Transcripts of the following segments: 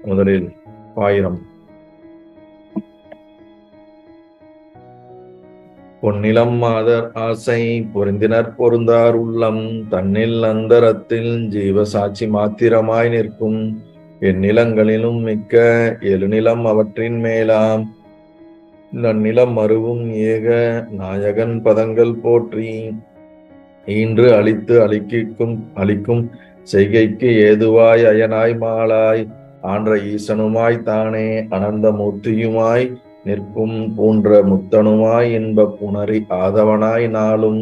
முதலில் பாயிரம். பொன்னிலம் மாதர் ஆசை பொருந்தினர் பொருந்தார் உள்ளம் தன்னில் அந்தரத்தில் ஜீவசாட்சி மாத்திரமாய் நிற்கும் எந்நிலங்களிலும் மிக்க எழுநிலம் அவற்றின் மேலாம் நன்னிலம் மருவும் ஏக நாயகன் பதங்கள் போற்றி ஈன்று அழித்து அழிக்கும் செய்கைக்கு ஏதுவாய் அயனாய் மாலாய் ஆன்ற ஈசனுமாய் தானே அனந்த மூர்த்தியுமாய் நிற்கும் பூன்ற முத்தனுமாய் இன்பப் புணரி ஆதவனாய் நாளும்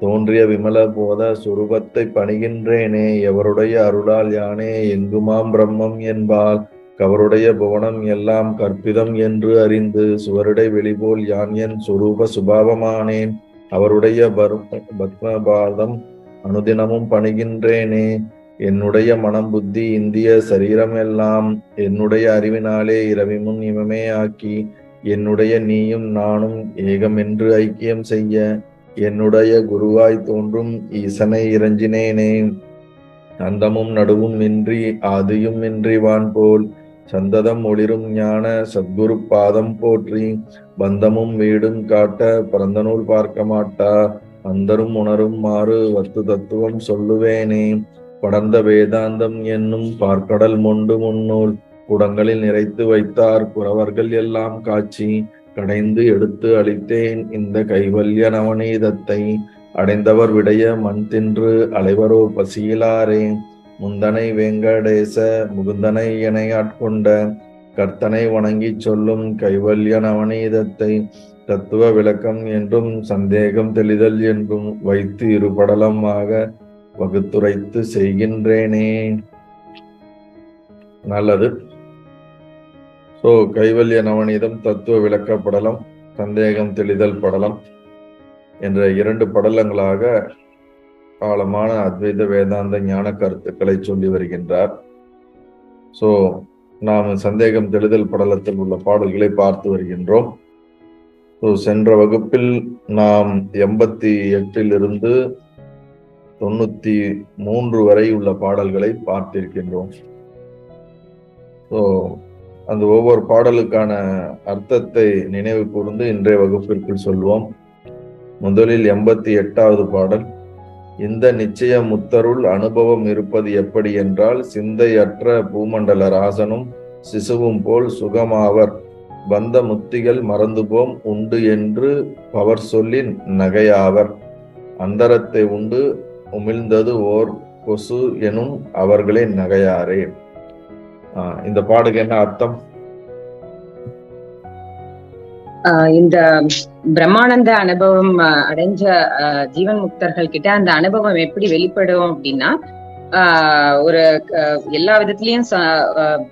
தோன்றிய விமல போத சுரூபத்தை பணிகின்றேனே எவருடைய அருளால் யானே எங்குமாம் பிரம்மம் என்பால் கவருடைய புவனம் எல்லாம் கற்பிதம் என்று அறிந்து சுவருடை வெளிபோல் யான் என் சுரூப சுபாவமானேன் அவருடைய பத்மபாதம் அனுதினமும் பணிகின்றேனே என்னுடைய மனம் புத்தி இந்திய சரீரம் எல்லாம் என்னுடைய அறிவினாலே இரவிமுன் இமமே ஆக்கி என்னுடைய நீயும் நானும் ஏகம் என்று ஐக்கியம் செய்ய என்னுடைய குருவாய் தோன்றும் ஈசனை இறைஞ்சினேனே அந்தமும் நடுவும் இன்றி ஆதியும் இன்றி வான் போல் சந்ததம் ஒளிரும் ஞான சத்குரு பாதம் போற்றி பந்தமும் வீடும் காட்ட பரந்தநூல் பார்க்க மாட்டா அந்தரும் உணரும் மாறு வத்து தத்துவம் சொல்லுவேனே படர்ந்த வேதாந்தம் என்னும் பார்க்கடல் மொண்டு முன்னூல் குடங்களில் நிறைத்து வைத்தார் புறவர்கள் எல்லாம் காட்சி கடைந்து எடுத்து அளித்தேன் இந்த கைவல்ய நவநீதத்தை அடைந்தவர் விடைய மண் தின்று அலைவரோ பசியிலாரே முந்தனை வெங்கடேச முகுந்தனை என ஆட்கொண்ட கர்த்தனை வணங்கி சொல்லும் கைவல்ய நவநீதத்தை தத்துவ விளக்கம் என்றும் சந்தேகம் தெளிதல் என்றும் வைத்து இருபடலமாக வகுத்துரைத்து செய்கின்றேனே. நல்லது. கைவல்ய நவநீதம், தத்துவ விளக்க படலம், சந்தேகம் தெளிதல் படலம் என்ற 2 படலங்களாக ஆழமான அத்வைத வேதாந்த ஞான கருத்துக்களை சொல்லி வருகின்றார். நாம் சந்தேகம் தெளிதல் படலத்தில் உள்ள பாடல்களை பார்த்து வருகின்றோம். சென்ற வகுப்பில் நாம் 88 93 வரை உள்ள பாடல்களை பார்த்திருக்கின்றோம். அந்த ஒவ்வொரு பாடலுக்கான அர்த்தத்தை நினைவு கூர்ந்து இன்றைய வகுப்பிற்குள் சொல்வோம். முதலில் 88வது பாடல். இந்த நிச்சய முத்தருள் அனுபவம் இருப்பது எப்படி என்றால் சிந்தையற்ற பூமண்டல ராசனும் சிசுவும் போல் சுகமாவர் பந்த முத்திகள் மறந்துபோம் உண்டு என்று பவர் சொல்லின் நகையாவர் அந்தரத்தை உண்டு உமிழ்ந்தது ஓர் கொசு எனும் அவர்களே நகையாரே. இந்த பாடுக்கு என்ன அர்த்தம்? இந்த பிரம்மானந்த அனுபவம் அடைஞ்ச ஜீவன் முக்தர்கள் கிட்ட அந்த அனுபவம் எப்படி வெளிப்படும் அப்படின்னா, ஒரு எல்லா விதத்திலயும்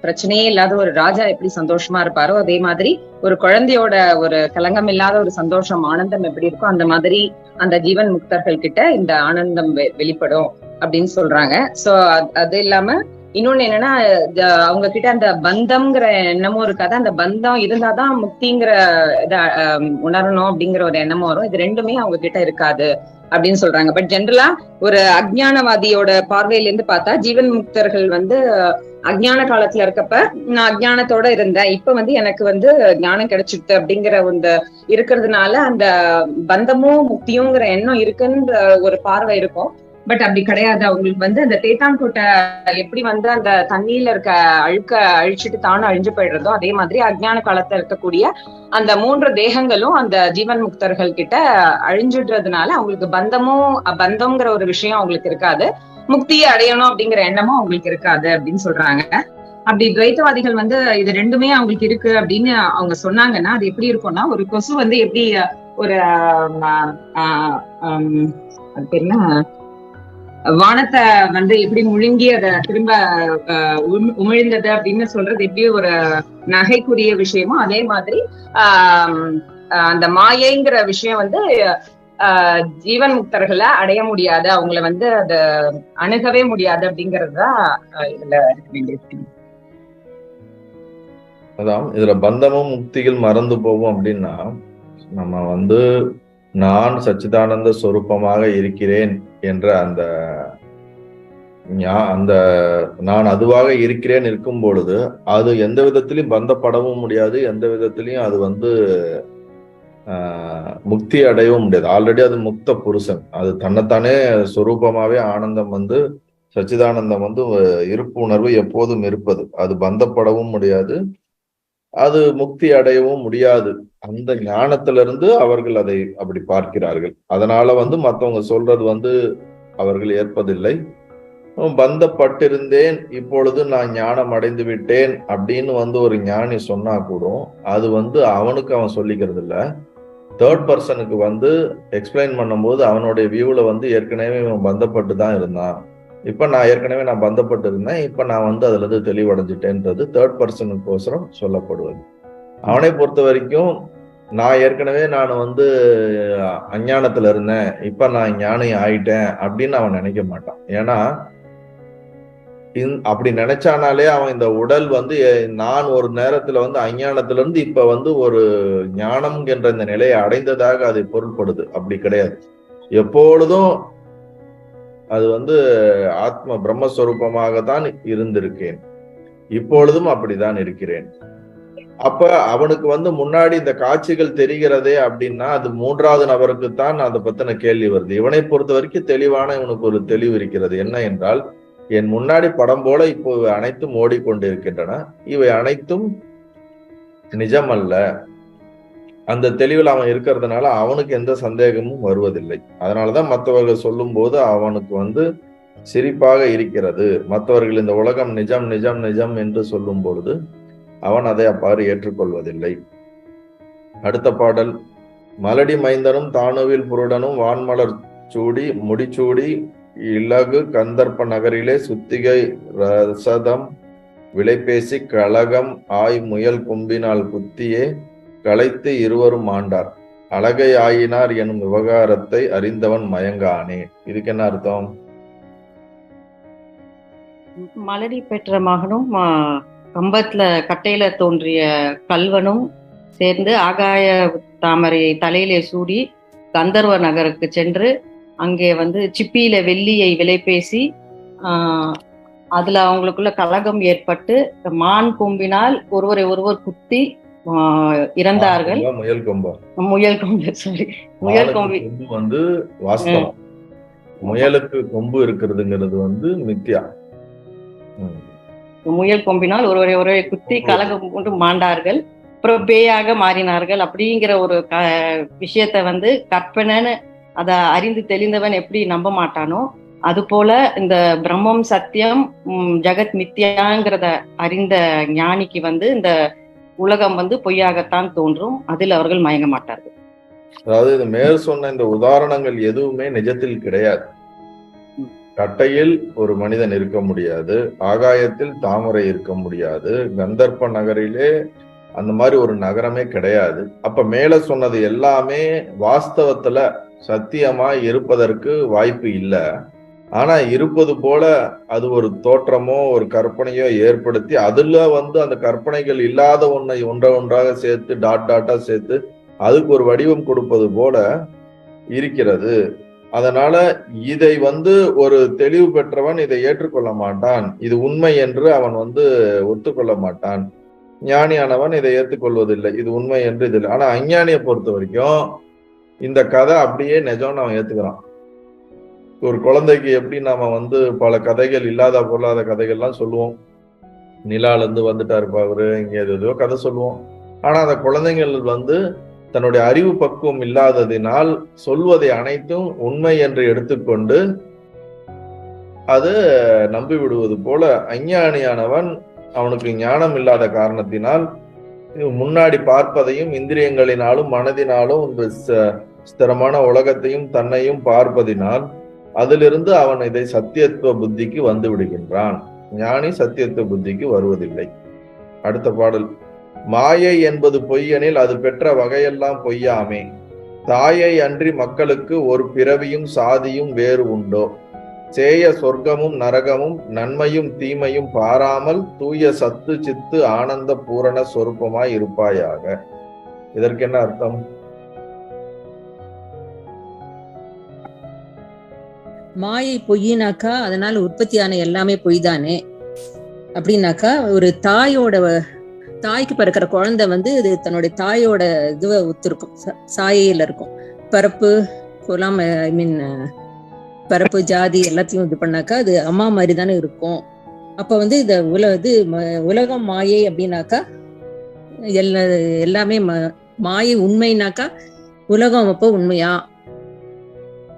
பிரச்சனையே இல்லாத ஒரு ராஜா எப்படி சந்தோஷமா இருப்பாரோ அதே மாதிரி ஒரு குழந்தையோட ஒரு கலங்கம் இல்லாத ஒரு சந்தோஷம் ஆனந்தம் எப்படி இருக்கோ அந்த மாதிரி அந்த ஜீவன் முக்தர்கள் கிட்ட இந்த ஆனந்தம் வெளிப்படும் அப்படின்னு சொல்றாங்க. சோ அது இல்லாம இன்னொன்னு என்னன்னா, அவங்க கிட்ட அந்த பந்தம்ங்கிற எண்ணமும் இருக்காது. அந்த பந்தம் இருந்தாதான் முக்திங்கிற இத உணரணும் அப்படிங்கிற ஒரு எண்ணமும் வரும். இது ரெண்டுமே அவங்க கிட்ட இருக்காது அப்படின்னு சொல்றாங்க. பட் ஜென்ரலா ஒரு அஜ்ஞானவாதியோட பார்வையில இருந்து பார்த்தா ஜீவன் முக்தர்கள் அஜ்ஞான காலத்துல இருக்கப்ப நான் அஜ்ஞானத்தோட இருந்தேன், இப்ப எனக்கு ஞானம் கிடைச்சிடுது அப்படிங்கிற இருக்கிறதுனால அந்த பந்தமும் முக்தியுங்கிற எண்ணம் இருக்குன்ற ஒரு பார்வை இருக்கும். பட் அப்படி கிடையாது. அவங்களுக்கு அந்த தேத்தாங்கோட்டை எப்படி அந்த தண்ணியில இருக்க அழுக்க அழிச்சிட்டு தானும் அழிஞ்சு போயிடுறதோ அதே மாதிரி அஜ்ஞான காலத்துல இருக்கக்கூடிய அந்த 3 தேகங்களும் அந்த ஜீவன் முக்தர்கள் கிட்ட அழிஞ்சிடுறதுனால அவங்களுக்கு பந்தம்ங்கிற ஒரு விஷயம் அவங்களுக்கு இருக்காது. முக்தியை அடையணும் அப்படிங்கிற எண்ணமும் அவங்களுக்கு இருக்காது அப்படின்னு சொல்றாங்க. அப்படி துவைத்தவாதிகள் இது ரெண்டுமே அவங்களுக்கு இருக்கு அப்படின்னு அவங்க சொன்னாங்கன்னா அது எப்படி இருக்கும்னா, ஒரு கொசு எப்படி ஒரு அது என்ன வானத்தை எப்படி முழுங்கி அதை திரும்ப உமிழ்ந்தது அப்படின்னு சொல்றது எப்படி ஒரு நகைக்குரிய விஷயமோ அதே மாதிரி அந்த மாயைங்கிற விஷயம் ஜீவன் முக்தர்களை அடைய முடியாது, அவங்கள அதை அணுகவே முடியாது அப்படிங்கறதுதான் இதுல இருக்க வேண்டிய. அதான் இதுல பந்தமும் முக்திகள் மறந்து போவோம் அப்படின்னா, நம்ம நான் சச்சிதானந்த சொரூபமாக இருக்கிறேன் என்ற அந்த அந்த நான் அதுவாக இருக்கிறேன் இருக்கும் பொழுது அது எந்த விதத்திலையும் பந்தப்படவும் முடியாது, எந்த விதத்திலையும் அது முக்தி அடையவும் முடியாது. ஆல்ரெடி அது முக்த புருஷன், அது தன்னைத்தானே சொரூபமாவே ஆனந்தம் சச்சிதானந்தம் இருப்பு உணர்வு எப்போதும் இருப்பது, அது பந்தப்படவும் முடியாது, அது முக்தி அடையவும் முடியாது. அந்த ஞானத்திலிருந்து அவர்கள் அதை அப்படி பார்க்கிறார்கள். அதனால மற்றவங்க சொல்றது அவர்கள் ஏற்பதில்லை. பந்தப்பட்டிருந்தேன், இப்பொழுது நான் ஞானம் அடைந்து விட்டேன் அப்படின்னு ஒரு ஞானி சொன்னா கூட அது அவனுக்கு அவன் சொல்லிக்கிறது இல்ல, தேர்ட் பர்சனுக்கு எக்ஸ்பிளைன் பண்ணும்போது அவனுடைய வியூல ஏற்கனவே இவன் பந்தப்பட்டு தான் இருந்தான், இப்ப நான் ஏற்கனவே பந்தப்பட்டு இருந்தேன், இப்ப நான் அதுல இருந்து தெளிவடைஞ்சிட்டேன்றது தேர்ட் பர்சனுக்கோசரம் சொல்லப்படுவது. அவனை பொறுத்த வரைக்கும் நான் ஏற்கனவே அஞ்ஞானத்துல இருந்தேன், இப்ப நான் ஞானி ஆயிட்டேன் அப்படின்னு அவன் நினைக்க மாட்டான். ஏன்னா அப்படி நினைச்சானாலே அவன் இந்த உடல் நான் ஒரு நேரத்துல அஞ்ஞானத்துல இருந்து இப்ப ஒரு ஞானம் என்ற இந்த நிலையை அடைந்ததாக அதை பொருள்படுது. அப்படி கிடையாது. எப்பொழுதும் அது ஆத்ம பிரம்மஸ்வரூபமாக தான் இருந்திருக்கேன், இப்பொழுதும் அப்படிதான் இருக்கிறேன். அப்ப அவனுக்கு முன்னாடி இந்த காட்சிகள் தெரிகிறதே அப்படின்னா அது மூன்றாவது நபருக்கு தான் அதை பத்தின கேள்வி வருது. இவனை பொறுத்த வரைக்கும் தெளிவான இவனுக்கு ஒரு தெளிவு இருக்கிறது. என்ன என்றால், என் முன்னாடி படம் போல இப்போ அனைத்தும் ஓடிக்கொண்டிருக்கின்றன, இவை அனைத்தும் நிஜமல்ல. அந்த தெளிவில் அவன் இருக்கிறதுனால அவனுக்கு எந்த சந்தேகமும் வருவதில்லை. அதனாலதான் மற்றவர்கள் சொல்லும் போது அவனுக்கு சிரிப்பாக இருக்கிறது. மற்றவர்கள் இந்த உலகம் நிஜம் நிஜம் நிஜம் என்று சொல்லும் பொழுது அவன் அதை அவ்வாறு ஏற்றுக்கொள்வதில்லை. அடுத்த பாடல், மலடி மைந்தனும் தானுவில் புருடனும் வான்மலர் சூடி முடிச்சூடி இலகு கந்தர்ப்ப நகரிலே சுத்திகை ரசதம் விலைபேசி கலகம் ஆய் முயல் கும்பினால் குத்தியே களைத்து இருவரும் ஆண்டார், அழகை ஆயினார் எனும் விவகாரத்தை அறிந்தவன் மயங்கானே. இதுக்கு என்ன அர்த்தம்? மலடி பெற்ற மகனும் கம்பத்துல கட்டையில தோன்றிய கல்வனும் சேர்ந்து ஆகாய தாமரையை தலையிலே சூடி கந்தர்வ நகருக்கு சென்று அங்கே சிப்பியில வெள்ளியை விலை பேசி அதுல அவங்களுக்குள்ள கலகம் ஏற்பட்டு மான் கொம்பினால் ஒருவரை ஒருவர் குத்தி இறந்தார்கள். முயல் கொம்பு சாரி முயல் கொம்பு வாஸ்தவம், முயலுக்கு கொம்பு இருக்கிறதுங்கிறது மித்யா. முயல் கொம்பினால் ஒருவரை குத்தி கலகம் கொண்டு மாண்டார்கள், அப்புறம் பேயாக மாறினார்கள் அப்படிங்கிற ஒரு விஷயத்த கற்பனைன்னு அதை அறிந்து தெளிந்தவன் எப்படி நம்ப மாட்டானோ, அது போல இந்த பிரம்மம் சத்தியம் ஜெகத் மித்யாங்கிறத அறிந்த ஞானிக்கு இந்த உலகம் பொய்யாகத்தான் தோன்றும், அதில் அவர்கள் மயங்க மாட்டார்கள். அதாவது இது மேல் சொன்ன இந்த உதாரணங்கள் எதுவுமே நிஜத்தில் கிடையாது. கட்டையில் ஒரு மனிதன் இருக்க முடியாது, ஆகாயத்தில் தாமரை இருக்க முடியாது, கந்தர்ப்ப நகரிலே அந்த மாதிரி ஒரு நகரமே கிடையாது. அப்ப மேல சொன்னது எல்லாமே வாஸ்தவத்துல சத்தியமா இருப்பதற்கு வாய்ப்பு இல்லை. ஆனா இருப்பது போல அது ஒரு தோற்றமோ ஒரு கற்பனையோ ஏற்படுத்தி அதுல அந்த கற்பனைகள் இல்லாத ஒன்றாக சேர்த்து டாட்டா சேர்த்து அதுக்கு ஒரு வடிவம் கொடுப்பது போல இருக்கிறது. அதனால இதை ஒரு தெளிவு பெற்றவன் இதை ஏற்றுக்கொள்ள மாட்டான், இது உண்மை என்று அவன் ஒத்துக்கொள்ள மாட்டான். ஞானியானவன் இதை ஏற்றுக்கொள்வதில்லை, இது உண்மை என்று இது இல்லை. ஆனா அஞ்ஞானியை பொறுத்த வரைக்கும் இந்த கதை அப்படியே நிஜம்னு அவன் ஏத்துக்கிறான். ஒரு குழந்தைக்கு எப்படி நாம பல கதைகள் இல்லாத பொருளாத கதைகள்லாம் சொல்லுவோம், நிலால இருந்து வந்துட்டாரு அவரு இங்க ஏதோ கதை சொல்லுவோம். ஆனா அந்த குழந்தைகள் தன்னுடைய அறிவு பக்குவம் இல்லாததினால் சொல்வதை அனைத்தும் உண்மை என்று எடுத்துக்கொண்டு அது நம்பி விடுவது போல அஞ்ஞானியானவன் அவனுக்கு ஞானம் இல்லாத காரணத்தினால் முன்னாடி பார்ப்பதையும் இந்திரியங்களினாலும் மனதினாலும் ஸ்திரமான உலகத்தையும் தன்னையும் பார்ப்பதினால் அதிலிருந்து அவன் இதை சத்தியத்துவ புத்திக்கு வந்து விடுகின்றான். ஞானி சத்தியத்துவ புத்திக்கு வருவதில்லை. அடுத்த பாடல், மாயை என்பது பொய்யெனில் அது பெற்ற வகையெல்லாம் பொய்யாமே, தாயை அன்றி மக்களுக்கு ஒரு பிறவியும் சாதியும் வேறு உண்டோ, சேய சொர்க்கமும் நரகமும் நன்மையும் தீமையும் பாராமல் தூய சத்து சித்து ஆனந்த பூரண சொரூபமாய் இருப்பாயாக. இதற்கு என்ன அர்த்தம்? மாயை பொய்னாக்கா அதனால உற்பத்தியான எல்லாமே பொய் தானே அப்படின்னாக்கா, ஒரு தாய்க்கு பிறக்கிற குழந்தை வந்து இது தன்னுடைய தாயோட இதுவை ஒத்துருக்கும், சாயையில இருக்கும். பரப்பு குலம், ஐ மீன் பரப்பு ஜாதி எல்லாத்தையும் இது பண்ணாக்கா அது அம்மா மாதிரி தானே இருக்கும். அப்ப வந்து இந்த உலகம் மாயை அப்படின்னாக்கா எல்லாமே மாயை உண்மைனாக்கா உலகம் அப்போ உண்மையா?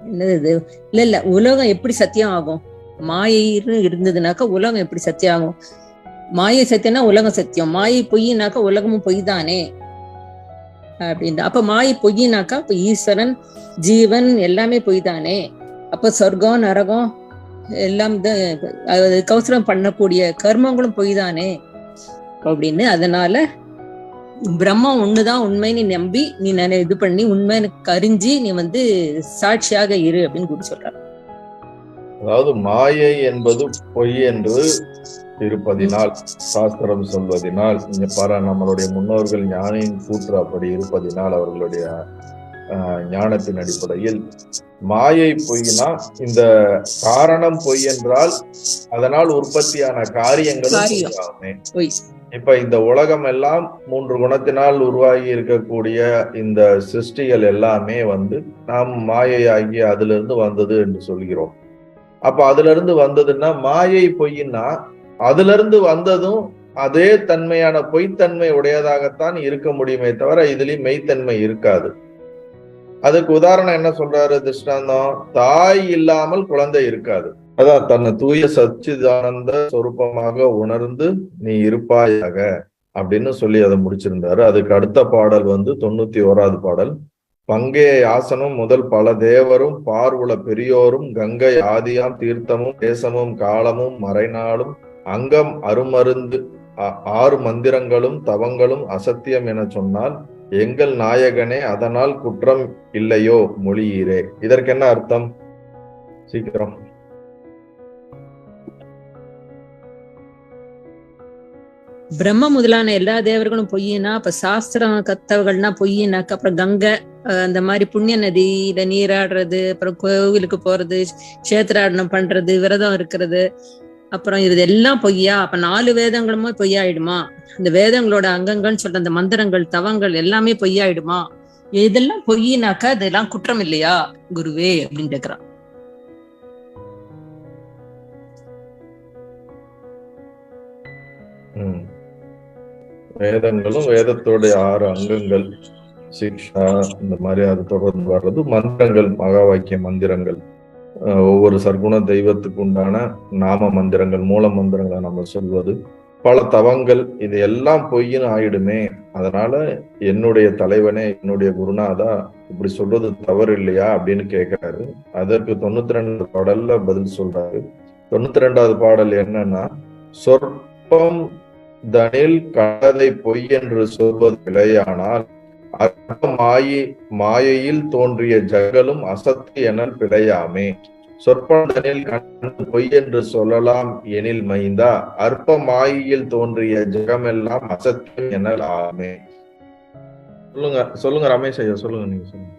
என்னது இது? இல்ல உலகம் எப்படி சத்தியம் ஆகும்? மாயைன்னு இருந்ததுனாக்கா உலகம் எப்படி சத்தியம் ஆகும்? மாயை சத்தியம்னா உலகம் சத்தியம், மாயை பொய்னாக்கா உலகமும் பொய் தானே அப்படின்னு. அப்ப மாயை பொய்னாக்கா இப்ப ஈஸ்வரன் ஜீவன் எல்லாமே பொய் தானே. அப்ப சொர்க்கம் நரகம் எல்லாம் கௌசரம் பண்ணக்கூடிய கர்மங்களும் பொய் தானே அப்படின்னு. அதனால பிரம்மம் ஒண்ணுதான் உண்மைன்னு நம்பி நீ இது பண்ணி உண்மைன்னு அறிஞ்சு நீ வந்து சாட்சியாக இரு அப்படின்னு கூட சொல்றாரு. அதாவது மாயை என்பது பொய் என்று இருப்பதினால், சாஸ்திரம் சொல்வதனால், இங்க பாரு நம்மளுடைய முன்னோர்கள் ஞானியின் கூற்று அப்படி இருப்பதினால், அவர்களுடைய ஞானத்தின் அடிப்படையில் மாயை பொய்னா இந்த காரணம் பொய் என்றால் அதனால் உற்பத்தியான காரியங்களும் பொய். இப்ப இந்த உலகம் எல்லாம் 3 குணத்தினால் உருவாகி இருக்கக்கூடிய இந்த சிருஷ்டிகள் எல்லாமே வந்து நாம் மாயையாகி அதுல இருந்து வந்தது என்று சொல்கிறோம். அப்ப அதுல இருந்து வந்ததுன்னா மாயை பொய்னா அதுல இருந்து வந்ததும் அதே தன்மையான பொய்த்தன்மை உடையதாகத்தான் இருக்க முடியுமே தவிர இதுலயும் மெய்த்தன்மை இருக்காது. அதுக்கு உதாரணம் என்ன சொல்றாரு திருஷ்டாந்தம்? தாய் இல்லாமல் குழந்தை இருக்காது. அதான் தன்னை தூய சச்சிதானந்த சொரூபமாக உணர்ந்து நீ இருப்பாயாக அப்படின்னு சொல்லி அதை முடிச்சிருந்தாரு. அதுக்கு அடுத்த பாடல் வந்து 91வது பாடல். பங்கே ஆசனம் முதல் பல தேவரும் பார்வுல பெரியோரும் கங்கை ஆதியாம் தீர்த்தமும் தேசமும் காலமும் மறைநாளும் அங்கம் அருமருந்து 6 மந்திரங்களும் தவங்களும் அசத்தியம் என சொன்னால் எங்கள் நாயகனே அதனால் குற்றம் இல்லையோ மொழியீரே. இதற்கு என்ன அர்த்தம்? சீக்கிரம். பிரம்ம முதலான எல்லா தேவர்களும் பொய்யினா, அப்ப சாஸ்திரம் கத்தவர்கள்னா பொய்யினாக்க, அப்புறம் கங்கை அந்த மாதிரி புண்ணிய நதியில நீராடுறது, அப்புறம் கோவிலுக்கு போறது, கஷேத்திராடனம் பண்றது, விரதம் இருக்கிறது, அப்புறம் இது எல்லாம் பொய்யா? அப்ப 4 வேதங்களுமே பொய்யாயிடுமா? இந்த வேதங்களோட அங்கங்கள்னு சொல்ற அந்த மந்திரங்கள் தவங்கள் எல்லாமே பொய்யாயிடுமா? இதெல்லாம் பொய்யினாக்கா இதெல்லாம் குற்றம் இல்லையா குருவே அப்படின்னு கேக்குறான். வேதங்களும் வேதத்தோடைய 6 அங்கங்கள் சிக்ஷா இந்த மாதிரி அது தொடர்ந்து வர்றது, மந்திரங்கள் மகா வாக்கிய மந்திரங்கள், ஒவ்வொரு சர்க்குண தெய்வத்துக்கு உண்டான நாம மந்திரங்கள், மூல மந்திரங்களை நம்ம சொல்வது, பல தவங்கள், இது எல்லாம் பொய்ன்னு ஆயிடுமே. அதனால என்னுடைய தலைவனே என்னுடைய குருநாதா இப்படி சொல்றது தவறு இல்லையா அப்படின்னு கேட்கிறாரு. அதற்கு 92 பாடல்ல பதில் சொல்றாரு. 92வது பாடல் என்னன்னா, சொற்பம் தனில் கடதை பொய் என்று சொல்வது பிழையானால் அற்ப மாயையில் தோன்றிய ஜகலும் அசத்து எனல் பிழையாமே. சொற்பதனில் கண்டு பொய் என்று சொல்லலாம் எனில் மைந்தா அற்ப மாயையில் தோன்றிய ஜகமெல்லாம் அசத்தியம் எனல் ஆமே. சொல்லுங்க ரமேஷ் ஐயா, சொல்லுங்க. நீங்க சொல்லுங்க.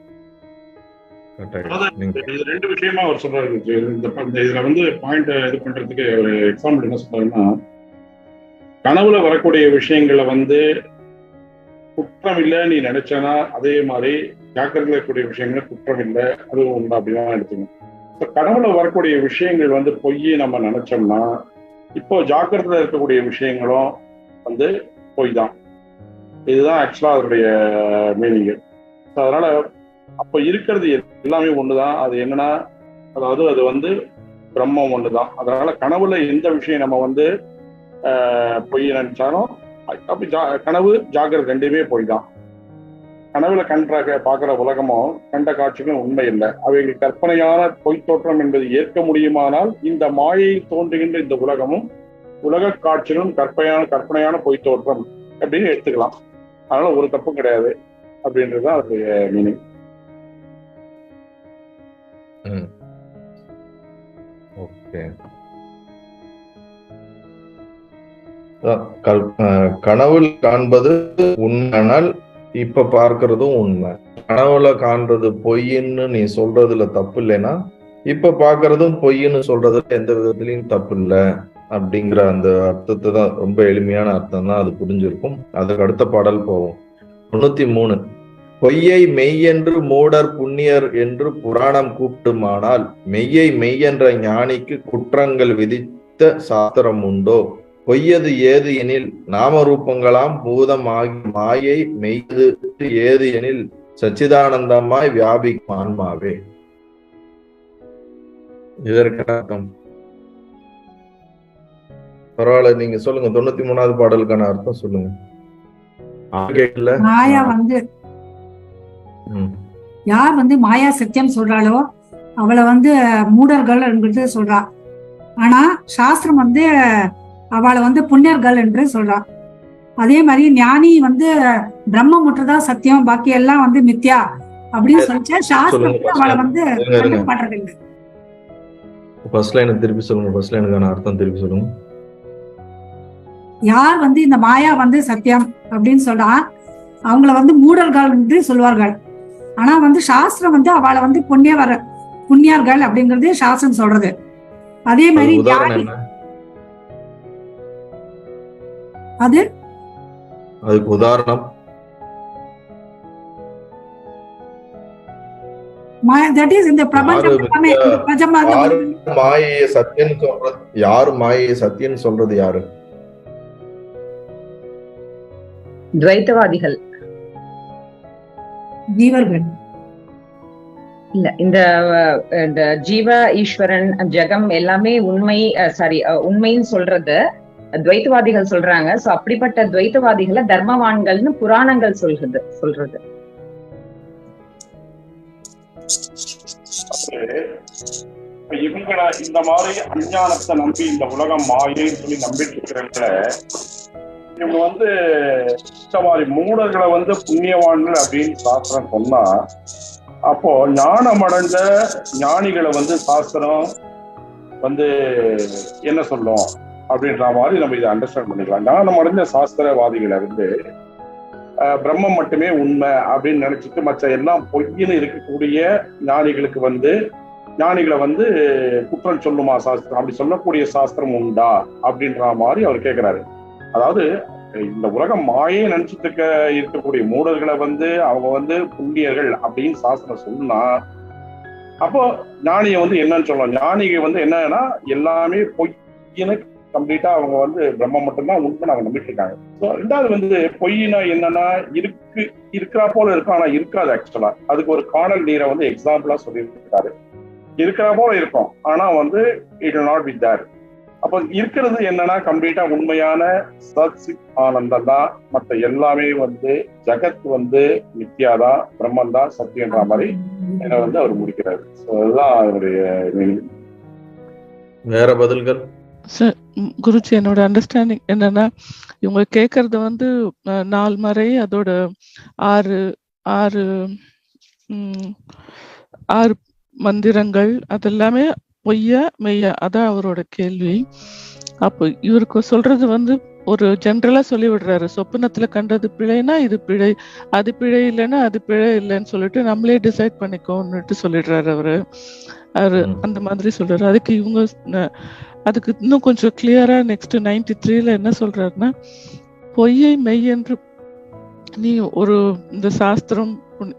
ரெண்டு விஷயமா அவர் சொல்றாரு. இதுல வந்து பாயிண்ட் இது பண்றதுக்கு ஒரு எக்ஸாம்பிள் என்ன சொல்றாருன்னா, கனவுல வரக்கூடிய விஷயங்களை வந்து குற்றம் இல்லை நீ நினைச்சனா, அதே மாதிரி ஜாக்கிரதையில் இருக்கக்கூடிய விஷயங்கள் குற்றம் இல்லை அதுவும் உண்டு அப்படிதான் எடுத்துக்கணும். இப்போ கனவுல வரக்கூடிய விஷயங்கள் வந்து பொய் நம்ம நினைச்சோம்னா, இப்போ ஜாக்கிரதையில் இருக்கக்கூடிய விஷயங்களும் வந்து பொய் தான். இதுதான் ஆக்சுவலா அதனுடைய மீனிங்கு. அதனால அப்போ இருக்கிறது எல்லாமே ஒண்ணுதான். அது என்னன்னா, அதாவது அது வந்து பிரம்மம் ஒண்ணுதான். அதனால கனவுல எந்த விஷயம் நம்ம வந்து பொய் நினைச்சாலும் அப்படி கனவு ஜாக்கிரதை ரெண்டுமே பொய் தான். கனவுல பார்க்கிற உலகமும் கண்ட காட்சிகளும் உண்மை இல்லை. அவைகள் கற்பனையான பொய் தோற்றம் என்பது ஏற்க முடியுமானால் இந்த மாயையில் தோன்றுகின்ற இந்த உலகமும் உலக காட்சிகளும் கற்பனையான பொய் தோற்றம் அப்படின்னு எடுத்துக்கலாம். அதனால ஒரு தப்பும் கிடையாது அப்படின்றதுதான் அதனுடைய மீனிங். கனவுல காண்பது உண்மையானால் இப்ப பார்க்கறதும் உண்மை. கனவுல காண்றது பொய்ன்னு நீ சொல்றதுல தப்பு இல்லைன்னா இப்ப பாக்குறதும் பொய்ன்னு சொல்றதுல எந்த விதத்திலையும் தப்பு இல்லை அப்படிங்கிற அந்த அர்த்தத்தை தான், ரொம்ப எளிமையான அர்த்தம் தான் அது புரிஞ்சிருக்கும். அதுக்கு அடுத்த பாடல் போவோம். 93. பொய்யை மெய்யென்று மூடர் புண்ணியர் என்று புராணம் கூப்பிடுமானால் மெய்யை மெய்யென்ற ஞானிக்கு குற்றங்கள் விதித்த சாஸ்திரம் உண்டோ? பொய்யது ஏது எனில் நாமரூபங்களாம் பூதம் ஆகி மாயை மெய்யது ஏது எனில் சச்சிதானந்தமாய் வியாபிக்கும் ஆன்மாவே. இதற்கு அர்த்தம் பரவாயில்ல, நீங்க சொல்லுங்க. 93வது பாடலுக்கான அர்த்தம் சொல்லுங்க. மாயா வந்து யார் வந்து மாயா சத்தியம் சொல்றாளோ அவளை வந்து மூடர்கள் என்று சொல்றா. ஆனா சாஸ்திரம் வந்து அவளை வந்து புண்ணியர்கள் என்று சொல்றா. அதே மாதிரி ஞானி வந்து பிரம்ம முற்றுதான் சத்தியம், பாக்கி எல்லாம் வந்து மித்யா அப்படின்னு சொல்லிச்சா சாஸ்திரம் அவளை வந்து பண்றதில்லை. ஃபர்ஸ்ட் லைன் திருப்பி சொல்லுங்க. ஃபர்ஸ்ட் லைனுக்கான அர்த்தம் திருப்பி சொல்லுங்க. யார் வந்து இந்த மாயா வந்து சத்தியம் அப்படின்னு சொல்றா அவங்கள வந்து மூடர்கள் என்று சொல்வார்கள். ஆனா வந்து சாஸ்திரம் வந்து அவளை வந்து புண்ணியர்கள் அப்படிங்கறது சாஸ்திரம் சொல்றது. அதே மாதிரி அதுக்கு உதாரணம் that is இந்த பிரபஞ்சம் மாயையை சத்தியம் சொல்றது யாரு? மாயையை சத்தியம் சொல்றது யாரு? துவைத்தவாதிகள், ஜீவர்கள். இல்ல, இந்த ஜீவ ஈஸ்வரன் ஜெகம் எல்லாமே உண்மைன்னு சொல்றது துவைத்தவாதிகள் சொல்றாங்க. சோ அப்படிப்பட்ட துவைத்தவாதிகளை தர்மவான்கள்னு புராணங்கள் சொல்றது. இவங்கள இந்த மாதிரி அஞ்ஞானத்தை நம்பி இந்த உலகம் மாயைன்னு சொல்லி நம்பிட்டு இருக்கிறவங்கள இவங்க வந்து இந்த மாதிரி மூடர்களை வந்து புண்ணியவான்கள் அப்படின்னு சாஸ்திரம் சொன்னா, அப்போ ஞானம் அடைந்த ஞானிகளை வந்து சாஸ்திரம் வந்து என்ன சொல்லும் அப்படின்ற மாதிரி நம்ம இதை அண்டர்ஸ்டாண்ட் பண்ணிக்கலாம். ஞானம் அடைஞ்ச சாஸ்திரவாதிகளை வந்து பிரம்மம் மட்டுமே உண்மை அப்படின்னு நினைச்சிட்டு மற்ற எல்லாம் பொய்ன்னு இருக்கக்கூடிய ஞானிகளை வந்து குற்றம் சொல்லுமா சாஸ்திரம்? அப்படி சொல்லக்கூடிய சாஸ்திரம் உண்டா அப்படின்ற மாதிரி அவர் கேட்கிறாரு. அதாவது இந்த உலகம் மாயே நினைச்சிட்டு இருக்கக்கூடிய மூடர்களை வந்து அவங்க வந்து புண்ணியர்கள் அப்படின்னு சாஸ்திரம் சொன்னா, அப்போ ஞானியை வந்து என்னன்னு சொல்லலாம்? ஞானிகை வந்து என்னன்னா எல்லாமே பொய்ன்னு கம்ப்ளீட்டா அவங்க வந்து பிரம்மம் மட்டும்தான் உண்மை அவங்க நம்பிட்டு இருக்காங்க. ஸோ ரெண்டாவது வந்து பொய்னா என்னன்னா இருக்கிறா போல இருக்கும், ஆனா இருக்காது. ஆக்சுவலா அதுக்கு ஒரு காணல் நீரை வந்து எக்ஸாம்பிளா சொல்லியிருக்காரு. இருக்கிறா போல இருக்கும், ஆனா வந்து it will not be there. அப்போ இருக்கிறது என்னன்னா கம்ப்ளீட்டா உண்மையான சச்சித் ஆனந்தம் தான். மற்ற எல்லாமே வந்து ஜகத் வந்து மித்யாதான், பிரம்மன் தான் சத்தியன்ற மாதிரி என்ன வந்து அவர் முடிக்கிறாரு. அதுதான் அவருடைய மீனிங். வேற பதில்கள் சார்? குருஜி, என்னோட அண்டர்ஸ்டாண்டிங் என்னன்னா, இவங்க கேட்கறது வந்து 4 மறை, அதோட 6 மந்திரங்கள், அதெல்லாமே பொய்யா மெய்யா, அதான் அவரோட கேள்வி. அப்போ இவருக்கு சொல்றது வந்து ஒரு ஜென்ரலா சொல்லி விடுறாரு. சொப்பனத்துல கண்டது பிழைனா இது பிழை, அது பிழை இல்லைன்னா அது பிழை இல்லைன்னு சொல்லிட்டு நம்மளே டிசைட் பண்ணிக்கோன்னுட்டு சொல்லிடுறாரு அவரு. அந்த மாதிரி சொல்றாரு. அதுக்கு இன்னும் கொஞ்சம் கிளியரா நெக்ஸ்ட் 93ல என்ன சொல்றாருன்னா, பொய்யை மெய் என்று நீ ஒரு இந்த சாஸ்திரம்,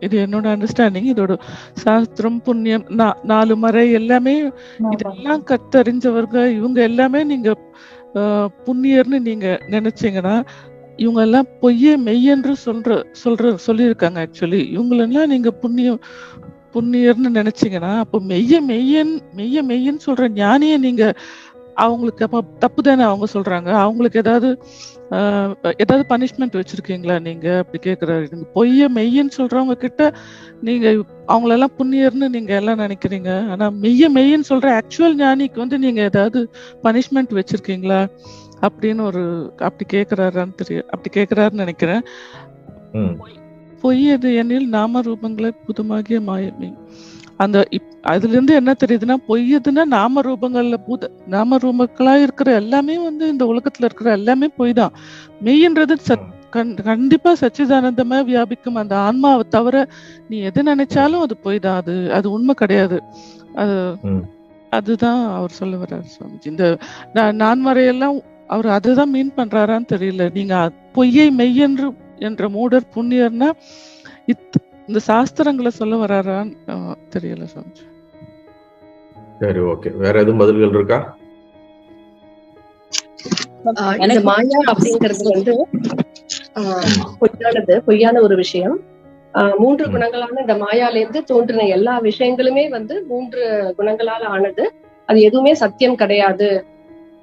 இது என்னோட அண்டர்ஸ்டாண்டிங், இதோட சாஸ்திரம் புண்ணியம் 4 மறை எல்லாமே இதெல்லாம் கத்தறிஞ்சவர்கள் இவங்க எல்லாமே நீங்க புண்ணியர்னு நீங்க நினைச்சீங்கன்னா, இவங்க எல்லாம் பொய்யே மெய்யென்று சொல்லியிருக்காங்க. ஆக்சுவலி இவங்களெல்லாம் நீங்க புண்ணியர்னு நினைச்சீங்கன்னா, அப்போ மெய்ய மெய்யன்னு சொல்ற ஞானிய நீங்க அவங்களுக்கு அப்ப தப்பு தானே அவங்க சொல்றாங்க? அவங்களுக்கு ஏதாவது பனிஷ்மெண்ட் வச்சிருக்கீங்களா நீங்க? அப்படி கேக்குறாரு. நீங்க பொய்ய மெய்யன்னு சொல்றவங்க கிட்ட நீங்க அவங்களெல்லாம் புண்ணியர்னு நீங்க எல்லாம் நினைக்கிறீங்க, ஆனா மெய்யன்னு சொல்ற ஆக்சுவல் ஞானிக்கு வந்து நீங்க ஏதாவது பனிஷ்மெண்ட் வச்சிருக்கீங்களா அப்படின்னு அப்படி கேக்குறாருன்னு நினைக்கிறேன். பொய் எது எனில் நாம ரூபங்களை புதுமாகிய மாயமே. அதுல இருந்து என்ன தெரியுதுன்னா, பொய்யதுன்னா நாம ரூபங்களா இருக்கிற எல்லாமே வந்து இந்த உலகத்துல இருக்கிற எல்லாமே பொய் தான். மெய்ன்றது கண்டிப்பா சச்சிதானந்தமா வியாபிக்கும் அந்த ஆன்மாவை தவிர நீ எது நினைச்சாலும் அது போய் தான், அது உண்மை கிடையாது. அது அதுதான் அவர் சொல்ல வர்றாரு சுவாமிஜி. இந்த நான் வரையெல்லாம் அவர் அதுதான் மீன் பண்றாரான்னு தெரியல. நீங்க பொய்யை மெய்யென்று என்ற மூடர் புண்ணியர்னா இந்த சாஸ்திரங்களை சொல்ல வர்றாரான்னு தெரியல சுவாமிஜி. சரி, ஓகே. வேற எதுவும் பதில்கள் இருக்கா? இந்த மாயா அப்படிங்கிறது வந்து பொய்யான ஒரு விஷயம். 3 குணங்களான இந்த மாயால இருந்து தோன்றின எல்லா விஷயங்களுமே வந்து 3 குணங்களால ஆனது. அது எதுவுமே சத்தியம் கிடையாது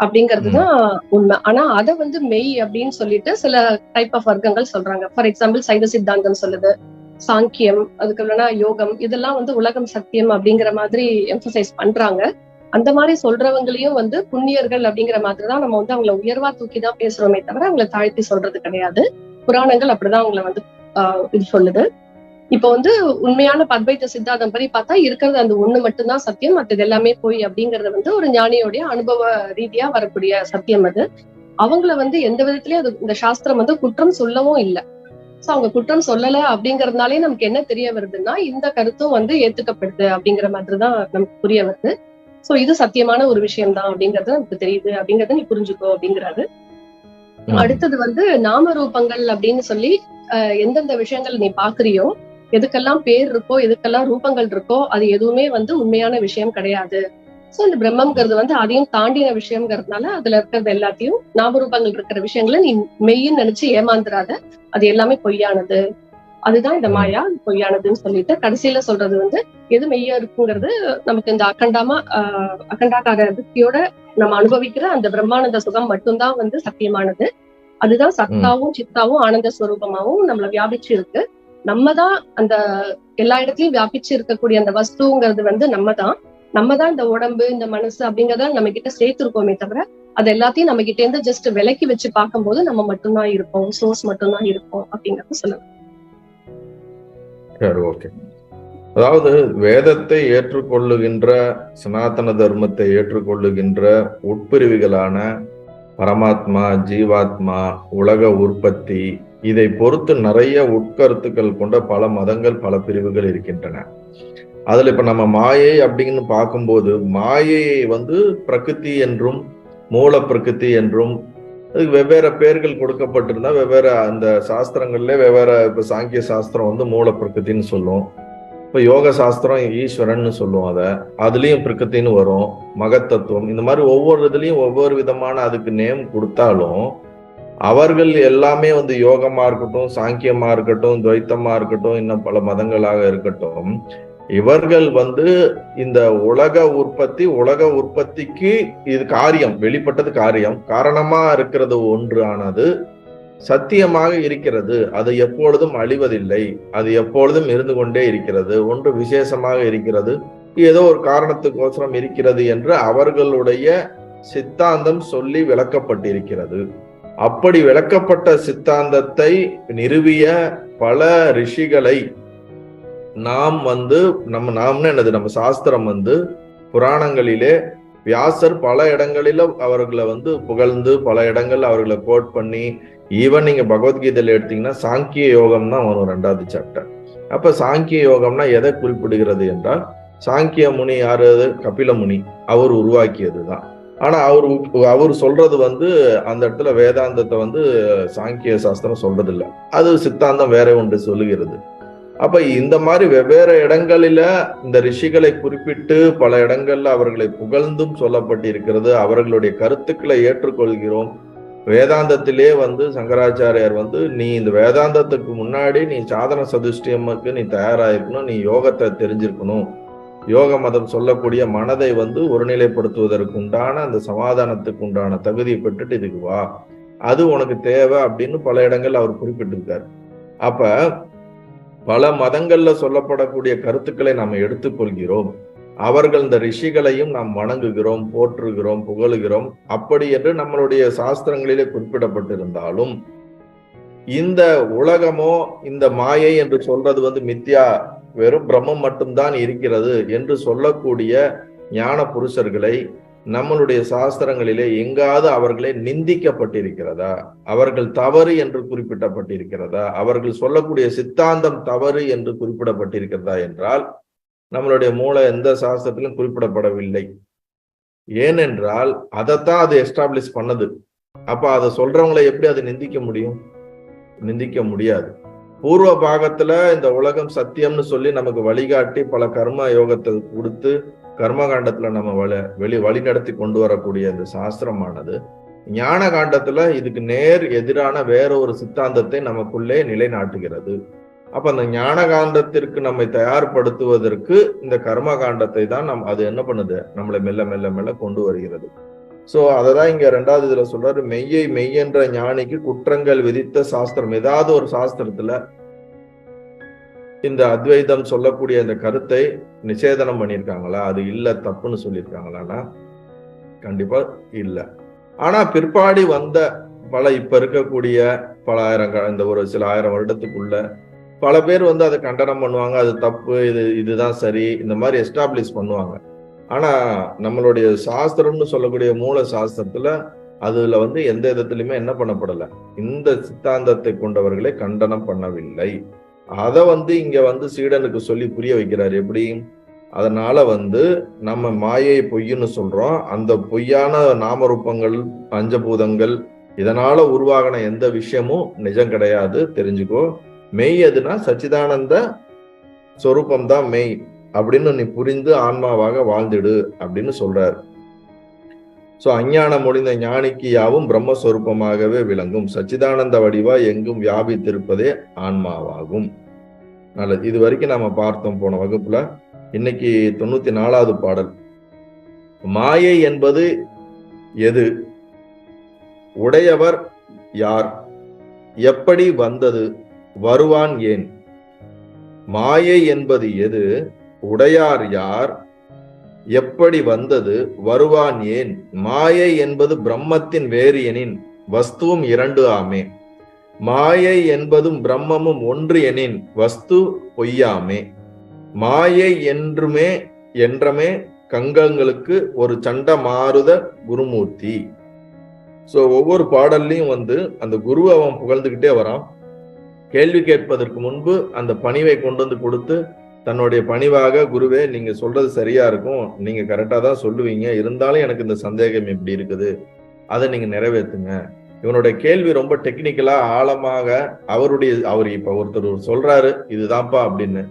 அப்படிங்கிறதுதான் உண்மை. ஆனா அதை வந்து மெய் அப்படின்னு சொல்லிட்டு சில டைப் ஆஃப் வர்க்கங்கள் சொல்றாங்க. ஃபார் எக்ஸாம்பிள் சைவ சித்தாந்தம் சொல்லுது, சாங்கியம், அதுக்கு இல்லைன்னா யோகம், இதெல்லாம் வந்து உலகம் சத்தியம் அப்படிங்கிற மாதிரி எம்பசைஸ் பண்றாங்க. அந்த மாதிரி சொல்றவங்களையும் வந்து புண்ணியர்கள் அப்படிங்கிற மாதிரிதான் நம்ம வந்து அவங்கள உயர்வா தூக்கிதான் பேசுறோமே தவிர அவங்களை தாழ்த்தி சொல்றது கிடையாது. புராணங்கள் அப்படிதான் அவங்கள வந்து இது சொல்லுது. இப்ப வந்து உண்மையான அத்வைத சித்தாந்தம் படி பார்த்தா இருக்கிறது அந்த ஒண்ணு மட்டும்தான் சத்தியம், மற்றது எல்லாமே போய் அப்படிங்கறது வந்து ஒரு ஞானியோடைய அனுபவ ரீதியா வரக்கூடிய சத்தியம். அது அவங்கள வந்து எந்த விதத்திலயும் அது இந்த சாஸ்திரம் வந்து குற்றம் சொல்லவும் இல்லை. சோ அவங்க குற்றம் சொல்லல அப்படிங்கறதுனாலே நமக்கு என்ன தெரிய வருதுன்னா இந்த கருத்தும் வந்து ஏத்துக்கப்படுது அப்படிங்கிற மாதிரிதான் நமக்கு புரிய வருது. சோ இது சத்தியமான ஒரு விஷயம் தான் அப்படிங்கறது நமக்கு தெரியுது அப்படிங்கறத நீ புரிஞ்சுக்கோ அப்படிங்கிறாரு. அடுத்தது வந்து நாம ரூபங்கள் அப்படின்னு சொல்லி எந்தெந்த விஷயங்கள் நீ பாக்குறியோ, எதுக்கெல்லாம் பேர் இருக்கோ, எதுக்கெல்லாம் ரூபங்கள் இருக்கோ, அது எதுவுமே வந்து உண்மையான விஷயம் கிடையாது. சோ இந்த பிரம்மங்கிறது வந்து அதையும் தாண்டின விஷயம்ங்கிறதுனால அதுல இருக்கிறது எல்லாத்தையும் நாமரூபங்கள் இருக்கிற விஷயங்களை நீ மெய்ன்னு நினைச்சு ஏமாந்துராத, அது எல்லாமே பொய்யானது. அதுதான் இந்த மாயா பொய்யானதுன்னு சொல்லிட்டு கடைசியில சொல்றது வந்து எது மெய்யா இருக்குங்கிறது நமக்கு இந்த அகண்டாகார புத்தியோட நம்ம அனுபவிக்கிற அந்த பிரம்மானந்த சுகம் மட்டும்தான் வந்து சத்தியமானது. அதுதான் சத்தாவும் சித்தாவும் ஆனந்த ஸ்வரூபமாவும் நம்மள வியாபிச்சு இருக்கு. நம்ம தான் அந்த எல்லா இடத்துலயும் வியாபிச்சு இருக்கக்கூடிய அந்த வஸ்துங்கிறது வந்து நம்ம தான் இந்த உடம்பு இந்த மனசு அப்படிங்கறத நம்ம கிட்ட சேர்த்திருக்கோமே தவிர அது எல்லாத்தையும் நம்ம கிட்ட இருந்து ஜஸ்ட் விலக்கி வச்சு பார்க்கும்போது நம்ம மட்டும்தான் இருப்போம், சோர்ஸ் மட்டும்தான் இருப்போம் அப்படிங்கறது சொல்லலாம். சரி, ஓகே. அதாவது வேதத்தை ஏற்றுக்கொள்ளுகின்ற, சனாதன தர்மத்தை ஏற்றுக்கொள்ளுகின்ற உட்பிரிவுகளான பரமாத்மா, ஜீவாத்மா, உலக உற்பத்தி, இதை பொறுத்து நிறைய உட்கருத்துக்கள் கொண்ட பல மதங்கள், பல பிரிவுகள் இருக்கின்றன. அதுல இப்ப நம்ம மாயை அப்படின்னு பார்க்கும்போது, மாயையை வந்து பிரகிருதி என்றும் மூல பிரகிருதி என்றும் அதுக்கு வெவ்வேறு பெயர்கள் கொடுக்கப்பட்டிருந்தா வெவ்வேறு அந்த சாஸ்திரங்கள்ல வெவ்வேறு. இப்ப சாங்கிய சாஸ்திரம் வந்து மூல பிரகிருத்தின்னு சொல்லும், இப்ப யோக சாஸ்திரம் ஈஸ்வரன் சொல்லுவோம், அதுலயும் பிரகிருத்தின்னு வரும், மகத்தத்துவம், இந்த மாதிரி ஒவ்வொரு இதுலயும் ஒவ்வொரு விதமான அதுக்கு நேம் கொடுத்தாலும் அவர்கள் எல்லாமே வந்து யோகமா இருக்கட்டும், சாங்கியமா இருக்கட்டும், துவைத்தமா இருக்கட்டும், இன்னும் பல மதங்களாக இருக்கட்டும், இவர்கள் வந்து இந்த உலக உற்பத்திக்கு இது காரியம், வெளிப்பட்டது காரியம், காரணமா இருக்கிறது ஒன்று ஆனது சத்தியமாக இருக்கிறது. அது எப்பொழுதும் அழிவதில்லை, அது எப்பொழுதும் இருந்து கொண்டே இருக்கிறது, ஒன்று விசேஷமாக இருக்கிறது, ஏதோ ஒரு காரணத்துக்கோசரம் இருக்கிறது என்று அவர்களுடைய சித்தாந்தம் சொல்லி விளக்கப்பட்டிருக்கிறது. அப்படி விளக்கப்பட்ட சித்தாந்தத்தை நிறுவிய பல ரிஷிகளை நாம் வந்து நாம்னு என்னது, நம்ம சாஸ்திரம் வந்து புராணங்களிலே வியாசர் பல இடங்களில அவர்களை வந்து புகழ்ந்து பல இடங்கள்ல அவர்களை கோட் பண்ணி, ஈவன் நீங்க பகவத்கீதையில எடுத்தீங்கன்னா சாங்கிய யோகம் தான் வரும் 2வது சாப்டர். அப்ப சாங்கிய யோகம்னா எதை குறிப்பிடுகிறது என்றால், சாங்கிய முனி யாரு? கபில முனி, அவர் உருவாக்கியதுதான். ஆனா அவர் சொல்றது வந்து அந்த இடத்துல வேதாந்தத்தை வந்து சாங்கிய சாஸ்திரம் சொல்றது இல்லை, அது சித்தாந்தம் வேற ஒன்று சொல்லுகிறது. அப்ப இந்த மாதிரி வெவ்வேறு இடங்களில இந்த ரிஷிகளை குறிப்பிட்டு பல இடங்கள்ல அவர்களை புகழ்ந்தும் சொல்லப்பட்டிருக்கிறது. அவர்களுடைய கருத்துக்களை ஏற்றுக்கொள்கிறோம். வேதாந்தத்திலே வந்து சங்கராச்சாரியார் வந்து, நீ இந்த வேதாந்தத்துக்கு முன்னாடி நீ சாதன சதுஷ்டியமுக்கு நீ தயாராயிருக்கணும், நீ யோகத்தை தெரிஞ்சிருக்கணும், யோக மதம் சொல்லக்கூடிய மனதை வந்து ஒருநிலைப்படுத்துவதற்கு உண்டான அந்த சமாதானத்துக்கு உண்டான தகுதியை பெற்றுட்டு இதுக்கு வா, அது உனக்கு தேவை அப்படின்னு பல இடங்கள் அவர் குறிப்பிட்டிருக்காரு. அப்ப பல மதங்கள்ல சொல்லப்படக்கூடிய கருத்துக்களை நாம் எடுத்துக்கொள்கிறோம். அவர்கள் இந்த ரிஷிகளையும் நாம் வணங்குகிறோம், போற்றுகிறோம், புகழுகிறோம். அப்படி என்று நம்மளுடைய சாஸ்திரங்களிலே குறிப்பிடப்பட்டிருந்தாலும் இந்த உலகமோ இந்த மாயை என்று சொல்றது வந்து மித்யா, வெறும் பிரம்மம் மட்டும்தான் இருக்கிறது என்று சொல்லக்கூடிய ஞான புருஷர்களை நம்மளுடைய சாஸ்திரங்களிலே எங்காவது அவர்களே நிந்திக்கப்பட்டிருக்கிறதா, அவர்கள் தவறு என்று குறிப்பிடப்பட்டிருக்கிறதா, அவர்கள் சொல்லக்கூடிய சித்தாந்தம் தவறு என்று குறிப்பிடப்பட்டிருக்கிறதா என்றால் நம்மளுடைய மூளை எந்த சாஸ்திரத்திலும் குறிப்பிடப்படவில்லை. ஏனென்றால் அதைத்தான் அது எஸ்டாப்ளிஷ் பண்ணது. அப்ப அதை சொல்றவங்களை எப்படி அதை நிந்திக்க முடியும்? நிந்திக்க முடியாது. பூர்வ பாகத்துல இந்த உலகம் சத்தியம்னு சொல்லி நமக்கு வழிகாட்டி பல கர்ம யோகத்தை கொடுத்து கர்மகாண்டத்துல நம்ம வழி நடத்தி கொண்டு வரக்கூடிய இந்த சாஸ்திரமானது ஞான காண்டத்துல இதுக்கு நேர் எதிரான வேற ஒரு சித்தாந்தத்தை நமக்குள்ளே நிலைநாட்டுகிறது. அப்ப அந்த ஞான காண்டத்திற்கு நம்மை தயார்படுத்துவதற்கு இந்த கர்ம காண்டத்தை தான் அது என்ன பண்ணுது, நம்மளை மெல்ல மெல்ல மெல்ல கொண்டு வருகிறது. சோ அததான் இங்க 2வது இதுல சொல்றாரு, மெய்யை மெய்யென்ற ஞானிக்கு குற்றங்கள் விதித்த சாஸ்திரம். ஏதாவது ஒரு சாஸ்திரத்துல இந்த அத்வைதம் சொல்லக்கூடிய இந்த கருத்தை நிஷேதனம் பண்ணியிருக்காங்களா, அது இல்ல தப்புன்னு சொல்லியிருக்காங்களான்னா கண்டிப்பா இல்ல. ஆனா பிற்பாடி வந்த பல இப்ப இருக்கக்கூடிய பல ஆயிரம் இந்த ஒரு சில ஆயிரம் வருடத்துக்குள்ள பல பேர் அதை கண்டனம் பண்ணுவாங்க, அது தப்பு, இதுதான் சரி, இந்த மாதிரி எஸ்டாப்ளிஷ் பண்ணுவாங்க. ஆனா நம்மளுடைய சாஸ்திரம்னு சொல்லக்கூடிய மூல சாஸ்திரத்துல அதுல எந்த விதத்திலுமே என்ன பண்ணப்படல, இந்த சித்தாந்தத்தை கொண்டவர்களை கண்டனம் பண்ணவில்லை. அத இங்க சீடனுக்கு சொல்லி புரிய வைக்கிறார். எப்படி? அதனால நம்ம மாயை பொய்ன்னு சொல்றோம், அந்த பொய்யான நாமரூபங்கள் பஞ்சபூதங்கள் இதனால உருவாகின எந்த விஷயமும் நிஜம் கிடையாது, தெரிஞ்சுக்கோ. மெய் எதுனா சச்சிதானந்த சொரூபம் தான் மெய் அப்படின்னு நீ புரிந்து ஆன்மாவாக வாழ்ந்துடு அப்படின்னு சொல்றாரு. சோ அஞ்ஞானம் முடிந்த ஞானிக்கு யாவும் பிரம்மஸ்வரூபமாகவே விளங்கும், சச்சிதானந்த வடிவா எங்கும் வியாபித்திருப்பதே ஆன்மாவாகும். நல்லது. இது வரைக்கும் நாம பார்த்தோம் போன வகுப்புல. இன்னைக்கு 94வது பாடல். மாயை என்பது எது? உடையவர் யார்? எப்படி வந்தது? வருவான் ஏன்? மாயை என்பது எது? உடையார் யார்? எப்படி வந்தது? வருவான் ஏன்? மாயை என்பது பிரம்மத்தின் வேறு எனின் வஸ்துவும் 2 ஆமே. மாயை என்பதும் பிரம்மமும் ஒன்று எனின் வஸ்து பொய்யாமே. மாயை என்றமே கங்கங்களுக்கு ஒரு சண்ட மாறுத குருமூர்த்தி. சோ ஒவ்வொரு பாடல்லையும் அந்த குருவை அவன் புகழ்ந்துகிட்டே வரான். கேள்வி கேட்பதற்கு முன்பு அந்த பணிவை கொண்டு கொடுத்து தன்னுடைய பணிவாக, குருவே நீங்க சொல்றது சரியா இருக்கும், நீங்க கரெக்டா தான் சொல்லுவீங்க, இருந்தாலும் எனக்கு இந்த சந்தேகம் எப்படி இருக்குது, அதை நீங்க நிறைவேற்றுங்க. இவனுடைய கேள்வி ரொம்ப டெக்னிக்கலா ஆழமாக அவர் இப்ப ஒருத்தர் சொல்றாரு இதுதான்ப்பா அப்படின்னு,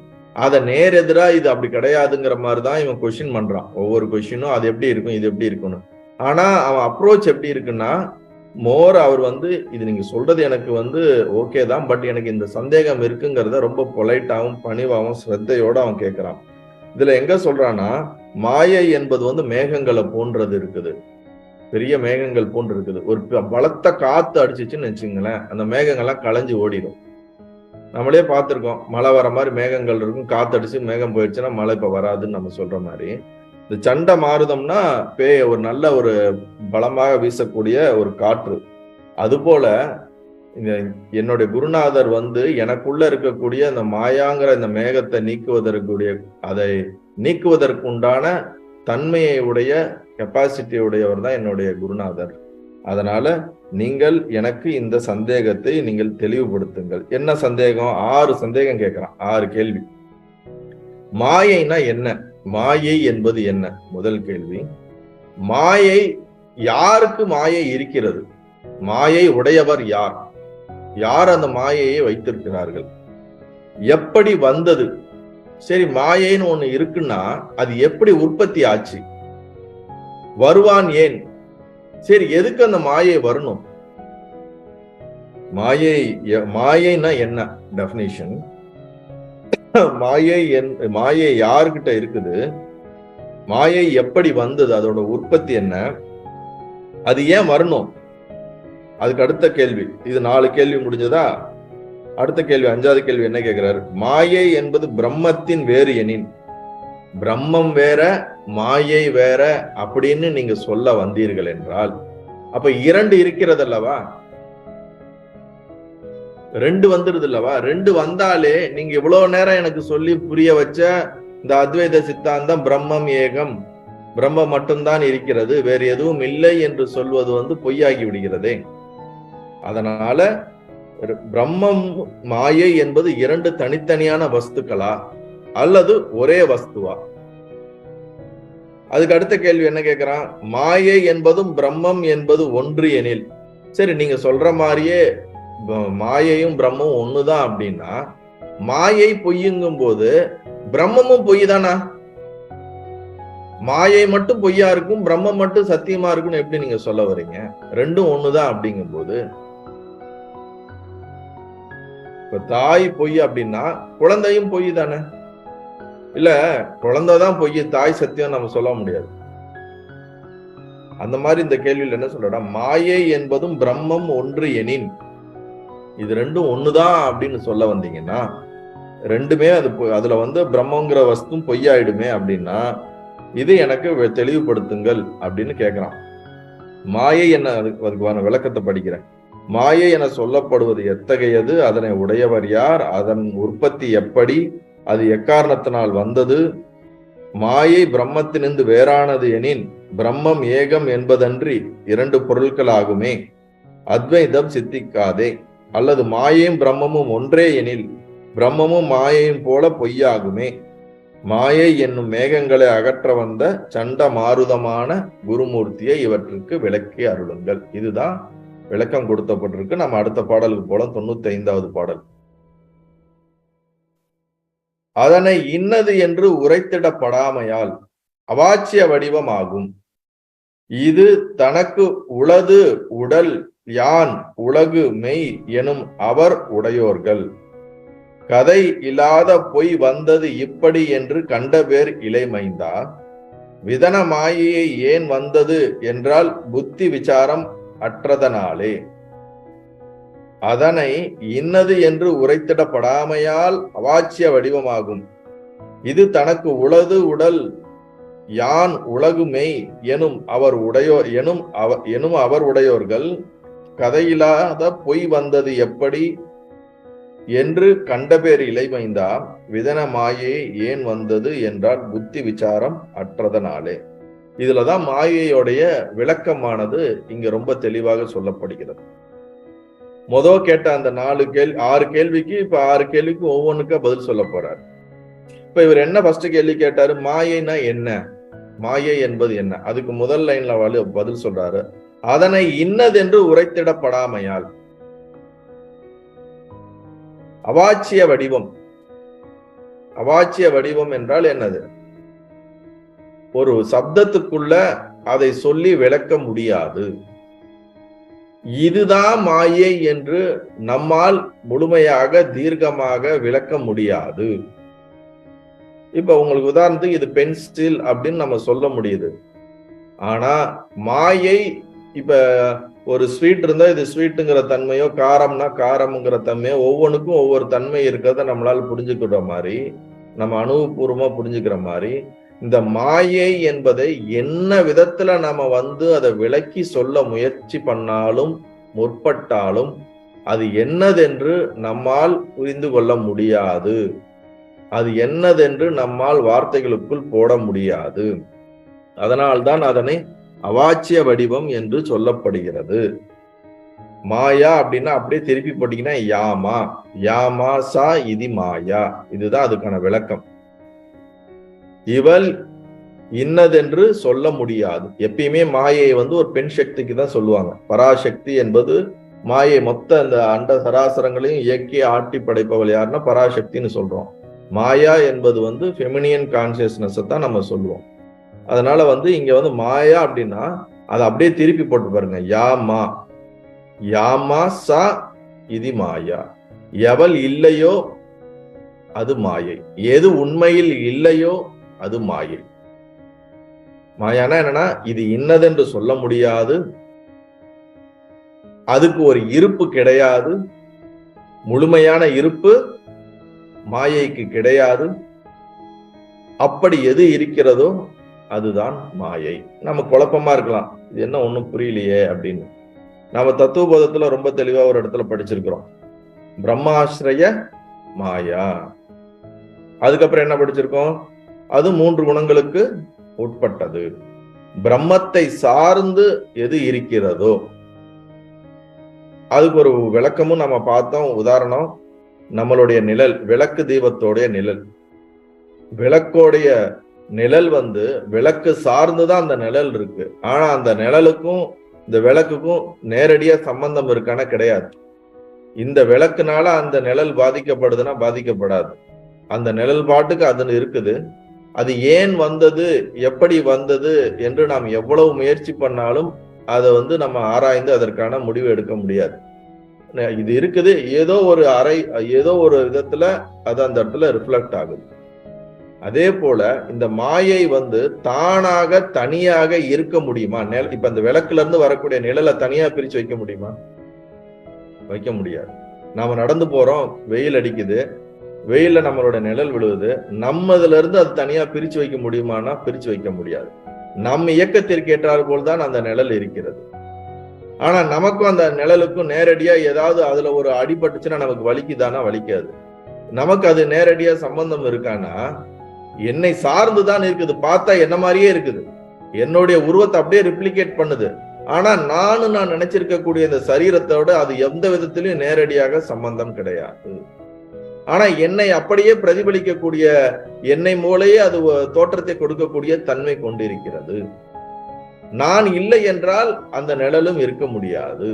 அதை நேர் எதிரா இது அப்படி கிடையாதுங்கிற மாதிரிதான் இவன் கொஸ்டின் பண்றான். ஒவ்வொரு கொஸ்டினும் அது எப்படி இருக்கும், இது எப்படி இருக்கும்னு. ஆனா அவன் அப்ரோச் எப்படி இருக்குன்னா, மோர் அவர் இது நீங்க சொல்றது எனக்கு ஓகே தான், பட் எனக்கு இந்த சந்தேகம் இருக்குங்கிறத ரொம்ப பொலைட்டாவும் பணிவாகவும் ஸ்ரத்தையோட அவன் கேட்கிறான். இதுல எங்க சொல்றான்னா, மாயை என்பது மேகங்களை போன்றது இருக்குது, பெரிய மேகங்கள் போன்று இருக்குது. ஒரு பலத்த காத்து அடிச்சிச்சுன்னு வச்சுங்களேன், அந்த மேகங்கள்லாம் களைஞ்சு ஓடிடும். நம்மளே பார்த்திருக்கோம், மழை வர மாதிரி மேகங்கள் இருக்கும், காத்து அடிச்சு மேகம் போயிடுச்சுன்னா மழை இப்ப வராதுன்னு நம்ம சொல்ற மாதிரி, இந்த சண்டை மாறுதம்னா ஒரு நல்ல ஒரு பலமாக வீசக்கூடிய ஒரு காற்று. அதுபோல என்னுடைய குருநாதர் எனக்குள்ள இருக்கக்கூடிய அந்த மாயாங்கிற இந்த மேகத்தை அதை நீக்குவதற்குண்டான தன்மையை உடைய கெப்பாசிட்டி உடையவர் தான் என்னுடைய குருநாதர். அதனால நீங்கள் எனக்கு இந்த சந்தேகத்தை நீங்கள் தெளிவுபடுத்துங்கள். என்ன சந்தேகம்? 6 சந்தேகம் கேட்கிறான், 6 கேள்வி. மாயைனா என்ன? மாயை என்பது என்ன? முதல் கேள்வி. மாயை யாருக்கு மாயை இருக்கிறது? மாயை உடையவர் யார்? யார் அந்த மாயையை வைத்திருக்கிறார்கள்? எப்படி வந்தது? சரி, மாயைன்னு ஒண்ணு இருக்குன்னா அது எப்படி உற்பத்தி ஆச்சு? வருவான் ஏன்? சரி, எதுக்கு அந்த மாயை வரணும்? மாயைனா என்ன டெஃபினிஷன்? மாயை யார்கிட்ட இருக்குது? மாயை எப்படி வந்தது? அதோட உற்பத்தி என்ன? அது ஏன் வரணும்? அதுக்கு அடுத்த கேள்வி. இது 4 கேள்வி முடிஞ்சதா? அடுத்த கேள்வி, 5வது கேள்வி என்ன கேட்கிறாரு? மாயை என்பது பிரம்மத்தின் வேறு எனின், பிரம்மம் வேற மாயை வேற அப்படின்னு நீங்க சொல்ல வந்தீர்கள் என்றால், அப்ப 2 இருக்கிறது அல்லவா? 2 வந்துருது இல்லவா? 2 வந்தாலே நீங்க இவ்வளவு நேரம் எனக்கு சொல்லி புரிய வச்ச இந்த அத்வைத சித்தாந்தம் பிரம்மம் ஏகம், பிரம்மம் மட்டும்தான் இருக்கிறது, வேறு எதுவும் இல்லை என்று சொல்வது பொய்யாகி விடுகிறதே. அதனால பிரம்மம் மாயை என்பது இரண்டு தனித்தனியான வஸ்துக்களா அல்லது ஒரே வஸ்துவா? அதுக்கு அடுத்த கேள்வி என்ன கேட்கிறான், மாயை என்பதும் பிரம்மம் என்பது ஒன்று எனில், சரி நீங்க சொல்ற மாதிரியே மாயையும் பிரம்மமும் ஒண்ணுதான் அப்படின்னா, மாயை பொய்யுங்கும் போது பிரம்மமும் பொய் தானா? மாயை மட்டும் பொய்யா இருக்கும், பிரம்மம் மட்டும் சத்தியமா இருக்கும்னு எப்படி நீங்க சொல்ல வர்றீங்க? ரெண்டும் ஒண்ணுதான் அப்படிங்கும் போது, இப்ப தாய் பொய் அப்படின்னா குழந்தையும் பொய் தானே? இல்ல குழந்தைதான் பொய், தாய் சத்தியம் நம்ம சொல்ல முடியாது. அந்த மாதிரி இந்த கேள்வியில் என்ன சொல்றா, மாயை என்பதும் பிரம்மம் ஒன்று எனின், இது ரெண்டும் ஒண்ணுதான் அப்படின்னு சொல்ல வந்தீங்கன்னா, ரெண்டுமே அதுல பிரம்மங்கிற வஸ்து பொய்யாயிடுமே அப்படின்னா, இது எனக்கு தெளிவுபடுத்துங்கள் அப்படின்னு கேட்கிறான். மாயை என்ன, அதுக்கான விளக்கத்தை படிக்கிறேன். மாயை என சொல்லப்படுவது எத்தகையது, அதனை உடையவர் யார், அதன் உற்பத்தி எப்படி, அது எக்காரணத்தினால் வந்தது, மாயை பிரம்மத்தினின்று வேறானது எனின் பிரம்மம் ஏகம் என்பதன்றி இரண்டு பொருட்கள் ஆகுமே, அத்வைதம் சித்திக்காதே. அல்லது மாயையும் பிரம்மமும் ஒன்றே எனில் பிரம்மமும் மாயையும் போல பொய்யாகுமே. மாயை என்னும் மேகங்களை அகற்ற வந்த சண்ட மாருதமான குருமூர்த்தியை இவற்றுக்கு விளக்கி அருளுங்கள். இதுதான் விளக்கம் கொடுக்கப்பட்டிருக்கு. நம்ம அடுத்த பாடலுக்கு போல 95வது பாடல். அதனை இன்னது என்று உரைத்திடப்படாமையால் அவாச்சிய வடிவமாகும். இது தனக்கு உளது உடல் யான் உலகு மெய் எனும் அவர் உடையோர்கள். கதை இல்லாத பொய் வந்தது இப்படி என்று கண்டபேர் இளைமைந்தா. விதன மாயையை ஏன் வந்தது என்றால் புத்தி விசாரம் அற்றதனாலே. அதனை இன்னது என்று உரைத்திடப்படாமையால் அவாச்சிய வடிவமாகும். இது தனக்கு உளது உடல் யான் உலகு மெய் எனும் அவர் உடையோர்கள். கதையில்லாத பொய் வந்தது எப்படி என்று கண்டபேர் இளைமைந்தா. விதன மாயை ஏன் வந்தது என்றால் புத்தி விசாரம் அற்றதனாலே. இதுலதான் மாயையோடைய விளக்கமானது இங்க ரொம்ப தெளிவாக சொல்லப்படுகிறது. கேட்ட அந்த 6 கேள்விக்கு இப்ப 6 கேள்விக்கு ஒவ்வொன்றுக்கா பதில் சொல்ல போறார். இப்ப இவர் என்ன ஃபர்ஸ்ட் கேள்வி கேட்டாரு, மாயைனா என்ன, மாயை என்பது என்ன? அதுக்கு முதல் லைன்ல பதில் சொல்றாரு, அதனை இன்னதென்று உரைத்திடப்படாமையால். அவாச்சிய வடிவம். அவாச்சிய வடிவம் என்றால் என்னது? ஒரு சப்தத்துக்குள்ள அதை சொல்லி விளக்க முடியாது. இதுதான் மாயை என்று நம்மால் முழுமையாக தீர்க்கமாக விளக்க முடியாது. இப்ப உங்களுக்கு உதாரணத்துக்கு இது பென்சில் அப்படின்னு நம்ம சொல்ல முடியுது. ஆனா மாயை, இப்ப ஒரு ஸ்வீட் இருந்தா இது ஸ்வீட்டுங்கிற தன்மையோ, காரம்னா காரம்ங்கிற தன்மையோ, ஒவ்வொன்றுக்கும் ஒவ்வொரு தன்மை இருக்கிறத நம்மளால புரிஞ்சுக்கிற மாதிரி, நம்ம அனுபவபூர்வமா புரிஞ்சுக்கிற மாதிரி, இந்த மாயை என்பதை என்ன விதத்துல நாம அதை விளக்கி சொல்ல முயற்சி பண்ணாலும் முற்பட்டாலும் அது என்னதென்று நம்மால் புரிந்து கொள்ள முடியாது. அது என்னதென்று நம்மால் வார்த்தைகளுக்குள் போட முடியாது. அதனால்தான் அதனை அவாச்சிய வடிவம் என்று சொல்லப்படுகிறது. மாயா அப்படின்னா அப்படியே திருப்பி போட்டீங்கன்னா யாமா, யாமா சா இது மாயா. இதுதான் அதுக்கான விளக்கம். இவள் இன்னதென்று சொல்ல முடியாது. எப்பயுமே மாயை ஒரு பெண் சக்திக்கு தான் சொல்லுவாங்க. பராசக்தி என்பது மாயை மொத்த அந்த அண்ட சராசரங்களையும் இயக்கி ஆட்டி படைப்பவள் யாருன்னா பராசக்தின்னு சொல்றோம். மாயா என்பது ஃபெமினியன் கான்சியஸ்னஸ் தான் நம்ம சொல்லுவோம். அதனால இங்க மாயா அப்படின்னா அதை அப்படியே திருப்பி போட்டு பாருங்க. யாமா, யாமா சா இது மாயா. எவள் இல்லையோ அது மாயை. எது உண்மையில் இல்லையோ அது மாயை. மாயானா என்னன்னா, இது இன்னதென்று சொல்ல முடியாது, அதுக்கு ஒரு இருப்பு கிடையாது, முழுமையான இருப்பு மாயைக்கு கிடையாது. அப்படி எது இருக்கிறதோ அதுதான் மாயை. நம்ம குழப்பமா இருக்கலாம், இது என்ன ஒண்ணும் புரியலையே அப்படின்னு. நம்ம தத்துவபோதத்துல ரொம்ப தெளிவா ஒரு இடத்துல படிச்சிருக்கிறோம், பிரம்மாஸ்ரய மாயா. அதுக்கப்புறம் என்ன படிச்சிருக்கோம், அது 3 குணங்களுக்கு உட்பட்டது. பிரம்மத்தை சார்ந்து எது இருக்கிறதோ அதுக்கு ஒரு விளக்கமும் நம்ம பார்த்தோம். உதாரணம், நம்மளுடைய நிழல், விளக்கு தீபத்தோடைய நிழல். விளக்கோடைய நிழல் விளக்கு சார்ந்துதான் அந்த நிழல் இருக்கு. ஆனா அந்த நிழலுக்கும் இந்த விளக்குக்கும் நேரடியா சம்பந்தம் இருக்கான கிடையாது. இந்த விளக்குனால அந்த நிழல் பாதிக்கப்படுதுன்னா பாதிக்கப்படாது. அந்த நிழல் பாட்டுக்கு அது இருக்குது. அது ஏன் வந்தது, எப்படி வந்தது என்று நாம் எவ்வளவு முயற்சி பண்ணாலும் அதை நம்ம ஆராய்ந்து அதற்கான முடிவு எடுக்க முடியாது. இது இருக்குது, ஏதோ ஒரு விதத்துல அது அந்த இடத்துல ரிஃப்ளெக்ட் ஆகுது. அதே போல இந்த மாயை தானாக தனியாக இருக்க முடியுமா? இப்ப இந்த விளக்குல இருந்து வரக்கூடிய நிழலை தனியா பிரிச்சு வைக்க முடியுமா? வைக்க முடியாது. நாம நடந்து போறோம், வெயில் அடிக்குது, வெயில்ல நம்மளோட நிழல் விழுவுது, நம்ம இதுல இருந்து அது தனியா பிரிச்சு வைக்க முடியுமானா பிரிச்சு வைக்க முடியாது. நம் இயக்கத்திற்கு ஏற்றார் போல்தான் அந்த நிழல் இருக்கிறது. ஆனா நமக்கும் அந்த நிழலுக்கும் நேரடியா ஏதாவது அதுல ஒரு அடிபட்டுச்சுன்னா நமக்கு வலிக்குதானா? வலிக்காது. நமக்கு அது நேரடியா சம்பந்தம் இருக்கானா? என்னை சார்ந்துதான் இருக்குது. பார்த்தா என்ன மாதிரியே இருக்குது, என்னுடைய உருவத்தை அப்படியே ரிப்ளிகேட் பண்ணுது. ஆனா நான் நினைச்சிருக்கக்கூடிய இந்த சரீரத்தோட அது எந்த விதத்திலும் நேரடியாக சம்பந்தம் கிடையாது. ஆனா என்னை அப்படியே பிரதிபலிக்கக்கூடிய, என்னை மூலையே அது தோற்றத்தை கொடுக்கக்கூடிய தன்மை கொண்டிருக்கிறது. நான் இல்லை என்றால் அந்த நிழலும் இருக்க முடியாது.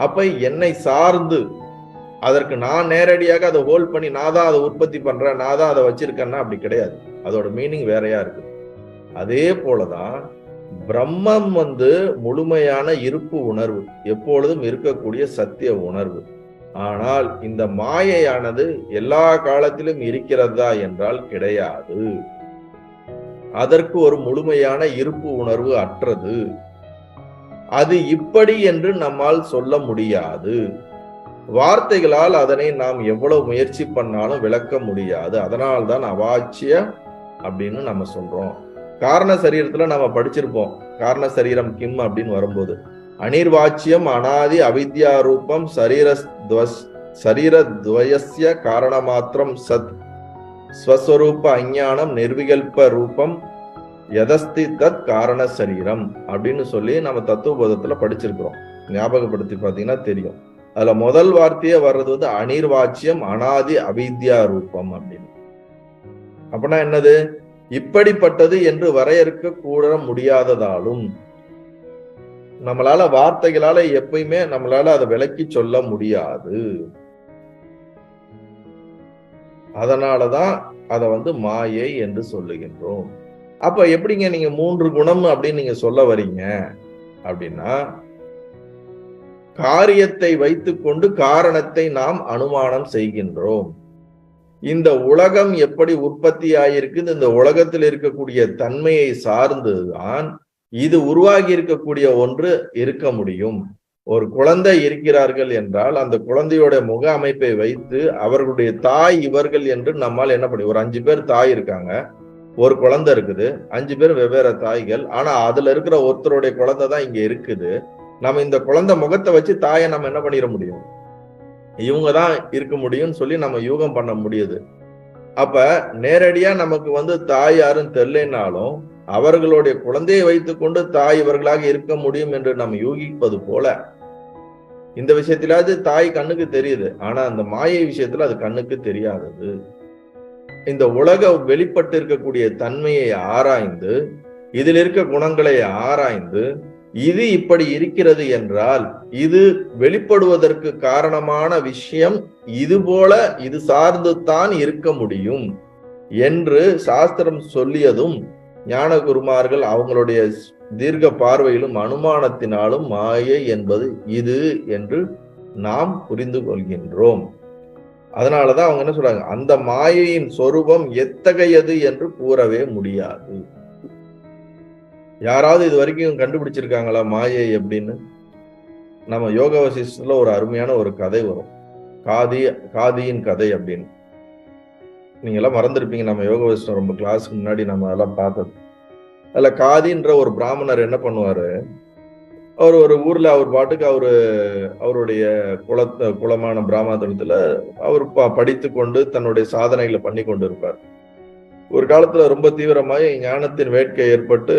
அப்ப என்னை சார்ந்து, அதற்கு நான் நேரடியாக அதை ஹோல்ட் பண்ணி நான் தான் அதை உற்பத்தி பண்றேன், நான் தான் அதை வச்சிருக்கேன்னா அப்படி கிடையாது. அதோட மீனிங் வேறையா இருக்கு. அதே போலதான் பிரம்மம் முழுமையான இருப்பு உணர்வு, எப்பொழுதும் இருக்கக்கூடிய சத்திய உணர்வு. ஆனால் இந்த மாயையானது எல்லா காலத்திலும் இருக்கிறதா என்றால் கிடையாது. அதற்கு ஒரு முழுமையான இருப்பு உணர்வு அற்றது. அது இப்படி என்று நம்மால் சொல்ல முடியாது. வார்த்தைகளால் அதனை நாம் எவ்வளவு முயற்சி பண்ணாலும் விளக்க முடியாது. அதனால்தான் அவாச்சிய அப்படின்னு நம்ம சொல்றோம். காரண சரீரத்துல நம்ம படிச்சிருப்போம், காரண சரீரம் கிம் அப்படின்னு வரும்போது, அனிர்வாச்சியம் அனாதி அவித்யா ரூபம் சரீரத்வயஸ்ய காரணமாத்திரம் சத் ஸ்வஸ்வரூப அஞ்ஞானம் நிர்விகல்ப ரூபம் யதஸ்தி தத் காரண சரீரம் அப்படின்னு சொல்லி நம்ம தத்துவபோதத்துல படிச்சிருக்கிறோம். ஞாபகப்படுத்தி பார்த்தீங்கன்னா தெரியும். அதுல முதல் வார்த்தையே வர்றது அனிர்வாச்சியம் அனாதி அவித்யா ரூபம் அப்படின்னு. அப்படின்னா என்னது? இப்படிப்பட்டது என்று வரையறுக்க கூட முடியாததாலும் நம்மளால வார்த்தைகளால எப்பயுமே நம்மளால அதை விளக்கி சொல்ல முடியாது. அதனாலதான் அதை மாயை என்று சொல்லுகின்றோம். அப்ப எப்படிங்க நீங்க 3 குணம் அப்படின்னு நீங்க சொல்ல வரீங்க அப்படின்னா, காரியத்தை வைத்துக்கொண்டு காரணத்தை நாம் அனுமானம் செய்கின்றோம். இந்த உலகம் எப்படி உற்பத்தி ஆகியிருக்கு, இந்த உலகத்தில் இருக்கக்கூடிய தன்மையை சார்ந்துதான் இது உருவாகி இருக்கக்கூடிய ஒன்று இருக்க முடியும். ஒரு குழந்தை இருக்கிறார்கள் என்றால் அந்த குழந்தையோட முக அமைப்பை வைத்து அவர்களுடைய தாய் இவர்கள் என்று நம்மால் என்ன பண்ணி, ஒரு 5 பேர் தாய் இருக்காங்க, ஒரு குழந்தை இருக்குது, 5 பேர் வெவ்வேறு தாய்கள். ஆனா அதுல இருக்கிற ஒருத்தருடைய குழந்தை தான் இங்க இருக்குது. நம்ம இந்த குழந்தை முகத்தை வச்சு தாயை நம்ம என்ன பண்ணிட முடியும், இவங்கதான் இருக்க முடியும்னு சொல்லி நம்ம யூகம் பண்ண முடியுது. அப்ப நேரடியா நமக்கு தாய் யாரும் தெரியலனாலும் அவர்களுடைய குழந்தையை வைத்துக்கொண்டு தாய் இவர்களாக இருக்க முடியும் என்று நம்ம யூகிப்பது போல இந்த விஷயத்திலாவது தாய் கண்ணுக்கு தெரியுது. ஆனா அந்த மாயை விஷயத்துல அது கண்ணுக்கு தெரியாதது. இந்த உலக வெளிப்பட்டு இருக்கக்கூடிய தன்மையை ஆராய்ந்து, இதில் இருக்க குணங்களை ஆராய்ந்து, இது இப்படி இருக்கிறது என்றால் இது வெளிப்படுவதற்கு காரணமான விஷயம் இது போல இது சார்ந்து தான் இருக்க முடியும் என்று சாஸ்திரம் சொல்லியதும் ஞானகுருமார்கள் அவங்களுடைய தீர்க்க பார்வையிலும் அனுமானத்தினாலும் மாயை என்பது இது என்று நாம் புரிந்து கொள்கின்றோம். அதனாலதான் அவங்க என்ன சொல்றாங்க, அந்த மாயையின் சொரூபம் எத்தகையது என்று கூறவே முடியாது. யாராவது இது வரைக்கும் கண்டுபிடிச்சிருக்காங்களா மாயை எப்படின்னு? நம்ம யோக வசிஷ்டத்துல ஒரு அருமையான ஒரு கதை வரும், காதியின் கதை அப்படின்னு. நீங்க எல்லாம் மறந்துருப்பீங்க, நம்ம யோக வசிஷ்டம் ரொம்ப கிளாஸுக்கு முன்னாடி நம்ம அதெல்லாம் பார்த்தது. அதுல காதின்ற ஒரு பிராமணர் என்ன பண்ணுவாரு, அவர் ஒரு ஊர்ல அவர் பாட்டுக்கு அவருடைய குலமான பிராமணத்துல அவர் படித்து கொண்டு தன்னுடைய சாதனைகளை பண்ணி கொண்டு இருப்பார். ஒரு காலத்துல ரொம்ப தீவிரமாய் ஞானத்தின் வேட்கை ஏற்பட்டு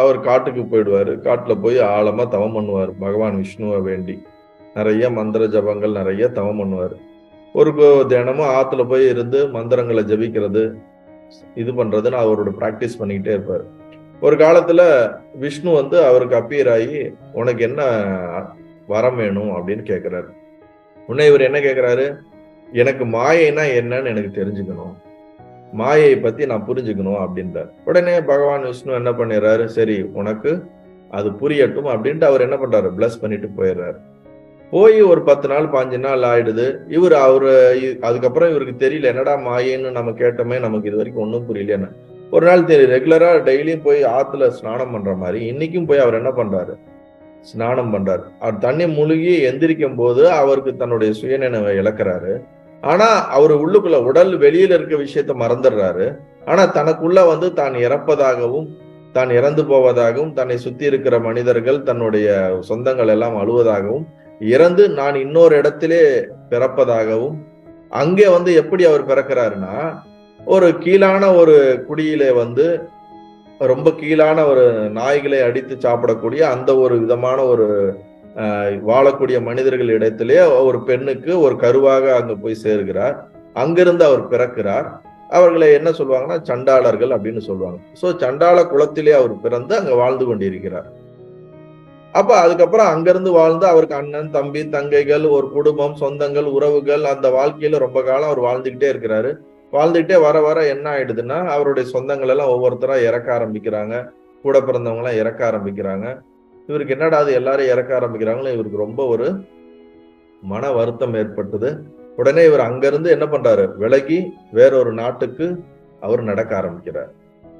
அவர் காட்டுக்கு போயிடுவாரு. காட்டுல போய் ஆழமா தவம் பண்ணுவார். பகவான் விஷ்ணுவை வேண்டி நிறைய மந்திர ஜபங்கள் நிறைய தவம் பண்ணுவார். ஒரு தினமும் ஆத்துல போய் இருந்து மந்திரங்களை ஜபிக்கிறது இது பண்றதுன்னு அவரோட பிராக்டிஸ் பண்ணிக்கிட்டே இருப்பார். ஒரு காலத்துல விஷ்ணு அவருக்கு அப்பியர் ஆகி உனக்கு என்ன வரம் வேணும் அப்படின்னு கேட்கிறாரு. உடனே இவர் என்ன கேட்கிறாரு, எனக்கு மாயைனா என்னன்னு எனக்கு தெரிஞ்சுக்கணும், மாயை பத்தி நான் புரிஞ்சுக்கணும் அப்படின்றார். உடனே பகவான் விஷ்ணு என்ன பண்ணிடுறாரு, சரி உனக்கு அது புரியட்டும் அப்படின்ட்டு அவர் என்ன பண்றாரு, பிளஸ் பண்ணிட்டு போயிடுறாரு. போய் ஒரு 10 நாள் 15 நாள் ஆயிடுது. அதுக்கப்புறம் இவருக்கு தெரியல, என்னடா மாயைன்னு நம்ம கேட்டோமே, நமக்கு இது வரைக்கும் ஒன்றும் புரியலையான்னு. ஒரு நாள் தெரியும், ரெகுலரா டெய்லியும் போய் ஆத்துல ஸ்நானம் பண்ற மாதிரி இன்னைக்கும் போய் அவர் என்ன பண்றாரு, ஸ்நானம் பண்றாரு. அவர் தண்ணி முழுகி எந்திரிக்கும் போது அவருக்கு தன்னுடைய சுயநினைவை இழக்கிறாரு. ஆனா அவரு உள்ளுக்குள்ள உடல் வெளியில இருக்க விஷயத்த மறந்துடுறாரு. ஆனா தனக்குள்ள தான் இறப்பதாகவும் தான் இறந்து போவதாகவும் தன்னை சுத்தி இருக்கிற மனிதர்கள் தன்னுடைய சொந்தங்கள் எல்லாம் அழுவதாகவும் இறந்து நான் இன்னொரு இடத்திலே பிறப்பதாகவும் அங்கே எப்படி அவர் பிறக்கிறாருன்னா ஒரு கீழான ஒரு குடியிலே ரொம்ப கீழான ஒரு நாய்களை அடித்து சாப்பிடக்கூடிய அந்த ஒரு விதமான ஒரு வாழக்கூடிய மனிதர்கள் இடத்திலே ஒரு பெண்ணுக்கு ஒரு கருவாக அங்க போய் சேர்கிறார். அங்கிருந்து அவர் பிறக்கிறார். அவர்களை என்ன சொல்லுவாங்கன்னா சண்டாளர்கள் அப்படின்னு சொல்லுவாங்க. சோ சண்டாள குலத்திலே அவர் பிறந்து அங்க வாழ்ந்து கொண்டிருக்கிறார். அப்ப அதுக்கப்புறம் அங்கிருந்து வாழ்ந்து அவருக்கு அண்ணன் தம்பி தங்கைகள் ஒரு குடும்பம் சொந்தங்கள் உறவுகள் அந்த வாழ்க்கையில ரொம்ப காலம் அவர் வாழ்ந்துகிட்டே இருக்கிறாரு. வாழ்ந்துகிட்டே வர வர என்ன ஆயிடுதுன்னா அவருடைய சொந்தங்கள் எல்லாம் ஒவ்வொருத்தரா இறக்க ஆரம்பிக்கிறாங்க. கூட பிறந்தவங்க எல்லாம் இறக்க ஆரம்பிக்கிறாங்க. இவருக்கு என்னடா அது எல்லாரும் இறக்க ஆரம்பிக்கிறாங்களோ இவருக்கு ரொம்ப ஒரு மன வருத்தம் ஏற்பட்டது. உடனே இவர் அங்கிருந்து என்ன பண்றாரு, விலகி வேறொரு நாட்டுக்கு அவர் நடக்க ஆரம்பிக்கிறார்.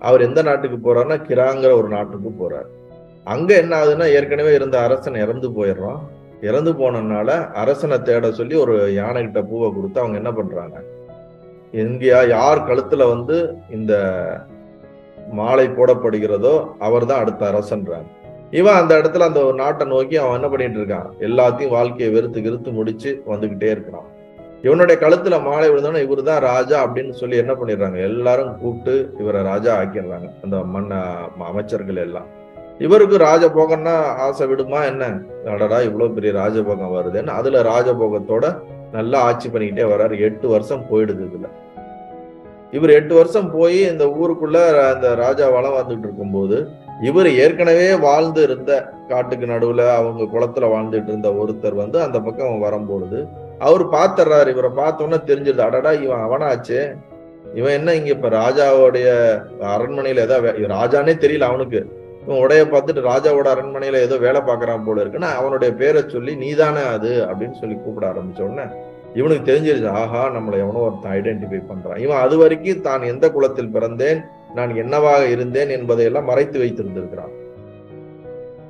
அவர் எந்த நாட்டுக்கு போறாருன்னா கிராங்கிற ஒரு நாட்டுக்கு போறார். அங்க என்ன ஆகுதுன்னா ஏற்கனவே இருந்த அரசன் இறந்து போயிடுறான். இறந்து போனதுனால அரசனை தேட சொல்லி ஒரு யானை கிட்ட பூவை கொடுத்து அவங்க என்ன பண்றாங்க, எங்கேயா யார் கழுத்துல இந்த மாலை போடப்படுகிறதோ அவர் தான் அடுத்த அரசன்றாங்க. இவன் அந்த இடத்துல அந்த ஒரு நாட்டை நோக்கி அவன் என்ன பண்ணிட்டு இருக்கான், எல்லாத்தையும் வாழ்க்கையை வெறுத்து வந்துகிட்டே இருக்கிறான். இவனுடைய கழுத்துல மாலை விழுந்தோன்னா இவரு தான் ராஜா அப்படின்னு சொல்லி என்ன பண்ணிடுறாங்க, எல்லாரும் கூப்பிட்டு இவரை ராஜா ஆக்கிடுறாங்க. அந்த அமைச்சர்கள் எல்லாம் இவருக்கு ராஜபோகம்னா ஆசை விடுமா என்ன, அடடா இவ்வளவு பெரிய ராஜபோகம் வருதுன்னு அதுல ராஜபோகத்தோட நல்லா ஆட்சி பண்ணிக்கிட்டே வர்றாரு. 8 வருஷம் போயிடுது. இதுல இவர் 8 வருஷம் போய் இந்த ஊருக்குள்ள அந்த ராஜா வளம் வந்துட்டு இருக்கும்போது இவர் ஏற்கனவே வாழ்ந்து இருந்த காட்டுக்கு நடுவுல அவங்க குளத்துல வாழ்ந்துட்டு இருந்த ஒருத்தர் அந்த பக்கம் வரும்பொழுது அவர் பாத்துறாரு. இவரை பார்த்தோன்னா தெரிஞ்சிருது, அடடா இவன் அவனாச்சு, இவன் என்ன இங்க இப்ப ராஜாவுடைய அரண்மனையில ஏதாவது ராஜானே தெரியல அவனுக்கு, இவன் உடைய பார்த்துட்டு ராஜாவோட அரண்மனையில ஏதோ வேலை பார்க்கறான் போல இருக்குன்னா அவனுடைய பேரை சொல்லி நீதானே அது அப்படின்னு சொல்லி கூப்பிட ஆரம்பிச்ச உடனே இவனுக்கு தெரிஞ்சிருச்சு, ஆஹா நம்மளை எவனோ ஒருத்தன் ஐடென்டிஃபை பண்றான். இவன் அது வரைக்கும் தான் எந்த குலத்தில் பிறந்தேன் நான் என்னவாக இருந்தேன் என்பதையெல்லாம் மறைத்து வைத்திருந்திருக்கிறான்.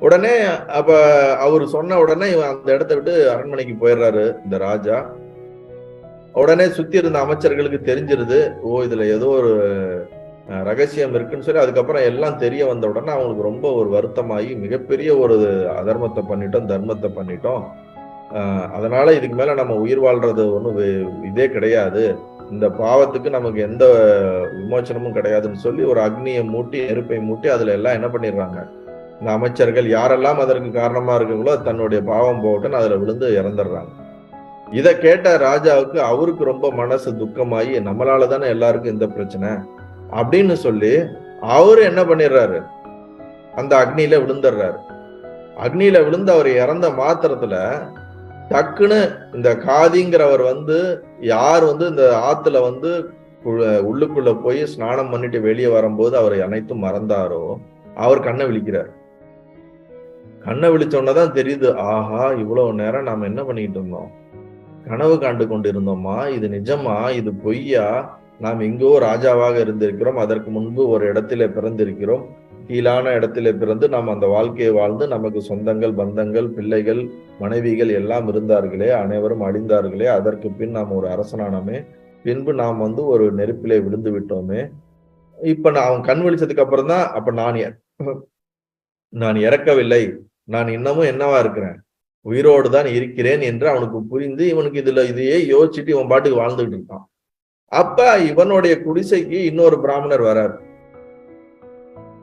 உடனே அப்ப அவரு சொன்ன உடனே இவன் அந்த இடத்த விட்டு அரண்மனைக்கு போயிடுறாரு இந்த ராஜா. உடனே சுத்தி இருந்த அமைச்சர்களுக்கு தெரிஞ்சிருது, ஓ இதுல ஏதோ ஒரு ரகசியம் இருக்குன்னு சொல்லி அதுக்கப்புறம் எல்லாம் தெரிய வந்த உடனே அவங்களுக்கு ரொம்ப ஒரு வருத்தமாகி மிகப்பெரிய ஒரு அதர்மத்தை பண்ணிட்டோம் தர்மத்தை பண்ணிட்டோம், அதனால இதுக்கு மேல நம்ம உயிர் வாழ்றது ஒன்றும் இதே கிடையாது, இந்த பாவத்துக்கு நமக்கு எந்த விமோச்சனமும் கிடையாதுன்னு சொல்லி ஒரு அக்னியை மூட்டி நெருப்பை மூட்டி அதுல எல்லாம் என்ன பண்ணிடுறாங்க, இந்த அமைச்சர்கள் யாரெல்லாம் அதற்கு காரணமா இருக்குங்களோ தன்னுடைய பாவம் போகட்டுன்னு அதுல விழுந்து இறந்துடுறாங்க. இதை கேட்ட ராஜாவுக்கு அவருக்கு ரொம்ப மனசு துக்கமாகி நம்மளால தானே எல்லாருக்கும் இந்த பிரச்சனை அப்படின்னு சொல்லி அவரு என்ன பண்ணிடுறாரு, அந்த அக்னியில விழுந்துடுறாரு. அக்னியில விழுந்து அவர் இறந்த மாத்திரத்துல டக்குன்னு இந்த காதிங்கிறவர் யார் இந்த ஆத்துல உள்ளுக்குள்ள போய் ஸ்நானம் பண்ணிட்டு வெளியே வரும்போது அவரை அனைத்தும் மறந்தாரோ அவர் கண்ணை விழிக்கிறார். கண்ணை விழிச்சோன்னதான் தெரியுது, ஆஹா இவ்வளவு நேரம் நாம என்ன பண்ணிட்டு இருந்தோம், கனவு காண்டு கொண்டு இருந்தோமா, இது நிஜமா இது பொய்யா, நாம் எங்கோ ராஜாவாக இருந்திருக்கிறோம், அதற்கு முன்பு ஒரு இடத்திலே பிறந்திருக்கிறோம், கீழான இடத்திலே பிறந்து நாம் அந்த வாழ்க்கையை வாழ்ந்து நமக்கு சொந்தங்கள் பந்தங்கள் பிள்ளைகள் மனைவிகள் எல்லாம் இருந்தார்களே, அனைவரும் அழிந்தார்களே, அதற்கு பின் நாம் ஒரு அரசனானமே, பின்பு நாம் ஒரு நெருப்பிலே விழுந்து விட்டோமே, இப்ப நான் கண் விழிச்சதுக்கு அப்புறம் தான் அப்ப நான் இறக்கவில்லை, நான் இன்னமும் என்னவா இருக்கிறேன், உயிரோடு தான் இருக்கிறேன் என்று அவனுக்கு புரிந்து இவனுக்கு இதையே யோசிச்சுட்டு இவன் பாட்டுக்கு வாழ்ந்துகிட்டு இருக்கான். அப்ப இவனுடைய குடிசைக்கு இன்னொரு பிராமணர் வராரு.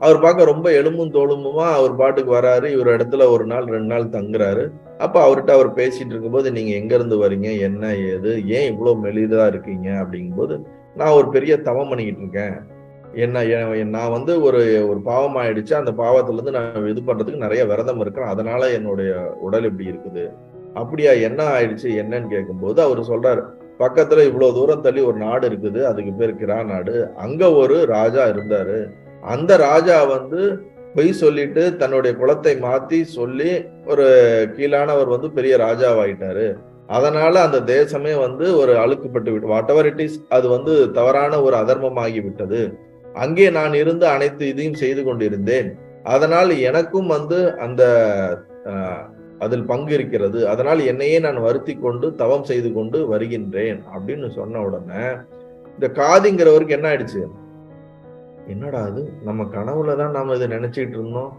அவர் பார்க்க ரொம்ப எலும்பும் தோலுமுமா அவர் பாட்டுக்கு வராரு. இவர் இடத்துல 1 நாள் 2 நாள் தங்குறாரு. அப்ப அவர்கிட்ட அவர் பேசிட்டு இருக்கும்போது, நீங்க எங்க இருந்து வரீங்க, என்ன ஏது, ஏன் இவ்வளவு மெலிதா இருக்கீங்க அப்படிங்கும்போது, நான் ஒரு பெரிய தவம் பண்ணிக்கிட்டு இருக்கேன். நான் வந்து ஒரு பாவம் ஆயிடுச்சு. அந்த பாவத்துல இருந்து நான் இது பண்றதுக்கு நிறைய விரதம் இருக்கிறேன். அதனால என்னுடைய உடல் இப்படி இருக்குது. அப்படியா, என்ன ஆயிடுச்சு, என்னன்னு கேட்கும்போது அவர் சொல்றாரு, பக்கத்துல இவ்வளவு தூரம் தள்ளி ஒரு நாடு இருக்குது, அதுக்கு பேர் கிரா நாடு. அங்க ஒரு ராஜா இருந்தாரு. அந்த ராஜா வந்து பொய் சொல்லிட்டு தன்னுடைய குலத்தை மாத்தி சொல்லி ஒரு கீழானவர் வந்து பெரிய ராஜாவாயிட்டாரு. அதனால அந்த தேசமே வந்து ஒரு அழுக்குப்பட்டு விட்டு, வாட் எவர் இட் இஸ், அது வந்து தவறான ஒரு அதர்மமாகி விட்டது. அங்கே நான் இருந்து அனைத்து இதையும் செய்து கொண்டிருந்தேன். அதனால் எனக்கும் வந்து அந்த அதில் பங்கு இருக்கிறது. அதனால் என்னையே நான் வருத்தி கொண்டு தவம் செய்து கொண்டு வருகின்றேன் அப்படின்னு சொன்ன உடனே இந்த காதிங்கிறவருக்கு என்ன ஆயிடுச்சு, என்னடா அது, நம்ம கனவுலதான் நாம இதை நினைச்சிட்டு இருந்தோம்,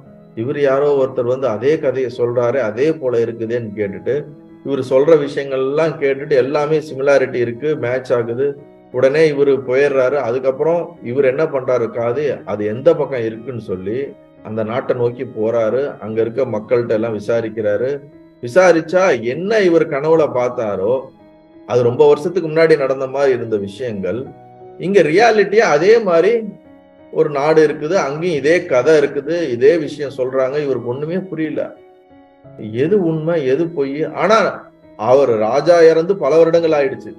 இவர் யாரோ ஒருத்தர் வந்து அதே கதையை சொல்றாரு, அதே போல இருக்குதுன்னு கேட்டுட்டு இவர் சொல்ற விஷயங்கள் எல்லாம் கேட்டுட்டு எல்லாமே சிமிலாரிட்டி இருக்கு, மேட்ச் ஆகுது. உடனே இவரு போயிடுறாரு. அதுக்கப்புறம் இவர் என்ன பண்றாரு, காது அது எந்த பக்கம் இருக்குன்னு சொல்லி அந்த நாட்டை நோக்கி போறாரு. அங்க இருக்க மக்கள்கிட்ட எல்லாம் விசாரிக்கிறாரு. விசாரிச்சா என்ன இவர் கனவுல பார்த்தாரோ அது ரொம்ப வருஷத்துக்கு முன்னாடி நடந்த மாதிரி இருந்த விஷயங்கள் இங்க ரியாலிட்டியா அதே மாதிரி ஒரு நாடு இருக்குது, அங்கேயும் இதே கதை இருக்குது, இதே விஷயம் சொல்றாங்க. இவருக்கு ஒண்ணுமே புரியல, எது உண்மை எது பொய். ஆனா அவர் ராஜா இறந்து பல வருடங்கள் ஆயிடுச்சு.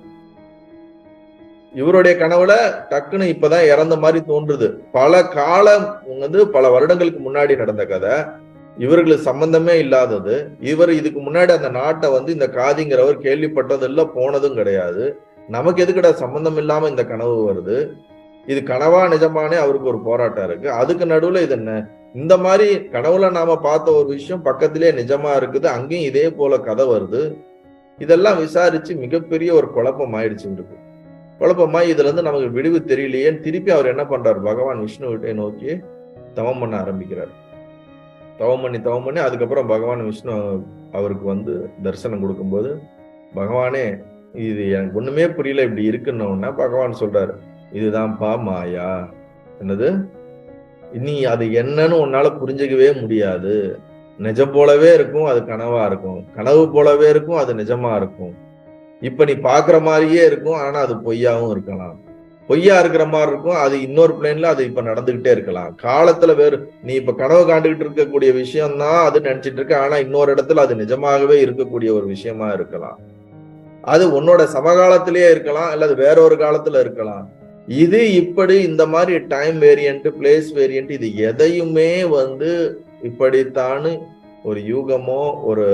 இவருடைய கனவுல டக்குன்னு இப்பதான் இறந்த மாதிரி தோன்றுது. பல காலம் வந்து பல வருடங்களுக்கு முன்னாடி நடந்த கதை, இவர்களுக்கு சம்பந்தமே இல்லாதது. இவர் இதுக்கு முன்னாடி அந்த நாட்டை வந்து இந்த காதிங்கிறவர் கேள்விப்பட்டது இல்ல, போனதும் கிடையாது. நமக்கு எதுக்கடா சம்பந்தம் இல்லாம இந்த கனவு வருது, இது கனவா நிஜமானே அவருக்கு ஒரு போராட்டம் இருக்கு. அதுக்கு நடுவுல இது என்ன, இந்த மாதிரி கனவுல நாம பார்த்த ஒரு விஷயம் பக்கத்திலே நிஜமா இருக்குது, அங்கேயும் இதே போல கதை வருது. இதெல்லாம் விசாரிச்சு மிகப்பெரிய ஒரு குழப்பம் ஆயிடுச்சு இருக்கு. குழப்பமாய் இதுல இருந்து நமக்கு விடுவு தெரியலையேன்னு திருப்பி அவர் என்ன பண்றாரு, பகவான் விஷ்ணுவிட்டே நோக்கி தவம் பண்ண ஆரம்பிக்கிறார். தவம் பண்ணி அதுக்கப்புறம் பகவான் விஷ்ணு அவருக்கு வந்து தரிசனம் கொடுக்கும்போது, பகவானே இது எனக்கு ஒண்ணுமே புரியல, இப்படி இருக்குன்னு பகவான் சொல்றாரு, இதுதான்ப்பா மாயா. என்னது, இனி அது என்னன்னு உன்னால புரிஞ்சுக்கவே முடியாது. நிஜம் போலவே இருக்கும், அது கனவா இருக்கும். கனவு போலவே இருக்கும், அது நிஜமா இருக்கும். இப்ப நீ பாக்குற மாதிரியே இருக்கும், ஆனா அது பொய்யாவும் இருக்கலாம். பொய்யா இருக்கிற மாதிரி இருக்கும், அது இன்னொரு பிளேன்ல அது இப்ப நடந்துகிட்டே இருக்கலாம். காலத்துல வேறு, நீ இப்ப கனவு காண்டுகிட்டு இருக்கக்கூடிய விஷயம் தான் அது நினைச்சிட்டு இருக்க, ஆனா இன்னொரு இடத்துல அது நிஜமாகவே இருக்கக்கூடிய ஒரு விஷயமா இருக்கலாம். அது உன்னோட சமகாலத்திலேயே இருக்கலாம், அல்லது வேற ஒரு காலத்துல இருக்கலாம். இது இப்படி இந்த மாதிரி டைம் வேரியன்ட், பிளேஸ் வேரியன்ட், இது எதையுமே வந்து இப்படித்தானு ஒரு யூகமோ ஒரு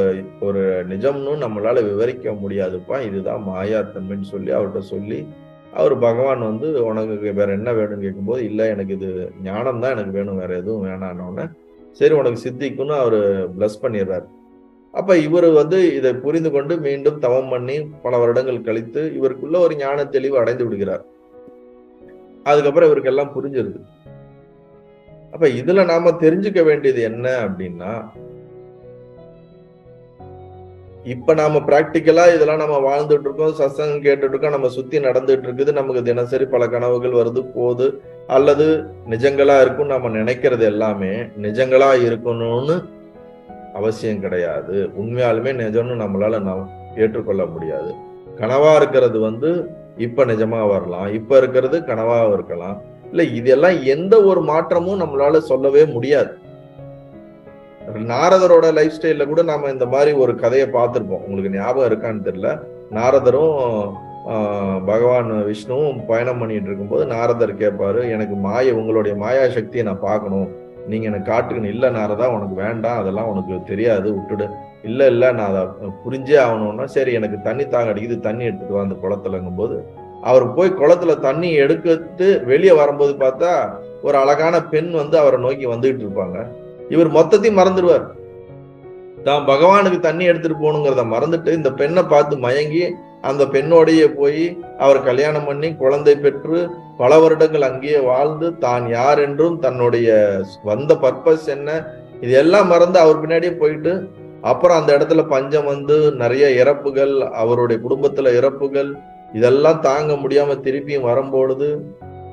ஒரு நிஜம்னு நம்மளால விவரிக்க முடியாதுப்பா, இதுதான் மாயா தன்மைன்னு சொல்லி அவர்கிட்ட சொல்லி, அவர் பகவான் வந்து உனக்கு வேற என்ன வேணும்னு கேட்கும்போது, இல்ல எனக்கு இது ஞானம் தான் எனக்கு வேணும், வேற எதுவும் வேணான்னு, சரி உனக்கு சித்திக்குன்னு அவரு பிளஸ் பண்ணிடுறாரு. அப்ப இவர் வந்து இதை புரிந்து கொண்டு மீண்டும் தவம் பண்ணி பல வருடங்கள் கழித்து இவருக்குள்ள ஒரு ஞான தெளிவு அடைந்து விடுகிறார். அதுக்கப்புறம் இவருக்கு எல்லாம் புரிஞ்சிருது. அப்ப இதுல நாம தெரிஞ்சுக்க வேண்டியது என்ன அப்படின்னா, இப்ப நாம பிராக்டிக்கலா இதெல்லாம் நம்ம வாழ்ந்துட்டு இருக்கோம், சத்சங்கம் கேட்டுட்டு இருக்கோம், நம்ம சுத்தி நடந்துட்டு இருக்குது, நமக்கு தினசரி பல கனவுகள் வருது போகுது, அல்லது நிஜங்களா இருக்கும் நம்ம நினைக்கிறது எல்லாமே நிஜங்களா இருக்கணும்னு அவசியம் கிடையாது. உண்மையாலுமே நிஜம்னு நம்மளால ஏற்றுக்கொள்ள முடியாது. கனவா இருக்கிறது வந்து இப்ப நிஜமா வரலாம், இப்ப இருக்கிறது கனவா இருக்கலாம். இல்ல இதெல்லாம் எந்த ஒரு மாற்றமும் நம்மளால சொல்லவே முடியாது. நாரதரோட லைஃப் ஸ்டைல்ல கூட நாம இந்த மாதிரி ஒரு கதையை பார்த்திருப்போம். உங்களுக்கு ஞாபகம் இருக்கான்னு தெரியல. நாரதரும் பகவான் விஷ்ணுவும் பயணம் பண்ணிட்டு இருக்கும்போது நாரதர் கேட்பாரு, எனக்கு உங்களுடைய மாயா சக்தியை நான் பார்க்கணும், நீங்க எனக்கு காட்டுக்கணும். இல்ல நாரதா, உனக்கு வேண்டாம், அதெல்லாம் உனக்கு தெரியாது, விட்டுடு. இல்ல நான் அதை புரிஞ்சே ஆகணும்னா, சரி எனக்கு தண்ணி தாங்க அடிக்குது, தண்ணி எடுத்துட்டு வா அந்த குளத்துலங்கும் போது, அவர் போய் குளத்துல தண்ணி எடுத்து வெளியே வரும்போது பார்த்தா ஒரு அழகான பெண் வந்து அவரை நோக்கி வந்துகிட்டு இருப்பாங்க. இவர் மொத்தத்தையும் மறந்துடுவார். தான் பகவானுக்கு தண்ணி எடுத்துட்டு போகணுங்கிறத மறந்துட்டு இந்த பெண்ணை பார்த்து மயங்கி அந்த பெண்ணோடையே போய் அவர் கல்யாணம் பண்ணி குழந்தை பெற்று பல வருடங்கள் அங்கேயே வாழ்ந்து தான் யார் என்றும் தன்னுடைய வந்த பர்பஸ் என்ன இதெல்லாம் மறந்து அவர் பின்னாடியே போயிட்டு, அப்புறம் அந்த இடத்துல பஞ்சம் வந்து நிறைய இறப்புகள், அவருடைய குடும்பத்துல இறப்புகள், இதெல்லாம் தாங்க முடியாம திருப்பியும் வரும்பொழுது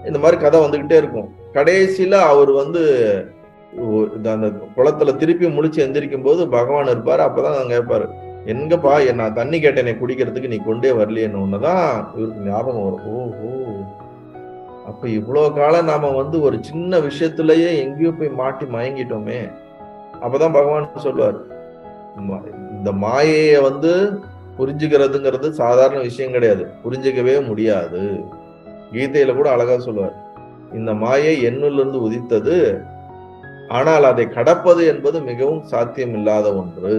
இந்த மாதிரி கதை வந்துகிட்டே இருக்கும். கடைசியில அவர் வந்து அந்த குளத்துல திருப்பி முழிச்சு எந்திரிக்கும் போது பகவான் இருப்பாரு. அப்பதான் நான் கேட்பாரு, எங்கப்பா நான் தண்ணி கேட்டேனே குடிக்கிறதுக்கு, நீ கொண்டே வரலையேன்னு ஒண்ணுதான் இவருக்கு ஞாபகம் வரும். ஓஹோ, அப்ப இவ்வளவு காலம் நாம வந்து ஒரு சின்ன விஷயத்திலேயே எங்கேயோ போய் மாட்டி மயங்கிட்டோமே. அப்பதான் பகவான் சொல்லுவார், இந்த மாயைய வந்து புரிஞ்சுக்கிறதுங்கிறது சாதாரண விஷயம் கிடையாது, புரிஞ்சுக்கவே முடியாது. கீதையில கூட அழகா சொல்லுவார், இந்த மாயை என்னிலிருந்து உதித்தது, ஆனால் அதை கடப்பது என்பது மிகவும் சாத்தியம் இல்லாத ஒன்று.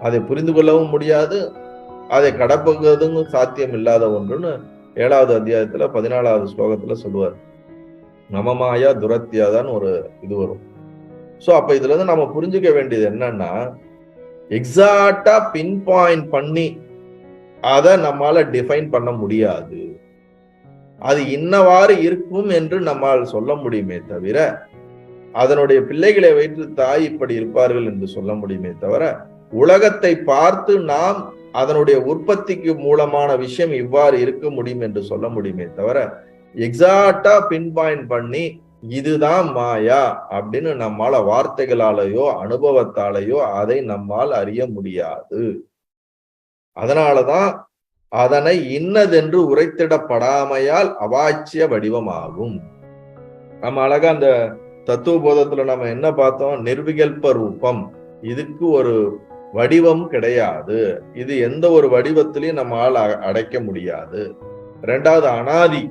அதை புரிந்து கொள்ளவும் முடியாது, அதை கடப்புகிறதும் சாத்தியம் இல்லாத ஒன்றுன்னு 7வது அத்தியாயத்துல 14வது ஸ்லோகத்துல சொல்லுவார். நமமாயா துரத்தியாதான் ஒரு இது வரும். சோ அப்ப இதுல இருந்து நம்ம புரிஞ்சுக்க வேண்டியது என்னன்னா, எக்ஸாக்டா பின் பாயிண்ட் பண்ணி அதை நம்மால டிஃபைன் பண்ண முடியாது. அது இன்னவாறு இருக்கும் என்று நம்மால் சொல்ல முடியுமே தவிர, அதனுடைய பிள்ளைகளை வைத்து தாய் இப்படி இருப்பார்கள் என்று சொல்ல முடியுமே தவிர, உலகத்தை பார்த்து நாம் அதனுடைய உற்பத்திக்கு மூலமான விஷயம் இவ்வாறு இருக்க முடியும் என்று சொல்ல முடியுமே தவிர, எக்ஸாக்டா பின் பாயிண்ட் பண்ணி இதுதான் மாயா அப்படின்னு நம்மால வார்த்தைகளாலேயோ அனுபவத்தாலேயோ அதை நம்மால் அறிய முடியாது. அதனாலதான் அதனை இன்னதென்று உரைத்திடப்படாமையால் அவாச்சிய வடிவமாகும். நம்ம அழகா அந்த தத்துவ போதத்துல நம்ம என்ன பார்த்தோம், நிர்விகல்ப ரூபம், இதுக்கு ஒரு வடிவம் கிடையாது, இது எந்த ஒரு வடிவத்திலையும் நம்மால் அடைக்க முடியாது. 2வது அனாதி,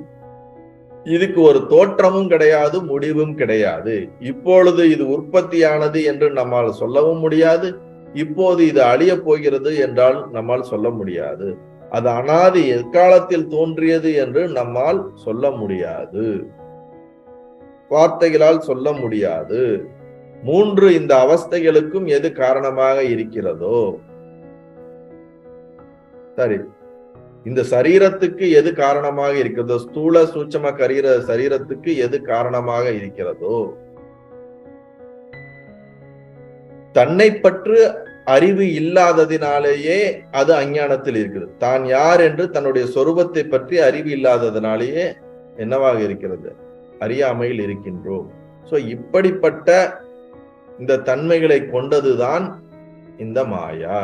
இதுக்கு ஒரு தோற்றமும் கிடையாது, முடிவும் கிடையாது. இப்பொழுது இது உற்பத்தியானது என்று நம்மால் சொல்லவும் முடியாது, இப்போது இது அழிய போகிறது என்றால் நம்மால் சொல்ல முடியாது. அது அனாதி, எக்காலத்தில் தோன்றியது என்று நம்மால் சொல்ல முடியாது, வார்த்தைகளால் சொல்ல முடியாது. 3 இந்த அவஸ்தைகளுக்கும் எது காரணமாக இருக்கிறதோ, சரி, இந்த சரீரத்துக்கு எது காரணமாக இருக்கிறதோ, ஸ்தூல சூட்சம சரீரத்துக்கு எது காரணமாக இருக்கிறதோ, தன்னை பற்று அறிவு இல்லாததினாலேயே அது அஞ்ஞானத்தில் இருக்கிறது. தான் யார் என்று தன்னுடைய சொரூபத்தை பற்றி அறிவு இல்லாததினாலேயே என்னவாக இருக்கிறது, அறியாமையில் இருக்கின்றோம். சோ இப்படிப்பட்ட இந்த தன்மைகளை கொண்டதுதான் இந்த மாயா.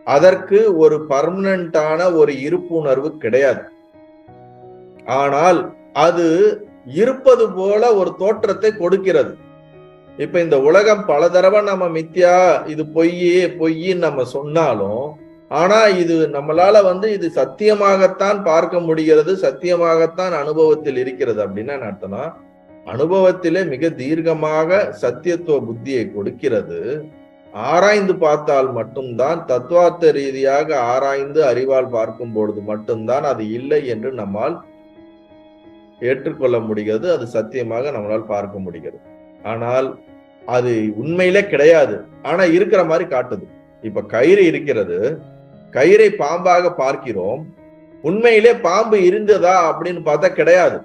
அதற்கு ஒரு பர்மனண்டான ஒரு இருப்புணர்வு கிடையாது. ஆனால் அது இருப்பது போல ஒரு தோற்றத்தை கொடுக்கிறது. இப்ப இந்த உலகம் பல தடவை நம்ம மித்யா, இது பொய்ன்னு நம்ம சொன்னாலும், ஆனா இது நம்மளால வந்து இது சத்தியமாகத்தான் பார்க்க முடிகிறது, சத்தியமாகத்தான் அனுபவத்தில் இருக்கிறது. அப்படின்னா என்ன அர்த்தம்னா, அனுபவத்திலே மிக தீர்க்கமாக சத்தியத்துவ புத்தியை கொடுக்கிறது. ஆராய்ந்து பார்த்தால் மட்டும்தான், தத்துவார்த்த ரீதியாக ஆராய்ந்து அறிவால் பார்க்கும் பொழுது மட்டும்தான் அது இல்லை என்று நம்மால் ஏற்றுக்கொள்ள முடிகிறது, அது சத்தியமாக நம்மளால் பார்க்க முடிகிறது. ஆனால் அது உண்மையிலே கிடையாது, ஆனா இருக்கிற மாதிரி காட்டுது. இப்ப கயிறு இருக்கிறது, கயிறை பாம்பாக பார்க்கிறோம், உண்மையிலே பாம்பு இருந்ததா அப்படின்னு பார்த்தா கிடையாது.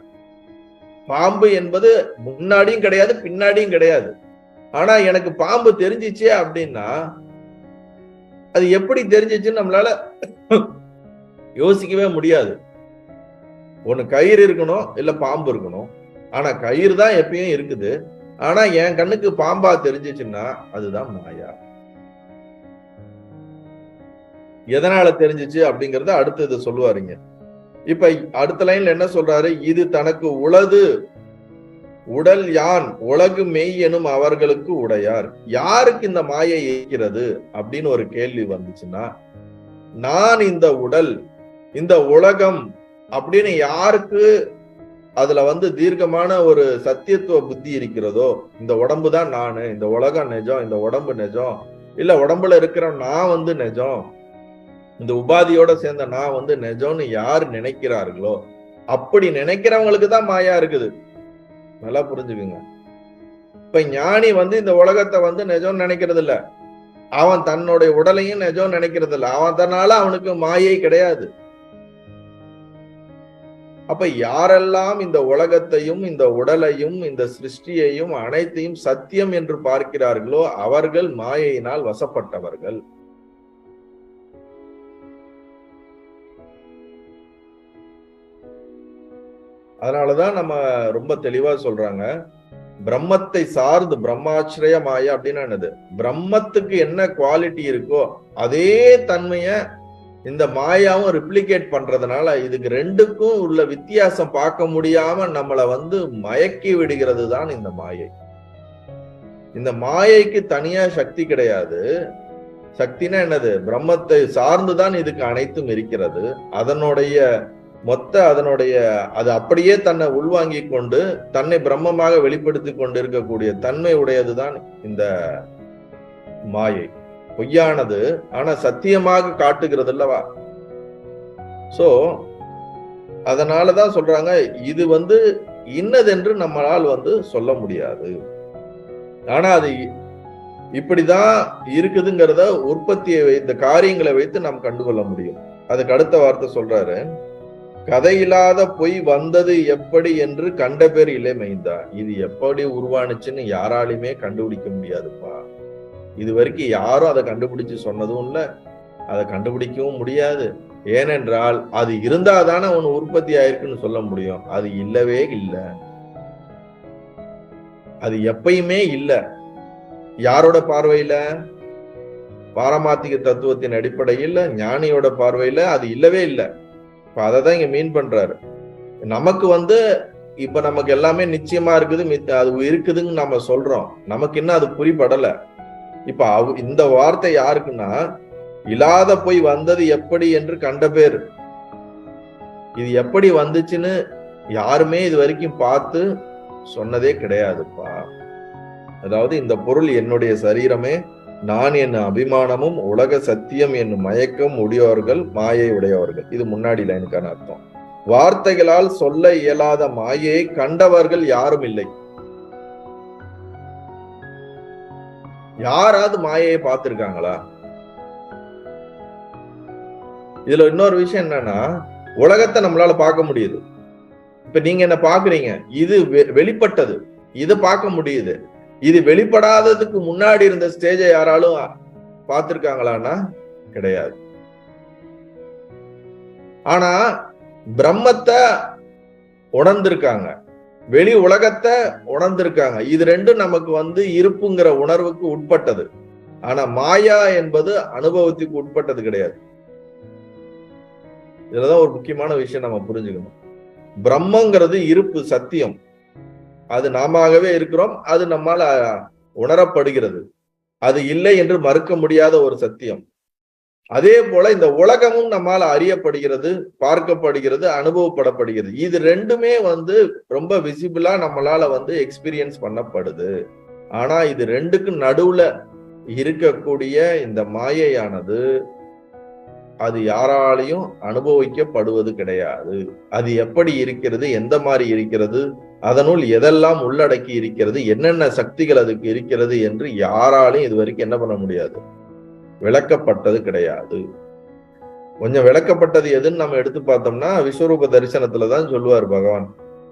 பாம்பு என்பது முன்னாடியும் கிடையாது, பின்னாடியும் கிடையாது. ஆனா எனக்கு பாம்பு தெரிஞ்சிச்சே அப்படின்னா, அது எப்படி தெரிஞ்சிச்சுன்னு நம்மளால யோசிக்கவே முடியாது. ஒண்ணு கயிறு இருக்கணும், இல்ல பாம்பு இருக்கணும். ஆனா கயிறு தான் எப்பயும் இருக்குது, ஆனா என் கண்ணுக்கு பாம்பா தெரிஞ்சிச்சுன்னா அதுதான் மாயா. எதனால தெரிஞ்சிச்சு அப்படிங்கறத அடுத்தது சொல்லுவாருங்க. இப்ப அடுத்த லைன்ல என்ன சொல்றாரு, இது தனக்கு உளது உடல் யான் உலகு மெய் எனும் அவர்களுக்கு உடையார். யாருக்கு இந்த மாயை இருக்கிறது அப்படின்னு ஒரு கேள்வி வந்துச்சுன்னா, நான் இந்த உடல் இந்த உலகம் அப்படின்னு யாருக்கு அதுல வந்து தீர்க்கமான ஒரு சத்தியத்துவ புத்தி இருக்கிறதோ, இந்த உடம்பு தான் நானு, இந்த உலகம் நிஜம், இந்த உடம்பு நிஜம், இல்ல உடம்புல இருக்கிற நான் வந்து நிஜம், இந்த உபாதியோட சேர்ந்த நான் வந்து நிஜம்னு யார் நினைக்கிறார்களோ, அப்படி நினைக்கிறவங்களுக்கு தான் மாயா இருக்குது. நல்லா புரிஞ்சுக்குங்க. இப்ப ஞானி வந்து இந்த உலகத்தை வந்து நிஜம் நினைக்கிறது இல்ல, அவன் தன்னுடைய உடலையும் நிஜம் நினைக்கிறது இல்ல, அவன் தன்னால அவனுக்கு மாயை கிடையாது. அப்ப யாரெல்லாம் இந்த உலகத்தையும் இந்த உடலையும் இந்த சிருஷ்டியையும் அனைத்தையும் சத்தியம் என்று பார்க்கிறார்களோ அவர்கள் மாயையினால் வசப்பட்டவர்கள். அதனாலதான் நம்ம ரொம்ப தெளிவா சொல்றாங்க, பிரம்மத்தை சார்ந்து பிரம்மாச்சிரிய மாயா அப்படின்னு என்னது, பிரம்மத்துக்கு என்ன குவாலிட்டி இருக்கோ அதே தன்மைய இந்த மாயாவும் ரிப்ளிகேட் பண்றதுனால இதுக்கு ரெண்டுக்கும் உள்ள வித்தியாசம் பார்க்க முடியாம நம்மளை மயக்கி விடுகிறது தான் இந்த மாயை. இந்த மாயைக்கு தனியா சக்தி கிடையாது. சக்தினா என்னது, பிரம்மத்தை சார்ந்துதான் இதுக்கு அனைத்தும் இருக்கிறது. அதனுடைய அது அப்படியே தன்னை உள்வாங்கி கொண்டு தன்னை பிரம்மமாக வெளிப்படுத்தி கொண்டு இருக்கக்கூடிய தன்மை உடையதுதான் இந்த மாயை. பொய்யானது ஆனா சத்தியமாக காட்டுகிறது அல்லவா. சோ அதனாலதான் சொல்றாங்க, இது இன்னதென்று நம்மளால் சொல்ல முடியாது. ஆனா அது இப்படிதான் இருக்குதுங்கிறத உற்பத்தியை வைத்த காரியங்களை வைத்து நாம் கண்டுகொள்ள முடியும். அதுக்கு அடுத்த வார்த்தை சொல்றாரு, கதையில்லாத பொய் வந்தது எப்படி என்று கண்ட பேர் இளமைந்தா. இது எப்படி உருவானுச்சுன்னு யாராலுமே கண்டுபிடிக்க முடியாதுப்பா. இது வரைக்கும் யாரும் அதை கண்டுபிடிச்சு சொன்னதும் இல்லை, அதை கண்டுபிடிக்கவும் முடியாது. ஏனென்றால் அது இருந்தாதானே ஒண்ணு உற்பத்தி ஆயிருக்குன்னு சொல்ல முடியும். அது இல்லவே இல்லை, அது எப்பயுமே இல்லை. யாரோட பார்வையில? பாரமார்த்திக தத்துவத்தின் அடிப்படையில் ஞானியோட பார்வையில அது இல்லவே இல்லை. இப்ப அததான் இங்க மீன் பண்றாரு. நமக்கு இப்ப நமக்கு எல்லாமே நிச்சயமா இருக்குது, அது இருக்குதுன்னு நம்ம சொல்றோம், நமக்கு இன்னும் அது புரிபடல. இப்ப இந்த வார்த்தை யாருக்குன்னா, இல்லாத போய் வந்தது எப்படி என்று கண்ட பேர். இது எப்படி வந்துச்சுன்னு யாருமே இது வரைக்கும் பார்த்து சொன்னதே கிடையாதுப்பா. அதாவது இந்த பொருள் என்னுடைய சரீரமே, நான் என்னும் அபிமானமும் உலக சத்தியம் என்னும் மயக்கம் உடையவர்கள் மாயை உடையவர்கள். இது முன்னாடி லைனுக்கான அர்த்தம். வார்த்தைகளால் சொல்ல இயலாத மாயையை கண்டவர்கள் யாரும் இல்லை. யாராவது மாயையை பார்த்திருக்காங்களா? இதுல இன்னொரு விஷயம் என்னன்னா, உலகத்தை நம்மளால பார்க்க முடியுது. இப்ப நீங்க என்ன பாக்குறீங்க, இது வெளிப்பட்டது, இது பார்க்க முடியுது. இது வெளிப்படாததுக்கு முன்னாடி இருந்த ஸ்டேஜை யாராலும் பார்த்திருக்காங்களான்னா கிடையாது. ஆனா பிரம்மத்தை உணர்ந்திருக்காங்க, வெளி உலகத்தை உணர்ந்திருக்காங்க. இது ரெண்டும் நமக்கு இருப்புங்கிற உணர்வுக்கு உட்பட்டது. ஆனா மாயா என்பது அனுபவத்துக்கு உட்பட்டது கிடையாது. இதுலதான் ஒரு முக்கியமான விஷயம் நம்ம புரிஞ்சுக்கணும். பிரம்மங்கிறது இருப்பு, சத்தியம், அது நாமவே இருக்கிறோம், அது நம்மால உணரப்படுகிறது. அது இல்லை என்று மறுக்க முடியாத ஒரு சத்தியம். அதே போல இந்த உலகமும் நம்மால அறியப்படுகிறது, பார்க்கப்படுகிறது, அனுபவப்படப்படுகிறது. இது ரெண்டுமே ரொம்ப விசிபிளா நம்மளால எக்ஸ்பீரியன்ஸ் பண்ணப்படுது. ஆனா இது ரெண்டுக்கு நடுவுல இருக்கக்கூடிய இந்த மாயையானது அது யாராலையும் அனுபவிக்கப்படுவது கிடையாது. அது எப்படி இருக்கிறது, எந்த மாதிரி இருக்கிறது, அதனுள் எதெல்லாம் உள்ளடக்கி இருக்கிறது, என்னென்ன சக்திகள் அதுக்கு இருக்கிறது என்று யாராலையும் இது வரைக்கும் என்ன பண்ண முடியாது, விளக்கப்பட்டது கிடையாது. கொஞ்சம் விளக்கப்பட்டது எதுன்னு நம்ம எடுத்து பார்த்தோம்னா, விஸ்வரூப தரிசனத்துலதான் சொல்லுவார் பகவான்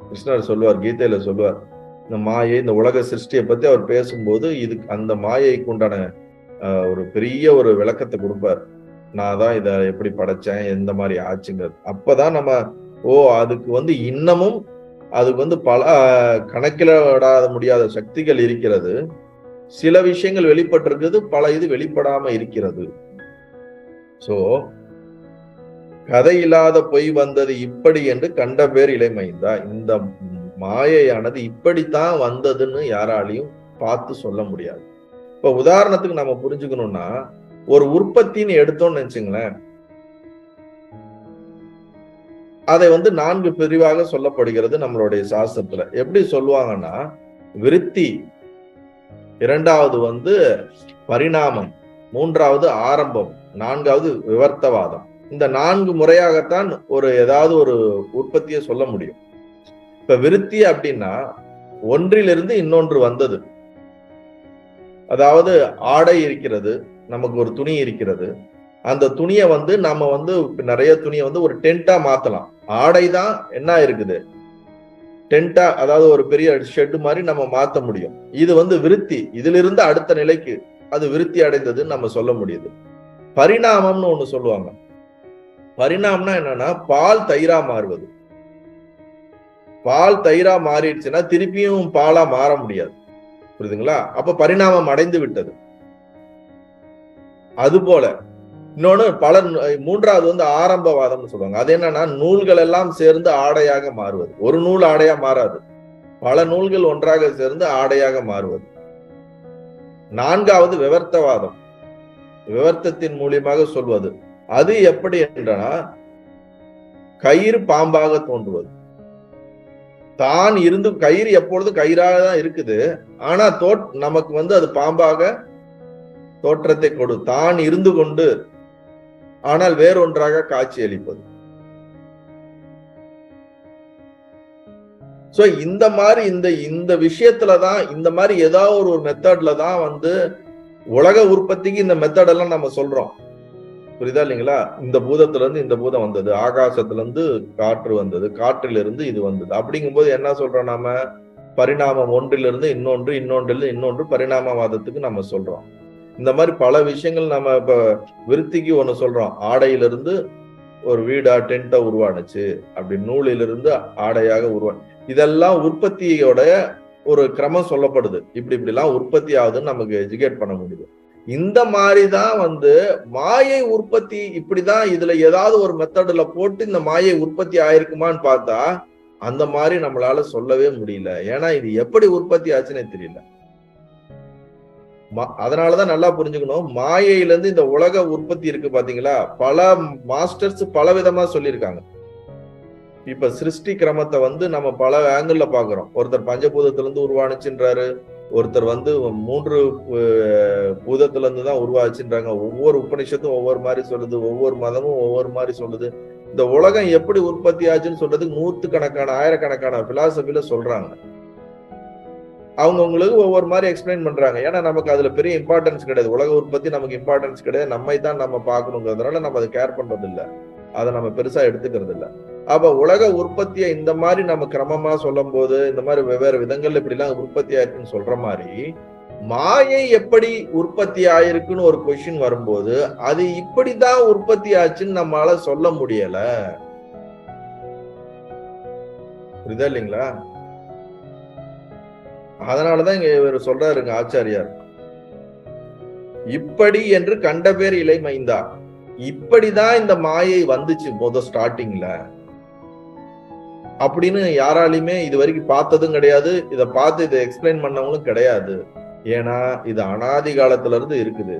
கிருஷ்ணர், சொல்லுவார் கீதையில சொல்லுவார், இந்த மாயை, இந்த உலக சிருஷ்டியை பத்தி அவர் பேசும்போது இதுக்கு அந்த மாயைக்கு உண்டான ஒரு பெரிய ஒரு விளக்கத்தை கொடுப்பார். நான் தான் இதை எப்படி படைச்சேன், எந்த மாதிரி ஆச்சுங்கிறது. அப்பதான் நம்ம அதுக்கு இன்னமும் அதுக்கு பல கணக்கில விடாத முடியாத சக்திகள் இருக்கிறது. சில விஷயங்கள் வெளிப்பட்டிருக்குது, பல இது வெளிப்படாம இருக்கிறது. சோ கதை இல்லாத பொய் வந்தது இப்படி என்று கண்ட பேர் இளமைந்தா. இந்த மாயையானது இப்படித்தான் வந்ததுன்னு யாராலையும் பார்த்து சொல்ல முடியாது. இப்ப உதாரணத்துக்கு நம்ம புரிஞ்சுக்கணும்னா, ஒரு உற்பத்தின்னு எடுத்தோம்னு நினைச்சுங்களேன், அதை 4 பிரிவாக சொல்லப்படுகிறது நம்மளுடைய சாஸ்திரத்துல. எப்படி சொல்லுவாங்கன்னா, விருத்தி, இரண்டாவது பரிணாமம், மூன்றாவது ஆரம்பம், நான்காவது விவர்த்தவாதம். இந்த 4 முறையாகத்தான் ஏதாவது ஒரு உற்பத்தியை சொல்ல முடியும். இப்ப விருத்தி அப்படின்னா ஒன்றிலிருந்து இன்னொன்று வந்தது. அதாவது ஆடை இருக்கிறது, நமக்கு ஒரு துணி இருக்கிறது, அந்த துணியை நம்ம நிறைய துணியை ஒரு டென்ட்டா மாத்தலாம். ஆடை தான் என்ன இருக்குது, டென்ட்டா, அதாவது ஒரு பெரிய ஷெட் மாதிரி நம்ம மாத்த முடியும். இது விருத்தி, இதிலிருந்து அடுத்த நிலைக்கு அது விருத்தி அடைந்ததுன்னு நம்ம சொல்ல முடியுது. பரிணாமம்னு ஒண்ணு சொல்லுவாங்க. பரிணாமம்னா என்னன்னா, பால் தயிரா மாறுவது. பால் தயிரா மாறிடுச்சுன்னா திருப்பியும் பாலா மாற முடியாது. புரியுதுங்களா? அப்ப பரிணாமம் அடைந்து விட்டது. அது போல இன்னொன்னு மூன்றாவது வந்து ஆரம்பவாதம்னு சொல்லுவாங்க. அது என்னன்னா, நூல்கள் எல்லாம் சேர்ந்து ஆடையாக மாறுவது. ஒரு நூல் ஆடையா மாறாது, பல நூல்கள் ஒன்றாக சேர்ந்து ஆடையாக மாறுவது. நான்காவது விவர்த்தவாதம், விவர்த்தத்தின் மூலியமாக சொல்வது. அது எப்படி என்றனா, கயிறு பாம்பாக தோன்றுவது. தான் இருந்து கயிறு எப்பொழுதும் கயிறாக தான் இருக்குது, ஆனா நமக்கு வந்து அது பாம்பாக தோற்றத்தை கொடு. தான் இருந்து கொண்டு ஆனால் வேறொன்றாக காட்சி அளிப்பது. சோ இந்த மாதிரி இந்த விஷயத்துலதான், இந்த மாதிரி ஏதாவது ஒரு மெத்தட்ல தான் வந்து உலக உற்பத்திக்கு இந்த மெத்தட் எல்லாம் நம்ம சொல்றோம். புரியுதா இல்லைங்களா? இந்த பூதத்துல இருந்து இந்த பூதம் வந்தது, ஆகாசத்துல இருந்து காற்று வந்தது, காற்றிலிருந்து இது வந்தது. அப்படிங்கும்போது என்ன சொல்றோம் நாம? பரிணாமம் ஒன்றிலிருந்து இன்னொன்று, இன்னொன்றிலிருந்து இன்னொன்று, பரிணாமவாதத்துக்கு நம்ம சொல்றோம். இந்த மாதிரி பல விஷயங்கள் நம்ம இப்ப விருத்திக்கு ஒண்ணு சொல்றோம். ஆடையிலிருந்து ஒரு வீடா டென்ட்டா உருவானுச்சு, அப்படி நூலிலிருந்து ஆடையாக உருவானு. இதெல்லாம் உற்பத்தியோட ஒரு கிரமம் சொல்லப்படுது. இப்படிலாம் உற்பத்தி ஆகுதுன்னு நமக்கு எஜுகேட் பண்ண முடியுது. இந்த மாதிரிதான் வந்து மாயை உற்பத்தி இப்படிதான். இதுல ஏதாவது ஒரு மெத்தட்ல போட்டு இந்த மாயை உற்பத்தி ஆயிருக்குமான்னு பார்த்தா அந்த மாதிரி நம்மளால சொல்லவே முடியல. ஏன்னா இது எப்படி உற்பத்தி ஆச்சுன்னே தெரியல. அதனாலதான் நல்லா புரிஞ்சுக்கணும், மாயையில இருந்து இந்த உலக உற்பத்தி இருக்கு பாத்தீங்களா? பல மாஸ்டர்ஸ் பல விதமா சொல்லியிருக்காங்க. இப்ப சிருஷ்டி கிரமத்தை வந்து நம்ம பல ஆங்கிள் பாக்குறோம். ஒருத்தர் பஞ்சபூதத்துல இருந்து உருவானுச்சுன்றாரு, ஒருத்தர் வந்து 3 பூதத்துல இருந்து தான் உருவாச்சுன்றாங்க. ஒவ்வொரு உபநிஷத்தும் ஒவ்வொரு மாதிரி சொல்லுது, ஒவ்வொரு மதமும் ஒவ்வொரு மாதிரி சொல்லுது. இந்த உலகம் எப்படி உற்பத்தி ஆச்சுன்னு சொல்றதுக்கு நூற்றுக்கணக்கான ஆயிரக்கணக்கான பிலாசபில சொல்றாங்க. அவங்களுக்கு ஒவ்வொரு மாதிரி எக்ஸ்பிளைன் பண்றாங்க. ஏன்னா நமக்கு அதுல பெரிய இம்பார்ட்டன்ஸ் கிடையாது. உலக உற்பத்தி நமக்கு இம்பார்ட்டன்ஸ் கிடையாது. நம்மை தான் நம்ம பார்க்கணுங்கிறதுனால நம்ம அதை கேர் பண்றது இல்லை, அதை நம்ம பெருசா எடுத்துக்கிறது இல்லை. அப்ப உலக உற்பத்தியை இந்த மாதிரி நம்ம கிரமமா சொல்லும் போது, இந்த மாதிரி வெவ்வேறு விதங்கள்ல இப்படி எல்லாம் உற்பத்தி ஆயிருக்குன்னு சொல்ற மாதிரி, மாயை எப்படி உற்பத்தி ஆயிருக்குன்னு ஒரு கொஸ்டின் வரும்போது அது இப்படிதான் உற்பத்தி ஆச்சுன்னு நம்மளால சொல்ல முடியல. புரியுதா இல்லைங்களா? அதனாலதான் இங்க இவர் சொல்றாருங்க ஆச்சாரியார், இப்படி என்று கண்ட பேர் இலை மைந்தா. இப்படிதான் இந்த மாயை வந்துச்சு ஸ்டார்டிங்ல அப்படின்னு யாராலையுமே இது வரைக்கும் பார்த்ததும் கிடையாது. இதை பார்த்து இதை எக்ஸ்பிளைன் பண்ணவங்களும் கிடையாது. ஏன்னா இது அனாதி காலத்துல இருந்து இருக்குது.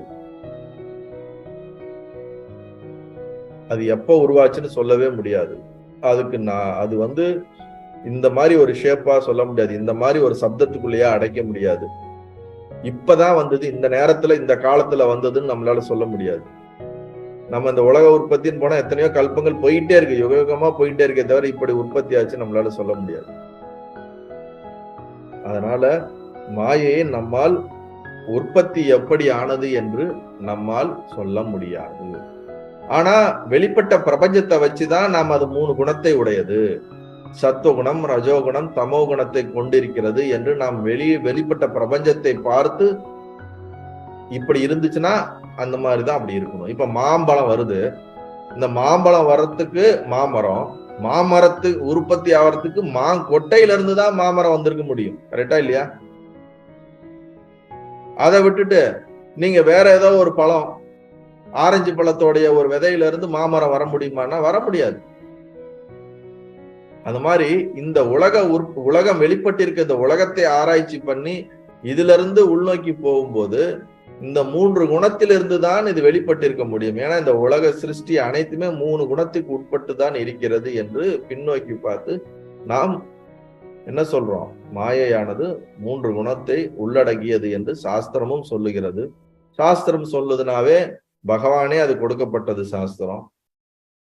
அது எப்ப உருவாச்சுன்னு சொல்லவே முடியாது. அதுக்கு அது வந்து இந்த மாதிரி ஒரு ஷேப்பா சொல்ல முடியாது, இந்த மாதிரி ஒரு சப்தத்துக்குள்ளேயே அடைக்க முடியாது. இப்பதான் வந்தது, இந்த நேரத்துல இந்த காலத்துல வந்ததுன்னு நம்மளால சொல்ல முடியாது. நம்ம இந்த உலக உற்பத்தின்னு போனா எத்தனையோ கல்பங்கள் போயிட்டே இருக்கு, யுகமா போயிட்டே இருக்கே தவிர இப்படி உற்பத்தி ஆச்சு நம்மளால சொல்ல முடியாது. அதனால மாயையை நம்மால் உற்பத்தி எப்படி ஆனது என்று நம்மால் சொல்ல முடியாது. ஆனா வெளிப்பட்ட பிரபஞ்சத்தை வச்சுதான் நாம் அது 3 குணத்தை உடையது, சத்துவகுணம், ரஜோகுணம், தமோ குணத்தை கொண்டிருக்கிறது என்று நாம் வெளிப்பட்ட பிரபஞ்சத்தை பார்த்து இப்படி இருந்துச்சுன்னா அந்த மாதிரிதான் அப்படி இருக்கணும். இப்ப மாம்பழம் வருது, இந்த மாம்பழம் வர்றதுக்கு மாமரத்துக்கு உற்பத்தி ஆகிறதுக்கு கொட்டையில இருந்துதான் மாமரம் வந்திருக்க முடியும். கரெக்டா இல்லையா? அதை விட்டுட்டு நீங்க வேற ஏதோ ஒரு பழம், ஆரஞ்சு பழத்தோடைய ஒரு விதையில இருந்து மாமரம் வர முடியுமான்னா வர முடியாது. அந்த மாதிரி இந்த உலகம் வெளிப்பட்டிருக்க இந்த உலகத்தை ஆராய்ச்சி பண்ணி இதுல இருந்து உள்நோக்கி போகும்போது இந்த 3 குணத்திலிருந்து தான் இது வெளிப்பட்டிருக்க முடியும். ஏன்னா இந்த உலக சிருஷ்டி அனைத்துமே 3 குணத்துக்கு உட்பட்டு தான் இருக்கிறது என்று பின்னோக்கி பார்த்து நாம் என்ன சொல்றோம்? மாயையானது 3 குணத்தை உள்ளடக்கியது என்று சாஸ்திரமும் சொல்லுகிறது. சாஸ்திரம் சொல்லுதுனாவே பகவானே அது கொடுக்கப்பட்டது சாஸ்திரம்.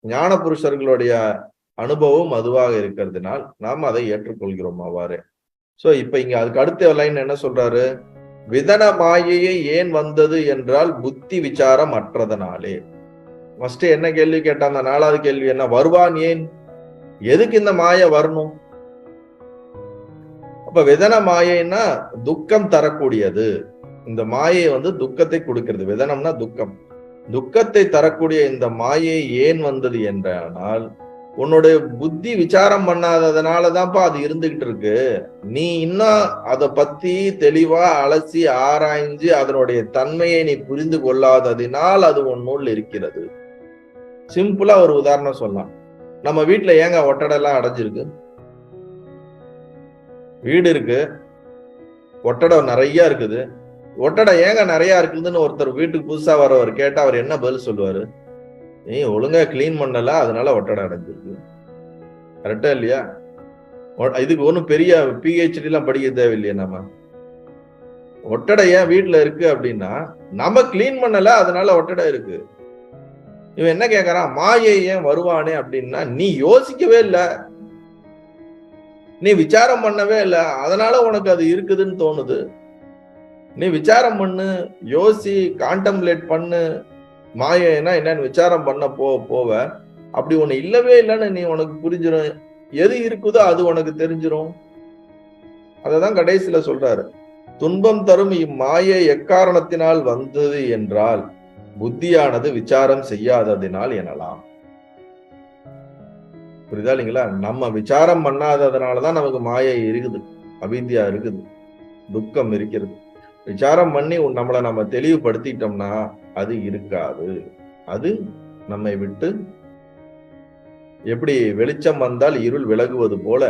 ஞான புருஷர்களுடைய அனுபவம் அதுவாக இருக்கிறதுனால் நாம் அதை ஏற்றுக்கொள்கிறோம் அவ்வாறு. சோ இப்ப இங்க அதுக்கு அடுத்த லைன் என்ன சொல்றாரு? விதன மாயையை ஏன் வந்தது என்றால் புத்தி விசாரம் அற்றதனாலே. ஃபர்ஸ்ட் என்ன கேள்வி கேட்டான்? அந்த 4வது கேள்வி என்ன? வருவான் ஏன்? எதுக்கு இந்த மாயை வரணும்? அப்ப விதன மாயைன்னா துக்கம் தரக்கூடியது. இந்த மாயை வந்து துக்கத்தை கொடுக்கிறது. விதனம்னா துக்கம். துக்கத்தை தரக்கூடிய இந்த மாயை ஏன் வந்தது என்றால் உன்னுடைய புத்தி விசாரம் பண்ணாததுனாலதான்ப்பா அது இருந்துகிட்டு இருக்கு. நீ இன்னும் அதை பத்தி தெளிவா அலசி ஆராய்ஞ்சு அதனுடைய தன்மையை நீ புரிந்து கொள்ளாததினால் அது உன்னுள் இருக்கிறது. சிம்பிளா ஒரு உதாரணம் சொல்லலாம். நம்ம வீட்டுல ஏங்க ஒட்டடை எல்லாம் அடைஞ்சிருக்கு? வீடு இருக்கு, ஒட்டடை நிறைய இருக்குது. ஒட்டடை ஏங்க நிறைய இருக்குதுன்னு ஒருத்தர் வீட்டுக்கு புதுசா வரவர் கேட்டா அவர் என்ன பதில் சொல்லுவாரு? நீ ஒழுங்கா கிளீன் பண்ணல, அதனால ஒட்டடை அடைஞ்சிருக்கு. கரெக்டா இல்லையா? இதுக்கு ஒன்றும் பெரிய PhD எல்லாம் படிக்க தேவையில்லையா? நம்ம ஒட்டடை ஏன் வீட்டுல இருக்கு அப்படின்னா நம்ம கிளீன் பண்ணல, அதனால ஒட்டடை இருக்கு. இவன் என்ன கேட்கறான்? மாயை ஏன் வருவானே அப்படின்னா நீ யோசிக்கவே இல்லை, நீ விசாரம் பண்ணவே இல்லை, அதனால உனக்கு அது இருக்குதுன்னு தோணுது. நீ விசாரம் பண்ணு, யோசி, கான்டம்ப்ளேட் பண்ணு. மாயைன்னா என்னன்னு விசாரம் பண்ண போவ அப்படி ஒண்ணு இல்லவே இல்லைன்னு நீ உனக்கு புரிஞ்சிடும். எது இருக்குதோ அது உனக்கு தெரிஞ்சிடும். அததான் கடைசியில சொல்றாரு, துன்பம் தரும் இம்மாயை எக்காரணத்தினால் வந்தது என்றால் புத்தியானது விசாரம் செய்யாததினால் எனலாம். புரியுதா இல்லைங்களா? நம்ம விசாரம் பண்ணாததுனாலதான் நமக்கு மாயை இருக்குது, அவித்யா இருக்குது, துக்கம் இருக்கிறது. விசாரம் பண்ணி நம்மளை நம்ம தெளிவுபடுத்திட்டோம்னா அது இருக்காது. அது நம்மை விட்டு எப்படி வெளிச்சம் வந்தால் இருள் விலகுவது போல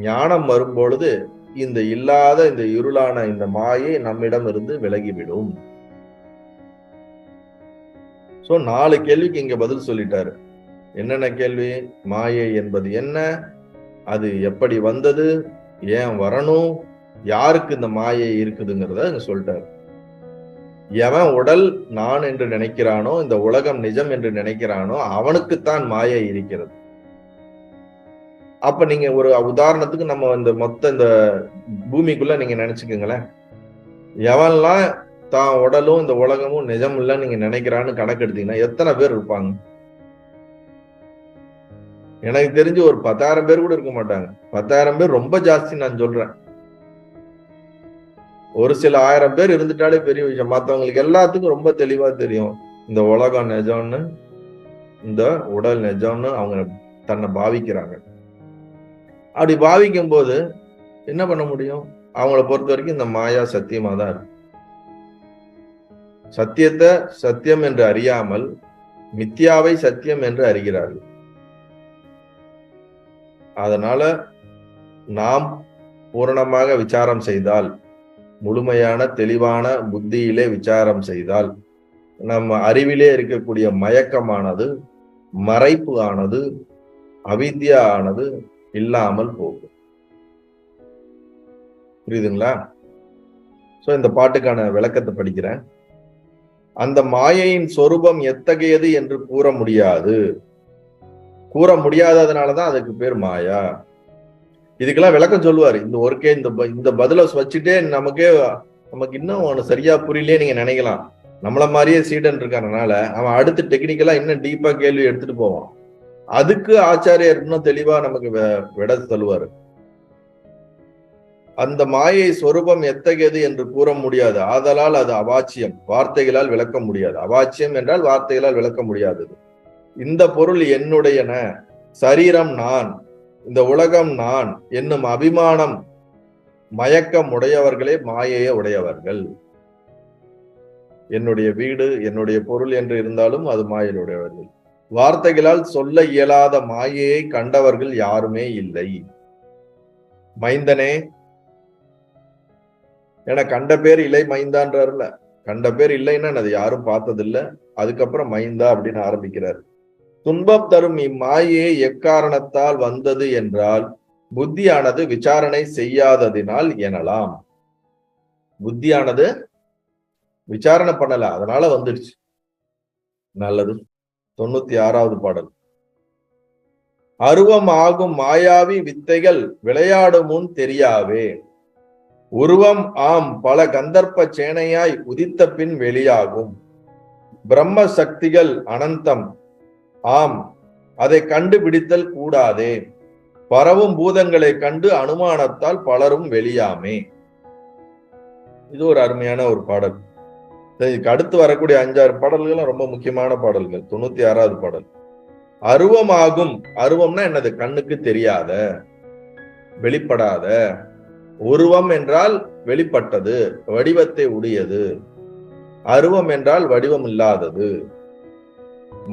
ஞானம் வரும்பொழுது இந்த இல்லாத இந்த இருளான இந்த மாயை நம்மிடம் இருந்து விலகிவிடும். சோ 4 கேள்விக்கு இங்க பதில் சொல்லிட்டாரு. என்னென்ன கேள்வி? மாயை என்பது என்ன, அது எப்படி வந்தது, ஏன் வரணும், யாருக்கு இந்த மாயை இருக்குதுங்கிறத இங்க சொல்லிட்டாரு. எவன் உடல் நான் என்று நினைக்கிறானோ, இந்த உலகம் நிஜம் என்று நினைக்கிறானோ அவனுக்குத்தான் மாயை இருக்கிறது. அப்ப நீங்க ஒரு உதாரணத்துக்கு நம்ம இந்த மொத்த இந்த பூமிக்குள்ள நீங்க நினைச்சுக்கோங்களேன். எவன்லாம் தான் உடலும் இந்த உலகமும் நிஜம் இல்லைன்னு நீங்க நினைக்கிறான்னு கணக்கு எடுத்தீங்கன்னா எத்தனை பேர் இருப்பாங்க? எனக்கு தெரிஞ்சு ஒரு 10,000 பேர் கூட இருக்க மாட்டாங்க. 10,000 பேர் ரொம்ப ஜாஸ்தி நான் சொல்றேன். ஒரு சில 1000 பேர் இருந்துட்டாலே பெரிய விஷயம். மற்றவங்களுக்கு எல்லாத்துக்கும் ரொம்ப தெளிவா தெரியும் இந்த உலகம் நிஜம்னு, இந்த உடல் நிஜம்னு அவங்க தன்னை பாவிக்கிறாங்க. அப்படி பாவிக்கும் போது என்ன பண்ண முடியும்? அவங்கள பொறுத்த வரைக்கும் இந்த மாயா சத்தியமா தான் இருக்கு. சத்தியத்தை சத்தியம் என்று அறியாமல் மித்யாவை சத்தியம் என்று அறிகிறார்கள். அதனால நாம் பூரணமாக விசாரம் செய்தால், முழுமையான தெளிவான புத்தியிலே விசாரம் செய்தால், நம்ம அறிவிலே இருக்கக்கூடிய மயக்கமானது, மறைப்பு ஆனது, அவித்யா ஆனது இல்லாமல் போகும். புரியுதுங்களா? சோ இந்த பாட்டுக்கான விளக்கத்தை படிக்கிறேன். அந்த மாயையின் சொரூபம் எத்தகையது என்று கூற முடியாது. கூற முடியாததுனாலதான் அதுக்கு பேர் மாயா. இதுக்கெல்லாம் விளக்கம் சொல்லுவாரு. இந்த ஒர்க்கே இந்த பதில வச்சுட்டே நமக்கு இன்னும் ஒண்ணு சரியா புரியலையே நீங்க நினைக்கலாம். நம்மள மாதிரியே சீடன் இருக்காருனால அவன் அடுத்து டெக்னிக்கலா இன்னும் டீப்பா கேள்வி எடுத்துட்டு போவான். அதுக்கு ஆச்சாரியர் இன்னும் தெளிவா நமக்கு விட சொல்லுவாரு. அந்த மாயை சொரூபம் எத்தகையது என்று கூற முடியாது. ஆதலால் அது அவாச்சியம், வார்த்தைகளால் விளக்க முடியாது. அவாச்சியம் என்றால் வார்த்தைகளால் விளக்க முடியாதது. இந்த பொருள் என்னுடையன, சரீரம் நான், இந்த உலகம் நான் என்னும் அபிமானம் மயக்கம் உடையவர்களே மாயையை உடையவர்கள். என்னுடைய வீடு, என்னுடைய பொருள் என்று இருந்தாலும் அது மாயையுடையவர்கள். வார்த்தைகளால் சொல்ல இயலாத மாயையை கண்டவர்கள் யாருமே இல்லை. மைந்தனே என கண்ட பேர் இல்லை மைந்தான்றாருல. கண்ட பேர் இல்லைன்னா அது யாரும் பார்த்ததில்லை. அதுக்கப்புறம் மைந்தா அப்படின்னு ஆரம்பிக்கிறார். துன்பம் தரும் இம்மாயை எக்காரணத்தால் வந்தது என்றால் புத்தியானது விசாரணை செய்யாததினால் எனலாம். புத்தியானது விசாரணை பண்ணல, அதனால வந்துடுச்சு. நல்லது. 96வது பாடல். அருவம் ஆகும் மாயாவி வித்தைகள் விளையாடும் முன் தெரியாவே, உருவம் ஆம் பல கந்தர்ப்ப சேனையாய் உதித்த பின் வெளியாகும். பிரம்ம சக்திகள் அனந்தம் ஆம், அதை கண்டுபிடித்தல் கூடாதே. பரவும் பூதங்களை கண்டு அனுமானத்தால் பலரும் வெளியாமே. இது ஒரு அருமையான ஒரு பாடல். இதுக்கு அடுத்து வரக்கூடிய 5-6 பாடல்களும் ரொம்ப முக்கியமான பாடல்கள். 96வது பாடல். அருவமாகும். அருவம்னா என்னது? கண்ணுக்கு தெரியாத, வெளிப்படாத. உருவம் என்றால் வெளிப்பட்டது, வடிவத்தை உடையது. அருவம் என்றால் வடிவம் இல்லாதது.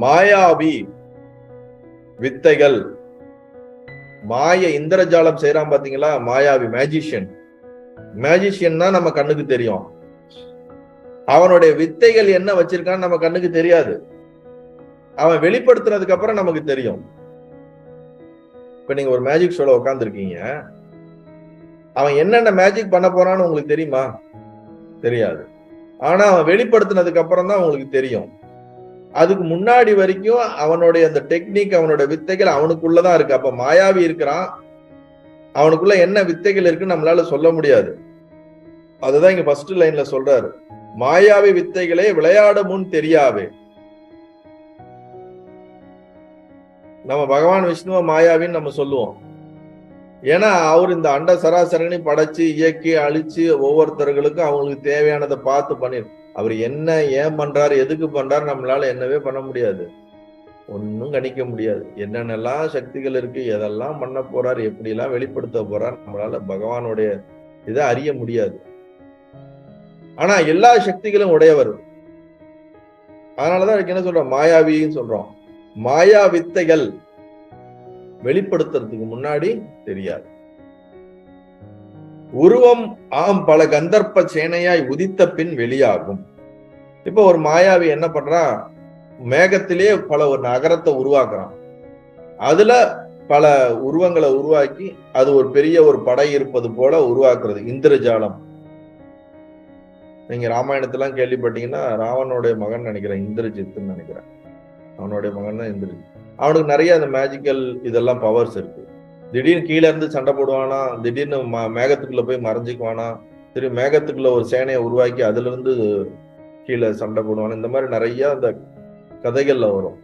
மாயாவி வித்தைகள், மாய இந்திரஜாலம் செய்யறான் பாத்தீங்களா, மாயாவி, மேஜிஷியன். மேஜிஷியன் தான் நம்ம கண்ணுக்கு தெரியும். அவனுடைய வித்தைகள் என்ன வச்சிருக்கான்னு நம்ம கண்ணுக்கு தெரியாது. அவன் வெளிப்படுத்துறதுக்கு அப்புறம் நமக்கு தெரியும். இப்ப நீங்க ஒரு மேஜிக் ஷோல உட்காந்துருக்கீங்க, அவன் என்னென்ன மேஜிக் பண்ண போறான்னு உங்களுக்கு தெரியுமா? தெரியாது. ஆனா அவன் வெளிப்படுத்தினதுக்கு அப்புறம் தான் உங்களுக்கு தெரியும். அதுக்கு முன்னாடி வரைக்கும் அவனுடைய அந்த டெக்னிக், அவனோட வித்தைகள் அவனுக்குள்ளதான் இருக்கு. அப்ப மாயாவி இருக்கிறான், அவனுக்குள்ள என்ன வித்தைகள் இருக்குன்னு நம்மளால சொல்ல முடியாது. அதுதான் இங்க ஃபர்ஸ்ட் லைன்ல சொல்றாரு, மாயாவி வித்தைகளே விளையாட முன் தெரியாவே. நம்ம பகவான் விஷ்ணுவ மாயாவின்னு நம்ம சொல்லுவோம். ஏன்னா அவர் இந்த அண்ட சராசரனை படைச்சு இயக்கி அழிச்சு ஒவ்வொருத்தர்களுக்கும் அவங்களுக்கு தேவையானதை பார்த்து பண்ணிரு. அவர் என்ன ஏன் பண்றாரு, எதுக்கு பண்றாரு நம்மளால என்னவே பண்ண முடியாது, ஒன்னும் கணிக்க முடியாது. என்னென்னலாம் சக்திகள் இருக்கு, எதெல்லாம் பண்ண போறாரு, எப்படி எல்லாம் வெளிப்படுத்த போறாரு, நம்மளால பகவானுடைய இதை அறிய முடியாது. ஆனா எல்லா சக்திகளும் உடையவர். அதனாலதான் அதுக்கு என்ன சொல்றோம், மாயாவின்னு சொல்றோம். மாயா வித்தைகள் வெளிப்படுத்துறதுக்கு முன்னாடி தெரியாது. உருவம் ஆம் பல கந்தர்ப்ப சேனையாய் உதித்த பின் வெளியாகும். இப்ப ஒரு மாயாவி என்ன பண்றான், மேகத்திலே பல ஒரு நகரத்தை உருவாக்குறான். அதுல பல உருவங்களை உருவாக்கி அது ஒரு பெரிய ஒரு படை இருப்பது போல உருவாக்குறது இந்திரஜாலம். நீங்க ராமாயணத்தெல்லாம் கேள்விப்பட்டீங்கன்னா, ராவனுடைய மகன் நினைக்கிறேன், இந்திரஜித்துன்னு நினைக்கிறேன், அவனுடைய மகன் தான் இந்திரஜித். அவனுக்கு நிறைய அந்த மேஜிக்கல் இதெல்லாம் பவர்ஸ் இருக்கு. திடீர்னு கீழே இருந்து சண்டை போடுவானா, திடீர்னு மேகத்துக்குள்ள போய் மறைஞ்சிக்குவானா, திரும்பி மேகத்துக்குள்ள ஒரு சேனையை உருவாக்கி அதுல இருந்து கீழே சண்டை போடுவானா. இந்த மாதிரி நிறைய அந்த கதைகள்ல வரும்.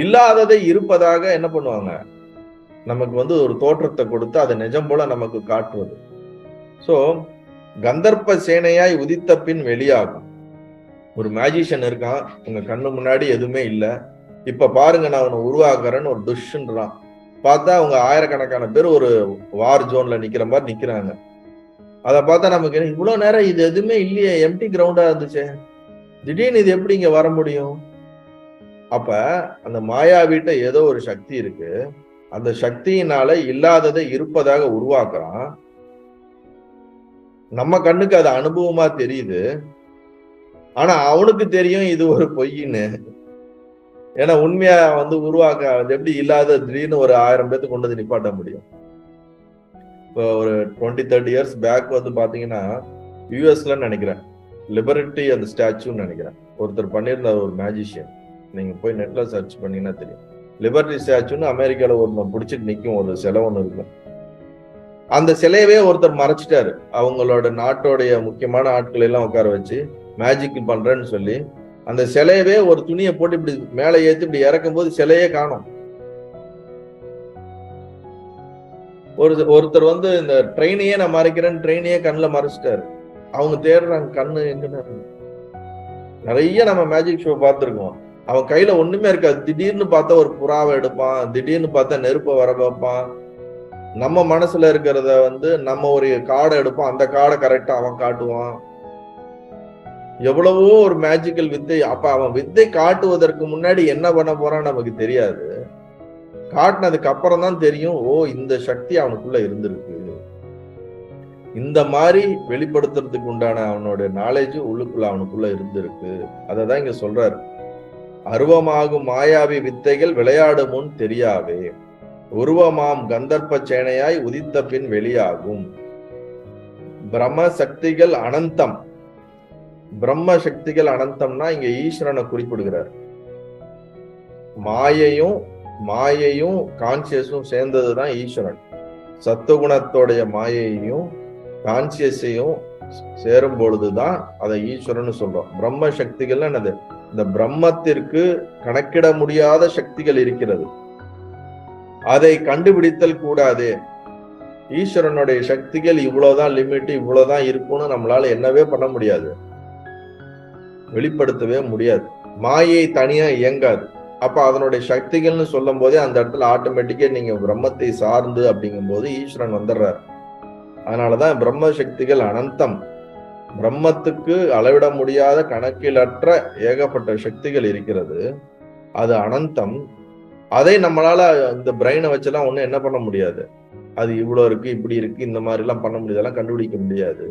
இல்லாததை இருப்பதாக என்ன பண்ணுவாங்க, நமக்கு ஒரு தோற்றத்தை கொடுத்து அதை நிஜம் போல நமக்கு காட்டுவது. சோ கந்தர்ப்ப சேனையாய் உதித்த பின் வெளியாகும். ஒரு மேஜிஷியன் இருக்கான், உங்க கண்ணு முன்னாடி எதுவுமே இல்லை, இப்ப பாருங்க நான் உன்னை உருவாக்குறேன்னு ஒரு துஷ்ன்றான். பார்த்தா அவங்க ஆயிரக்கணக்கான பேர் ஒரு வார் ஜோன்ல நிக்கிற மாதிரி நிக்கிறாங்க. அதை பார்த்தா நமக்கு இவ்வளவு நேரம் இது எதுவுமே இல்லையே, எம்டி கிரவுண்டா இருந்துச்சு, திடீர்னு இது எப்படி இங்க வர முடியும்? அப்ப அந்த மாயாவிட்ட ஏதோ ஒரு சக்தி இருக்கு, அந்த சக்தியினால இல்லாததை இருப்பதாக உருவாக்குறான். நம்ம கண்ணுக்கு அது அனுபவமா தெரியுது, ஆனா அவனுக்கு தெரியும் இது ஒரு பொய்ன்னு. ஏன்னா உண்மையா உருவாக்க எப்படி இல்லாத திடீர்னு ஒரு 1000 பேர்த்து கொண்டு வந்து நிப்பாட்ட முடியும்? இப்போ ஒரு 20-30 இயர்ஸ் பேக் பாத்தீங்கன்னா யூஎஸ்ல நினைக்கிறேன், லிபர்ட்டி அந்த ஸ்டாச்சுன்னு நினைக்கிறேன், ஒருத்தர் பண்ணியிருந்தார், ஒரு மேஜிஷியன். நீங்க போய் நெட்ல சர்ச் பண்ணீங்கன்னா தெரியும். லிபர்ட்டி ஸ்டாச்சுன்னு அமெரிக்கால ஒரு பிடிச்சிட்டு நிற்கும் ஒரு சிலை ஒன்று இருக்கும். அந்த சிலையவே ஒருத்தர் மறைச்சிட்டாரு. அவங்களோட நாட்டோடைய முக்கியமான ஆட்களை எல்லாம் உட்கார வச்சு மேஜிக் பண்றேன்னு சொல்லி அந்த சிலையவே ஒரு துணியை போட்டு இப்படி மேலே ஏற்றி இப்படி இறக்கும் போது சிலையே காணும். ஒருத்தர் இந்த ட்ரெயினையே நான் மறைக்கிறேன்னு ட்ரெயினையே கண்ணில் மறைச்சிட்டாரு. அவங்க தேடுறாங்க கண்ணு எங்கன்னு. நிறைய நம்ம மேஜிக் ஷோ பார்த்துருக்கோம். அவன் கையில ஒண்ணுமே இருக்காது, திடீர்னு பார்த்தா ஒரு புறாவை எடுப்பான், திடீர்னு பார்த்தா நெருப்பை வர வைப்பான். நம்ம மனசுல இருக்கிறத நம்ம ஒரு காடை எடுப்போம், அந்த காடை கரெக்டா அவன் காட்டுவான். எவ்வளவோ ஒரு மேஜிக்கல் வித்தை. அப்ப அவன் வித்தை காட்டுவதற்கு முன்னாடி என்ன பண்ண போறான்னு நமக்கு தெரியாது. காட்டினதுக்கு அப்புறம் தான் தெரியும், ஓ இந்த சக்தி அவனுக்குள்ள இருந்திருக்கு. இந்த மாதிரி வெளிப்படுத்துறதுக்கு உண்டான அவனோட நாலேஜ் உள்ளுக்குள்ள அவனுக்குள்ள இருந்திருக்கு. அததான் இங்க சொல்றாரு, அருவமாகும் மாயாவி வித்தைகள் விளையாடு முன் தெரியாவே, உருவமாம் கந்தர்ப்ப சேனையாய் உதித்த பின் வெளியாகும். பிரம்ம சக்திகள் அனந்தம். பிரம்ம சக்திகள் அனந்தம்னா இங்க ஈஸ்வரனை குறிப்பிடுகிறார். மாயையும் கான்சியஸும் சேர்ந்ததுதான் ஈஸ்வரன். சத்துவகுணத்தோடைய மாயையும் கான்சியஸையும் சேரும் பொழுதுதான் அதை ஈஸ்வரன் சொல்றோம். பிரம்ம சக்திகள் என்னது? இந்த பிரம்மத்திற்கு கணக்கிட முடியாத சக்திகள் இருக்கிறது, அதை கண்டுபிடித்தல் கூடாது. ஈஸ்வரனுடைய சக்திகள் இவ்வளவுதான் லிமிட், இவ்வளவுதான் இருக்கும்னு நம்மளால என்னவே பண்ண முடியாது, வெளிப்படுத்தவே முடியாது. மாயை தனியா இயங்காது. அப்ப அதனுடைய சக்திகள்னு சொல்லும் போதே அந்த இடத்துல ஆட்டோமேட்டிக்கா நீங்க பிரம்மத்தை சார்ந்து அப்படிங்கும் போது ஈஸ்வரன் வந்துடுறார். அதனாலதான் பிரம்ம சக்திகள் அனந்தம். பிரம்மத்துக்கு அளவிட முடியாத கணக்கிலற்ற ஏகப்பட்ட சக்திகள் இருக்கிறது. அது அனந்தம். அதை நம்மளால இந்த பிரெயினை வச்செல்லாம் ஒண்ணும் என்ன பண்ண முடியாது. அது இவ்வளவு இருக்கு, இப்படி இருக்கு, இந்த மாதிரி எல்லாம் பண்ண முடியாது, கண்டுபிடிக்க முடியாது.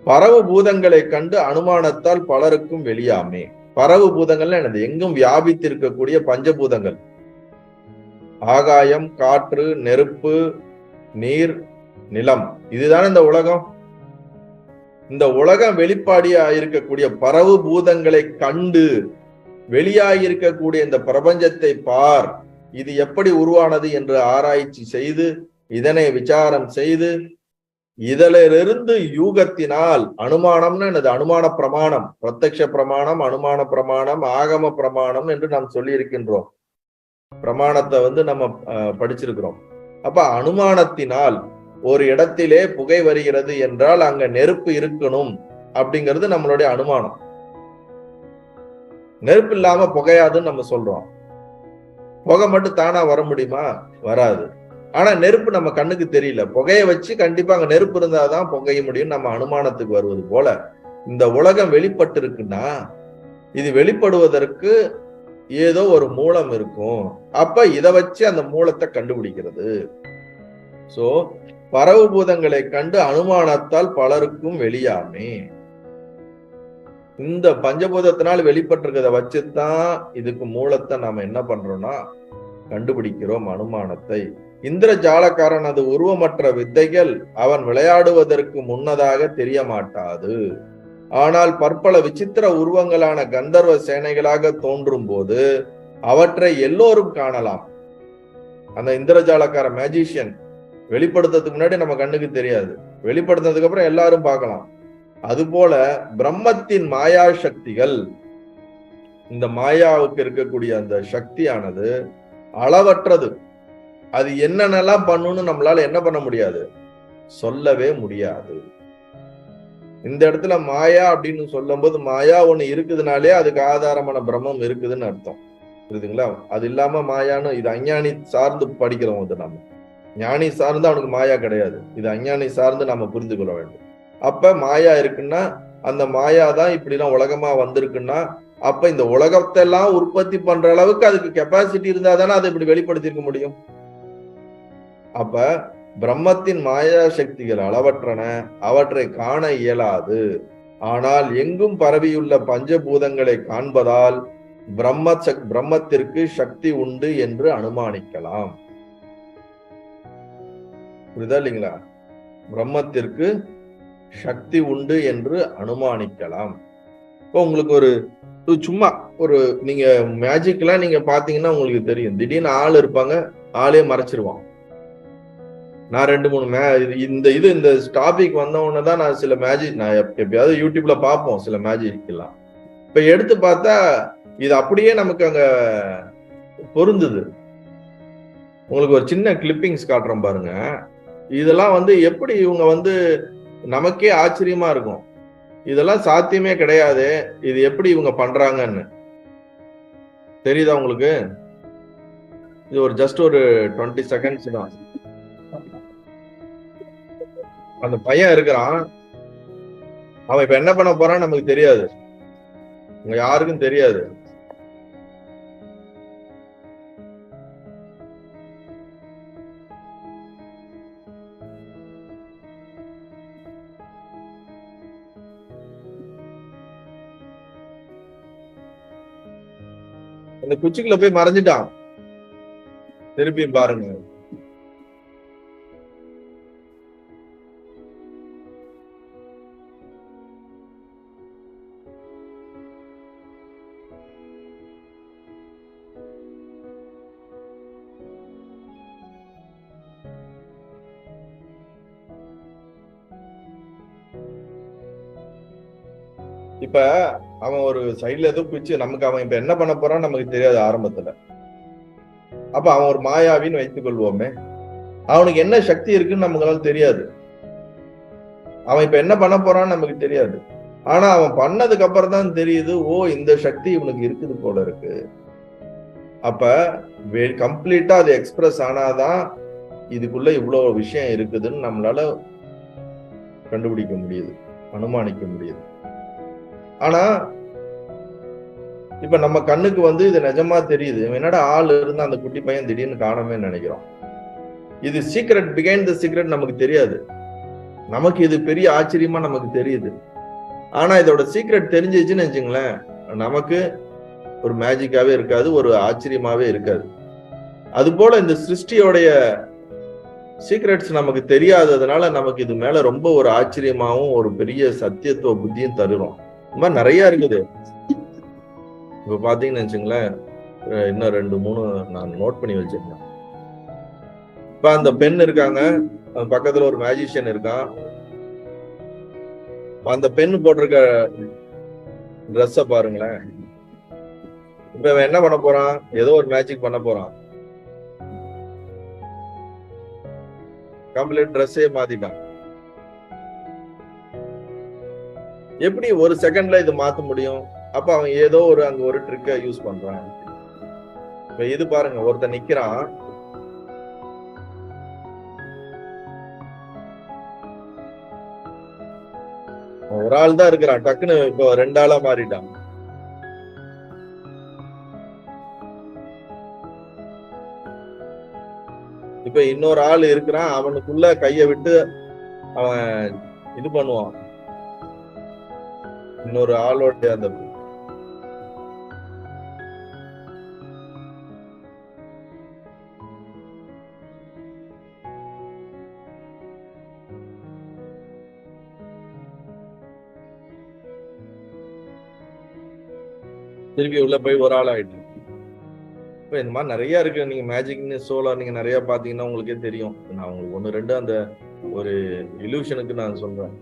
பரவு பூதங்களை கண்டு அனுமானத்தால் பலருக்கும் வெளியாமே. பரவு பூதங்கள்ல என்னது? எங்கும் வியாபித்து இருக்கக்கூடிய பஞ்சபூதங்கள், ஆகாயம், காற்று, நெருப்பு, நீர், நிலம், இதுதானே இந்த உலகம். இந்த உலகம் வெளிப்பாடியா இருக்கக்கூடிய பரவு பூதங்களை கண்டு வெளியாகியிருக்கக்கூடிய இந்த பிரபஞ்சத்தை பார், இது எப்படி உருவானது என்று ஆராய்ச்சி செய்து இதனை விசாரம் செய்து இதிலிருந்து யூகத்தினால் அனுமானம்னு என்னது? அனுமான பிரமாணம், பிரத்யக்ஷ பிரமாணம், அனுமான பிரமாணம், ஆகம பிரமாணம் என்று நாம் சொல்லி இருக்கின்றோம். பிரமாணத்தை நம்ம படிச்சிருக்கிறோம். அப்ப அனுமானத்தினால் ஒரு இடத்திலே புகை வருகிறது என்றால் அங்க நெருப்பு இருக்கணும் அப்படிங்கிறது நம்மளுடைய அனுமானம். நெருப்பு இல்லாம புகையாதுன்னு நம்ம சொல்றோம். புகை மட்டும் தானா வர முடியுமா? வராது. ஆனா நெருப்பு நம்ம கண்ணுக்கு தெரியல. புகையை வச்சு கண்டிப்பா அங்க நெருப்பு இருந்தாதான் புகைய முடியும். நம்ம அனுமானத்துக்கு வருவது போல இந்த உலகம் வெளிப்பட்டு இருக்குன்னா இது வெளிப்படுவதற்கு ஏதோ ஒரு மூலம் இருக்கும். அப்ப இதை வச்சு அந்த மூலத்தை கண்டுபிடிக்கிறது. சோ பரவு பூதங்களை கண்டு அனுமானத்தால் பலருக்கும் வெளியாமே. இந்த பஞ்சபூதத்தினால் வெளிப்பட்டிருக்கிறத வச்சுதான் இதுக்கு மூலத்தை நாம என்ன பண்றோம்னா கண்டுபிடிக்கிறோம் அனுமானத்தை. இந்திர ஜாலக்காரன் அது உருவமற்ற வித்தைகள் அவன் விளையாடுவதற்கு முன்னதாக தெரிய மாட்டாது. ஆனால் பற்பல விசித்திர உருவங்களான கந்தர்வ சேனைகளாக தோன்றும் போது அவற்றை எல்லோரும் காணலாம். அந்த இந்திரஜாலக்கார மேஜிஷியன் வெளிப்படுத்துறதுக்கு முன்னாடி நம்ம கண்ணுக்கு தெரியாது, வெளிப்படுத்தினதுக்கு அப்புறம் எல்லாரும் பார்க்கலாம். அதுபோல பிரம்மத்தின் மாயா சக்திகள், இந்த மாயாவுக்கு இருக்கக்கூடிய அந்த சக்தியானது அளவற்றது. அது என்னென்னலாம் பண்ணுன்னு நம்மளால என்ன பண்ண முடியாது, சொல்லவே முடியாது. இந்த இடத்துல மாயா அப்படின்னு சொல்லும் போது மாயா ஒண்ணு இருக்குதுனாலே அதுக்கு ஆதாரமான பிரம்மம் இருக்குதுன்னு அர்த்தம். புரியுதுங்களா? அது இல்லாம மாயான்னு இது அஞ்ஞானி சார்ந்து படிக்கிறோம். அது நம்ம ஞானி சார்ந்து அவனுக்கு மாயா கிடையாது. இது அஞ்ஞானி சார்ந்து நம்ம புரிந்து கொள்ள வேண்டும். அப்ப மாயா இருக்குன்னா அந்த மாயா தான் இப்படி எல்லாம் உலகமா வந்திருக்குன்னா அப்ப இந்த உலகத்தை எல்லாம் உற்பத்தி பண்ற அளவுக்கு அதுக்கு கெப்பாசிட்டி இருந்தா தானே அதை இப்படி வெளிப்படுத்திருக்க முடியும். அப்ப பிரம்மத்தின் மாயா சக்திகள் அளவற்றன, அவற்றை காண இயலாது. ஆனால் எங்கும் பரவியுள்ள பஞ்சபூதங்களை காண்பதால் பிரம்மத்திற்கு சக்தி உண்டு என்று அனுமானிக்கலாம். புரியுதா இல்லைங்களா? பிரம்மத்திற்கு சக்தி உண்டு என்று அனுமானிக்கலாம். இப்போ உங்களுக்கு ஒரு சும்மா ஒரு நீங்க மேஜிக்லாம் நீங்க பாத்தீங்கன்னா உங்களுக்கு தெரியும், திடீர்னு ஆள் இருப்பாங்க, ஆளே மறைச்சிருவான். நான் 2-3 இந்த டாபிக் வந்த உடனேதான் நான் சில மேஜிக் நான் எப்பயாவது யூடியூப்ல பார்ப்போம் சில மேஜிக் எல்லாம். இப்ப எடுத்து பார்த்தா இது அப்படியே நமக்கு அங்க பொருந்துது. உங்களுக்கு ஒரு சின்ன கிளிப்பிங்ஸ் காட்டுறோம் பாருங்க. இதெல்லாம் எப்படி இவங்க நமக்கே ஆச்சரியமா இருக்கும். இதெல்லாம் சாத்தியமே கிடையாது, இது எப்படி இவங்க பண்றாங்கன்னு தெரியுதா உங்களுக்கு? இது ஒரு ஜஸ்ட் ஒரு 20 செகண்ட்ஸ் தான். அந்த பையன் இருக்கிறான், அவன் இப்ப என்ன பண்ண போறான்னு நமக்கு தெரியாது, உங்க யாருக்கும் தெரியாது. அந்த குச்சிக்குள்ள போய் மறைஞ்சிட்டான். திருப்பியும் பாருங்க. இப்ப அவன் ஒரு சைட்ல ஏதோ குச்சி, நமக்கு அவன் இப்ப என்ன பண்ண போறான்னு நமக்கு தெரியாது ஆரம்பத்துல. அப்ப அவன் ஒரு மாயாவின்னு வைத்துக் கொள்வோமே, அவனுக்கு என்ன சக்தி இருக்குன்னு நமக்கு தெரியாது. அவன் இப்ப என்ன பண்ண போறான்னு நமக்கு தெரியாது. ஆனா அவன் பண்ணதுக்கு அப்புறம் தான் தெரியுது, ஓ இந்த சக்தி இவனுக்கு இருக்குது போல இருக்கு. அப்ப கம்ப்ளீட்டா அது எக்ஸ்பிரஸ் ஆனாதான் இதுக்குள்ள இவ்வளவு விஷயம் இருக்குதுன்னு நம்மளால கண்டுபிடிக்க முடியுது, அனுமானிக்க முடியுது. ஆனா இப்ப நம்ம கண்ணுக்கு வந்து இது நிஜமா தெரியுது, என்னடா ஆள் இருந்தா அந்த குட்டி பையன் திடீர்னு காணாமே நினைக்கிறோம். இது சீக்ரெட், பிஹைண்ட் த சீக்ரெட் நமக்கு தெரியாது. நமக்கு இது பெரிய ஆச்சரியமா நமக்கு தெரியுது. ஆனா இதோட சீக்ரெட் தெரிஞ்சிச்சுன்னு வச்சுங்களேன், நமக்கு ஒரு மேஜிக்காவே இருக்காது, ஒரு ஆச்சரியமாவே இருக்காது. அது போல இந்த சிருஷ்டியோடைய சீக்ரெட்ஸ் நமக்கு தெரியாததுனால நமக்கு இது மேல ரொம்ப ஒரு ஆச்சரியமாவும் ஒரு பெரிய சத்தியத்துவ புத்தியும் தருறோம். இந்த மாதிரி நிறைய இருக்குது. இப்ப பாத்தீங்கன்னு வச்சுங்களேன், இன்னும் 2-3 நான் நோட் பண்ணி வச்சிருக்கேன். இப்ப அந்த பெண் இருக்காங்க, பக்கத்துல ஒரு மேஜிஷியன் இருக்கான். அந்த பெண் போட்டிருக்க ட்ரெஸ்ஸ பாருங்களேன். இப்ப இவன் என்ன பண்ண போறான்? ஏதோ ஒரு மேஜிக் பண்ண போறான். கம்ப்ளீட் ட்ரெஸ்ஸே மாத்திட்டான். எப்படி ஒரு செகண்ட்ல இது மாத்த முடியும்? அப்ப அவன் ஏதோ ஒரு அங்க ஒரு ட்ரிக்க யூஸ் பண்றான். இப்ப இது பாருங்க, ஒருத்தன் நிக்கிறான், ஒரு ஆள் தான் இருக்கிறான், டக்குன்னு இப்போ 2 ஆளா மாறிட்டான். இப்ப இன்னொரு ஆள் இருக்கிறான், அவனுக்குள்ள கைய விட்டு அவன் இது பண்ணுவான். இன்னொரு ஆளோட அந்த திருப்பி உள்ள போய் ஒரு ஆள் ஆயிட்டு. இப்ப இந்த மாதிரி நிறைய இருக்கு. நீங்க மேஜிக்னு ஷோல நீங்க நிறைய பாத்தீங்கன்னா உங்களுக்கே தெரியும். நான் உங்களுக்கு 1-2 அந்த ஒரு இலூஷனுக்கு நான் சொல்றேன்.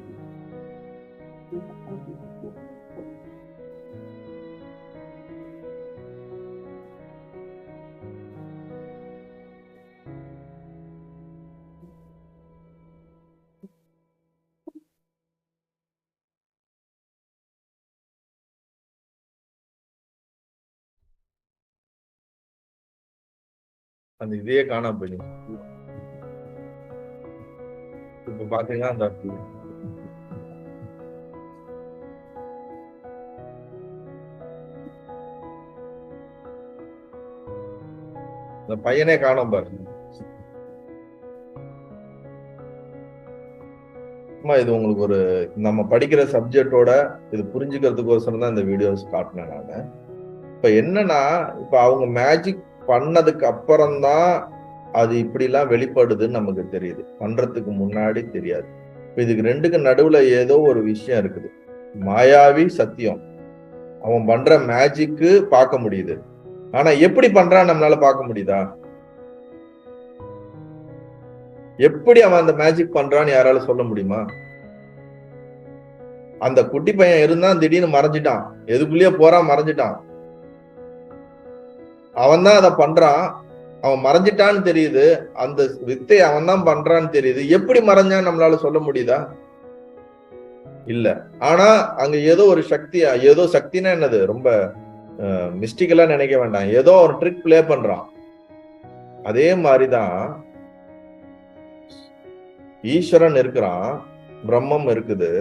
அந்த இதையே காணாம போயிடும். இப்ப பாத்தீங்கன்னா அந்த பையனே காணாம பாருங்க. இது உங்களுக்கு ஒரு நம்ம படிக்கிற சப்ஜெக்டோட இது புரிஞ்சுக்கிறதுக்கோசரம் தான் இந்த வீடியோஸ் காட்டினேன் நானு. இப்ப என்னன்னா, இப்ப அவங்க மேஜிக் பண்ணதுக்கு அப்புறம்தான் அது இப்படி எல்லாம் வெளிப்படுதுன்னு நமக்கு தெரியுது. பண்றதுக்கு முன்னாடி தெரியாது. இப்ப இதுக்கு 2க்கு நடுவுல ஏதோ ஒரு விஷயம் இருக்குது. மாயாவி, சத்தியம். அவன் பண்ற மேஜிக்கு பார்க்க முடியுது. ஆனா எப்படி பண்றான்னு நம்மளால பார்க்க முடியுதா? எப்படி அவன் அந்த மேஜிக் பண்றான்னு யாரால சொல்ல முடியுமா? அந்த குட்டி பையன் இருந்தான், திடீர்னு மறைஞ்சிட்டான். எதுக்குள்ளேயே போறான், மறைஞ்சிட்டான். அவன் தான் அதை பண்றான், அவன் மறைஞ்சிட்டான்னு தெரியுது. அந்த வித்தை அவன் தான் பண்றான்னு தெரியுது. எப்படி மறைஞ்சான்னு நம்மளால சொல்ல முடியுதா? இல்ல. ஆனா அங்க ஏதோ ஒரு சக்தி, ஏதோ சக்தினா என்னது, ரொம்ப மிஸ்டிக்கலா நினைக்க வேண்டாம், ஏதோ ஒரு ட்ரிக் பிளே பண்றான். அதே மாதிரிதான் ஈஸ்வரன் இருக்கிறான், பிரம்மம் இருக்குது.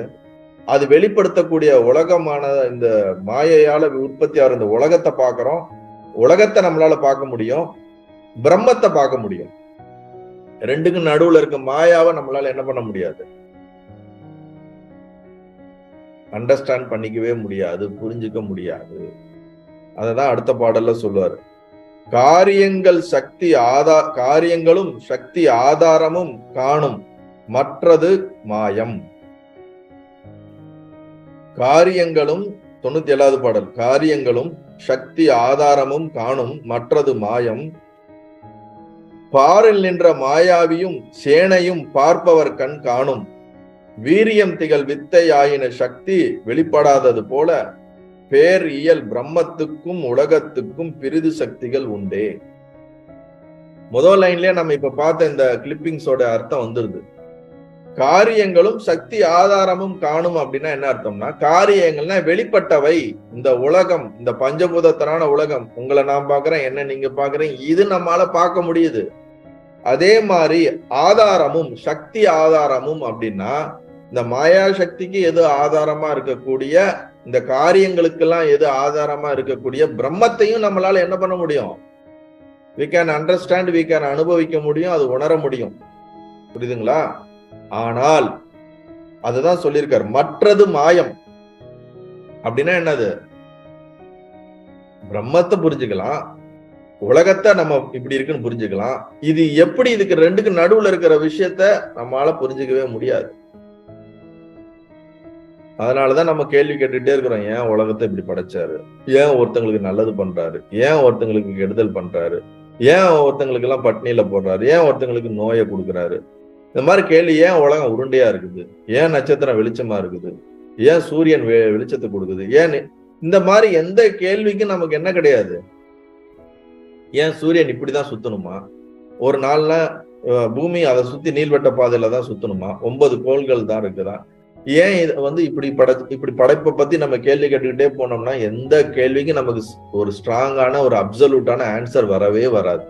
அது வெளிப்படுத்தக்கூடிய உலகமான இந்த மாயையால உற்பத்தி ஆகிற இந்த உலகத்தை பார்க்கிறோம். உலகத்தை நம்மளால பார்க்க முடியும், பிரம்மத்தை பார்க்க முடியும். 2க்கும் நடுவுல இருக்க மாயாவை நம்மளால என்ன பண்ண முடியாது, அண்டர்ஸ்டாண்ட் பண்ணிக்கவே முடியாது, புரிஞ்சுக்க முடியாது. அததான் அடுத்த பாடல்ல சொல்லுவாரு. காரியங்களும் சக்தி ஆதாரமும் காணும், மற்றது மாயம். காரியங்களும் 97வது பாடல். காரியங்களும் சக்தி ஆதாரமும் காணும், மற்றது மாயம். பாரில் நின்ற மாயாவியும் சேனையும் பார்ப்பவர் கண் காணும். வீரியம் திகழ் வித்தை ஆயின சக்தி வெளிப்படாதது போல பேர் இயல் பிரம்மத்துக்கும் உலகத்துக்கும் பிரிது சக்திகள் உண்டே. முதல் லைன்லயே நம்ம இப்ப பார்த்த இந்த கிளிப்பிங்ஸோட அர்த்தம் வந்துருது. காரியங்களும் சக்தி ஆதாரமும் காணும் அப்படின்னா என்ன அர்த்தம்னா, காரியங்கள்னா வெளிப்பட்டவை. இந்த உலகம், இந்த பஞ்சபூதத்தனான உலகம், உங்களை நான் பாக்குறேன், என்ன நீங்க பாக்குறீங்க, இது நம்மளால பார்க்க முடியுது. அதே மாதிரி ஆதாரமும், சக்தி ஆதாரமும் அப்படின்னா, இந்த மாயா சக்திக்கு எது ஆதாரமா இருக்கக்கூடிய, இந்த காரியங்களுக்கெல்லாம் எது ஆதாரமா இருக்கக்கூடிய பிரம்மத்தையும் நம்மளால என்ன பண்ண முடியும்? we can understand, we can அனுபவிக்க முடியும், அது உணர முடியும். புரியுதுங்களா? ஆனால் அதுதான் சொல்லியிருக்காரு, மற்றது மாயம். அப்படின்னா என்னது? பிரம்மத்தை புரிஞ்சுக்கலாம், உலகத்தை நம்ம இப்படி இருக்குன்னு புரிஞ்சுக்கலாம். இது எப்படி இதுக்கு ரெண்டுக்கு நடுவுல இருக்கிற விஷயத்த நம்மளால புரிஞ்சுக்கவே முடியாது. அதனாலதான் நம்ம கேள்வி கேட்டுட்டே இருக்கிறோம், ஏன் உலகத்தை இப்படி படைச்சாரு, ஏன் ஒருத்தங்களுக்கு நல்லது பண்றாரு, ஏன் ஒருத்தங்களுக்கு கெடுதல் பண்றாரு, ஏன் ஒருத்தங்களுக்கு எல்லாம் பட்னியில போடுறாரு, ஏன் ஒருத்தங்களுக்கு நோயை கொடுக்குறாரு. இந்த மாதிரி கேள்வி, ஏன் உலகம் உருண்டையா இருக்குது, ஏன் நட்சத்திரம் வெளிச்சமா இருக்குது, ஏன் சூரியன் வெளிச்சத்தை கொடுக்குது, ஏன் இந்த மாதிரி எந்த கேள்விக்கும் நமக்கு என்ன கிடையாது. ஏன் சூரியன் இப்படிதான் சுத்தணுமா, ஒரு நாள்ல பூமி அதை சுத்தி நீள்வட்ட பாதையில தான் சுத்தணுமா, 9 கோள்கள் தான் இருக்குதா, ஏன் இது இப்படி படைப்பை பத்தி நம்ம கேள்வி கேட்டுக்கிட்டே போனோம்னா எந்த கேள்விக்கும் நமக்கு ஒரு ஸ்ட்ராங்கான ஒரு அப்சல்யூட்டான ஆன்சர் வரவே வராது.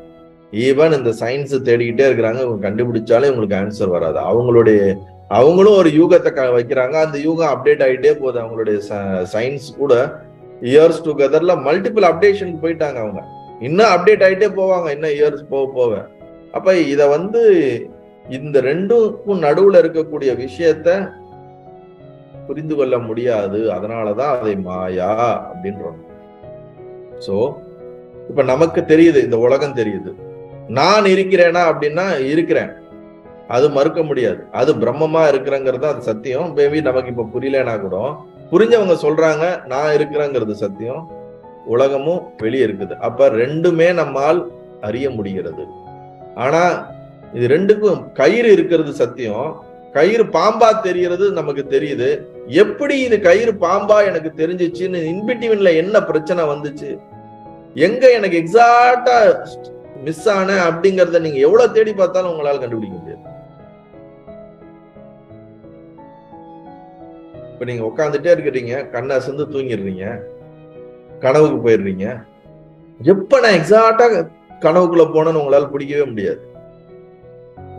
ஈவன் இந்த சயின்ஸ் தேடிக்கிட்டே இருக்கிறாங்க, இவங்க கண்டுபிடிச்சாலே இவங்களுக்கு ஆன்சர் வராது. அவங்களும் ஒரு யூகத்தை வைக்கிறாங்க, அந்த யூகம் அப்டேட் ஆகிட்டே போகுது. அவங்களுடைய சயின்ஸ் கூட இயர்ஸ் டுகெதர்ல மல்டிபிள் அப்டேஷனுக்கு போயிட்டாங்க. அவங்க இன்னும் அப்டேட் ஆகிட்டே போவாங்க, இன்னும் இயர்ஸ் போக. அப்ப இத இந்த ரெண்டுக்கும் நடுவுல இருக்கக்கூடிய விஷயத்த புரிந்து கொள்ள முடியாது. அதனாலதான் அதை மாயா அப்படின்றோம். சோ இப்ப நமக்கு தெரியுது, இந்த உலகம் தெரியுது. நான் இருக்கிறேனா அப்படின்னா இருக்கிறேன், அது மறுக்க முடியாது. அது பிரம்மமா இருக்கிறேங்கிறது அது சத்தியம். மேபி நமக்கு இப்ப புரியலனா கூட புரிஞ்சவங்க சொல்றாங்க நான் இருக்கிறேங்கிறது சத்தியம், உலகமும் வெளியே இருக்குது. அப்ப ரெண்டுமே நம்மால் அறிய முடிகிறது. ஆனா இது ரெண்டுக்கும் கயிறு இருக்கிறது சத்தியம், கயிறு பாம்பா தெரியறது நமக்கு தெரியுது. எப்படி இது கயிறு பாம்பா எனக்கு தெரிஞ்சிச்சுன்னு இன்பிட்வீன்ல என்ன பிரச்சனை வந்துச்சு, எங்க எனக்கு எக்ஸாக்டா மிஸ் ஆன அப்படிங்கறத நீங்க எவ்வளவு தேடி பார்த்தாலும் உங்களால கண்டுபிடிக்க முடியாது. இப்ப நீங்க உட்காந்துட்டே இருக்கிறீங்க, கண்ணை அசந்து தூங்கிடுறீங்க, கனவுக்கு போயிடுறீங்க. எப்ப நான் எக்ஸாக்டா கனவுக்குள்ள போனேன்னு உங்களால பிடிக்கவே முடியாது.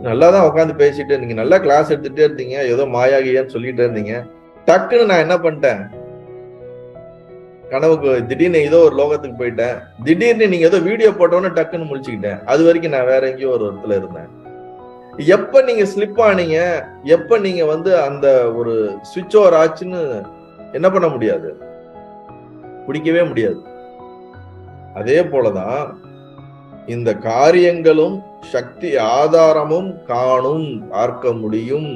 நல்லாதான் உட்காந்து பேசிட்டு இருந்தீங்க, நல்லா கிளாஸ் எடுத்துட்டே இருந்தீங்க, ஏதோ மாயாகியான்னு சொல்லிட்டே இருந்தீங்க. டக்குன்னு நான் என்ன பண்ணிட்டேன், கனவுக்கு திடீர்னு ஏதோ ஒரு லோகத்துக்கு போயிட்டேன். திடீர்னு நீங்க ஏதோ வீடியோ போட்டோன்னு டக்குன்னு முழிச்சுக்கிட்டேன். அது வரைக்கும் நான் வேற எங்கேயோ ஒரு இடத்துல இருந்தேன். எப்ப நீங்க ஸ்லிப் ஆனீங்க, எப்ப நீங்க அந்த ஒரு சுவிட்ச் ஓவர் ஆச்சுன்னு என்ன பண்ண முடியாது, பிடிக்கவே முடியாது. அதே போலதான் இந்த காரியங்களும் சக்தி ஆதாரமும் காணும், பார்க்க முடியும்,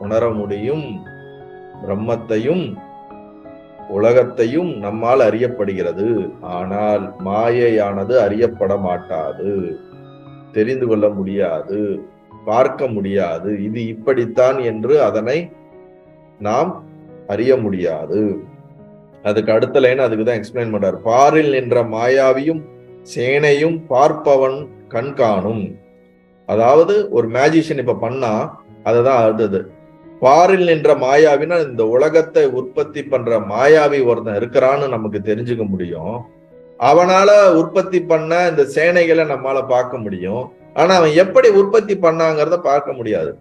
உணர முடியும். பிரம்மத்தையும் உலகத்தையும் நம்மால் அறியப்படுகிறது. ஆனால் மாயையானது அறியப்பட மாட்டாது, தெரிந்து கொள்ள முடியாது, பார்க்க முடியாது. இது இப்படித்தான் என்று அதனை நாம் அறிய முடியாது. அதுக்கு அடுத்த லைன் அதுக்குதான் எக்ஸ்பிளைன் பண்றாரு. பாரில் நின்ற மாயாவியும் சேனையும் பார்ப்பவன் கண் காணும். அதாவது ஒரு மேஜிஷியன் இப்ப பண்ணா அததான் அடுத்தது. பாரில் நின்ற மாயாவினா இந்த உலகத்தை உற்பத்தி பண்ற மாயாவி ஒருத்தன் இருக்கிறான்னு நமக்கு தெரிஞ்சுக்க முடியும். அவனால உற்பத்தி பண்ண இந்த சேனைகளை நம்மால பார்க்க முடியும். ஆனா அவன் எப்படி உற்பத்தி பண்ணாங்கிறத பார்க்க முடியாது.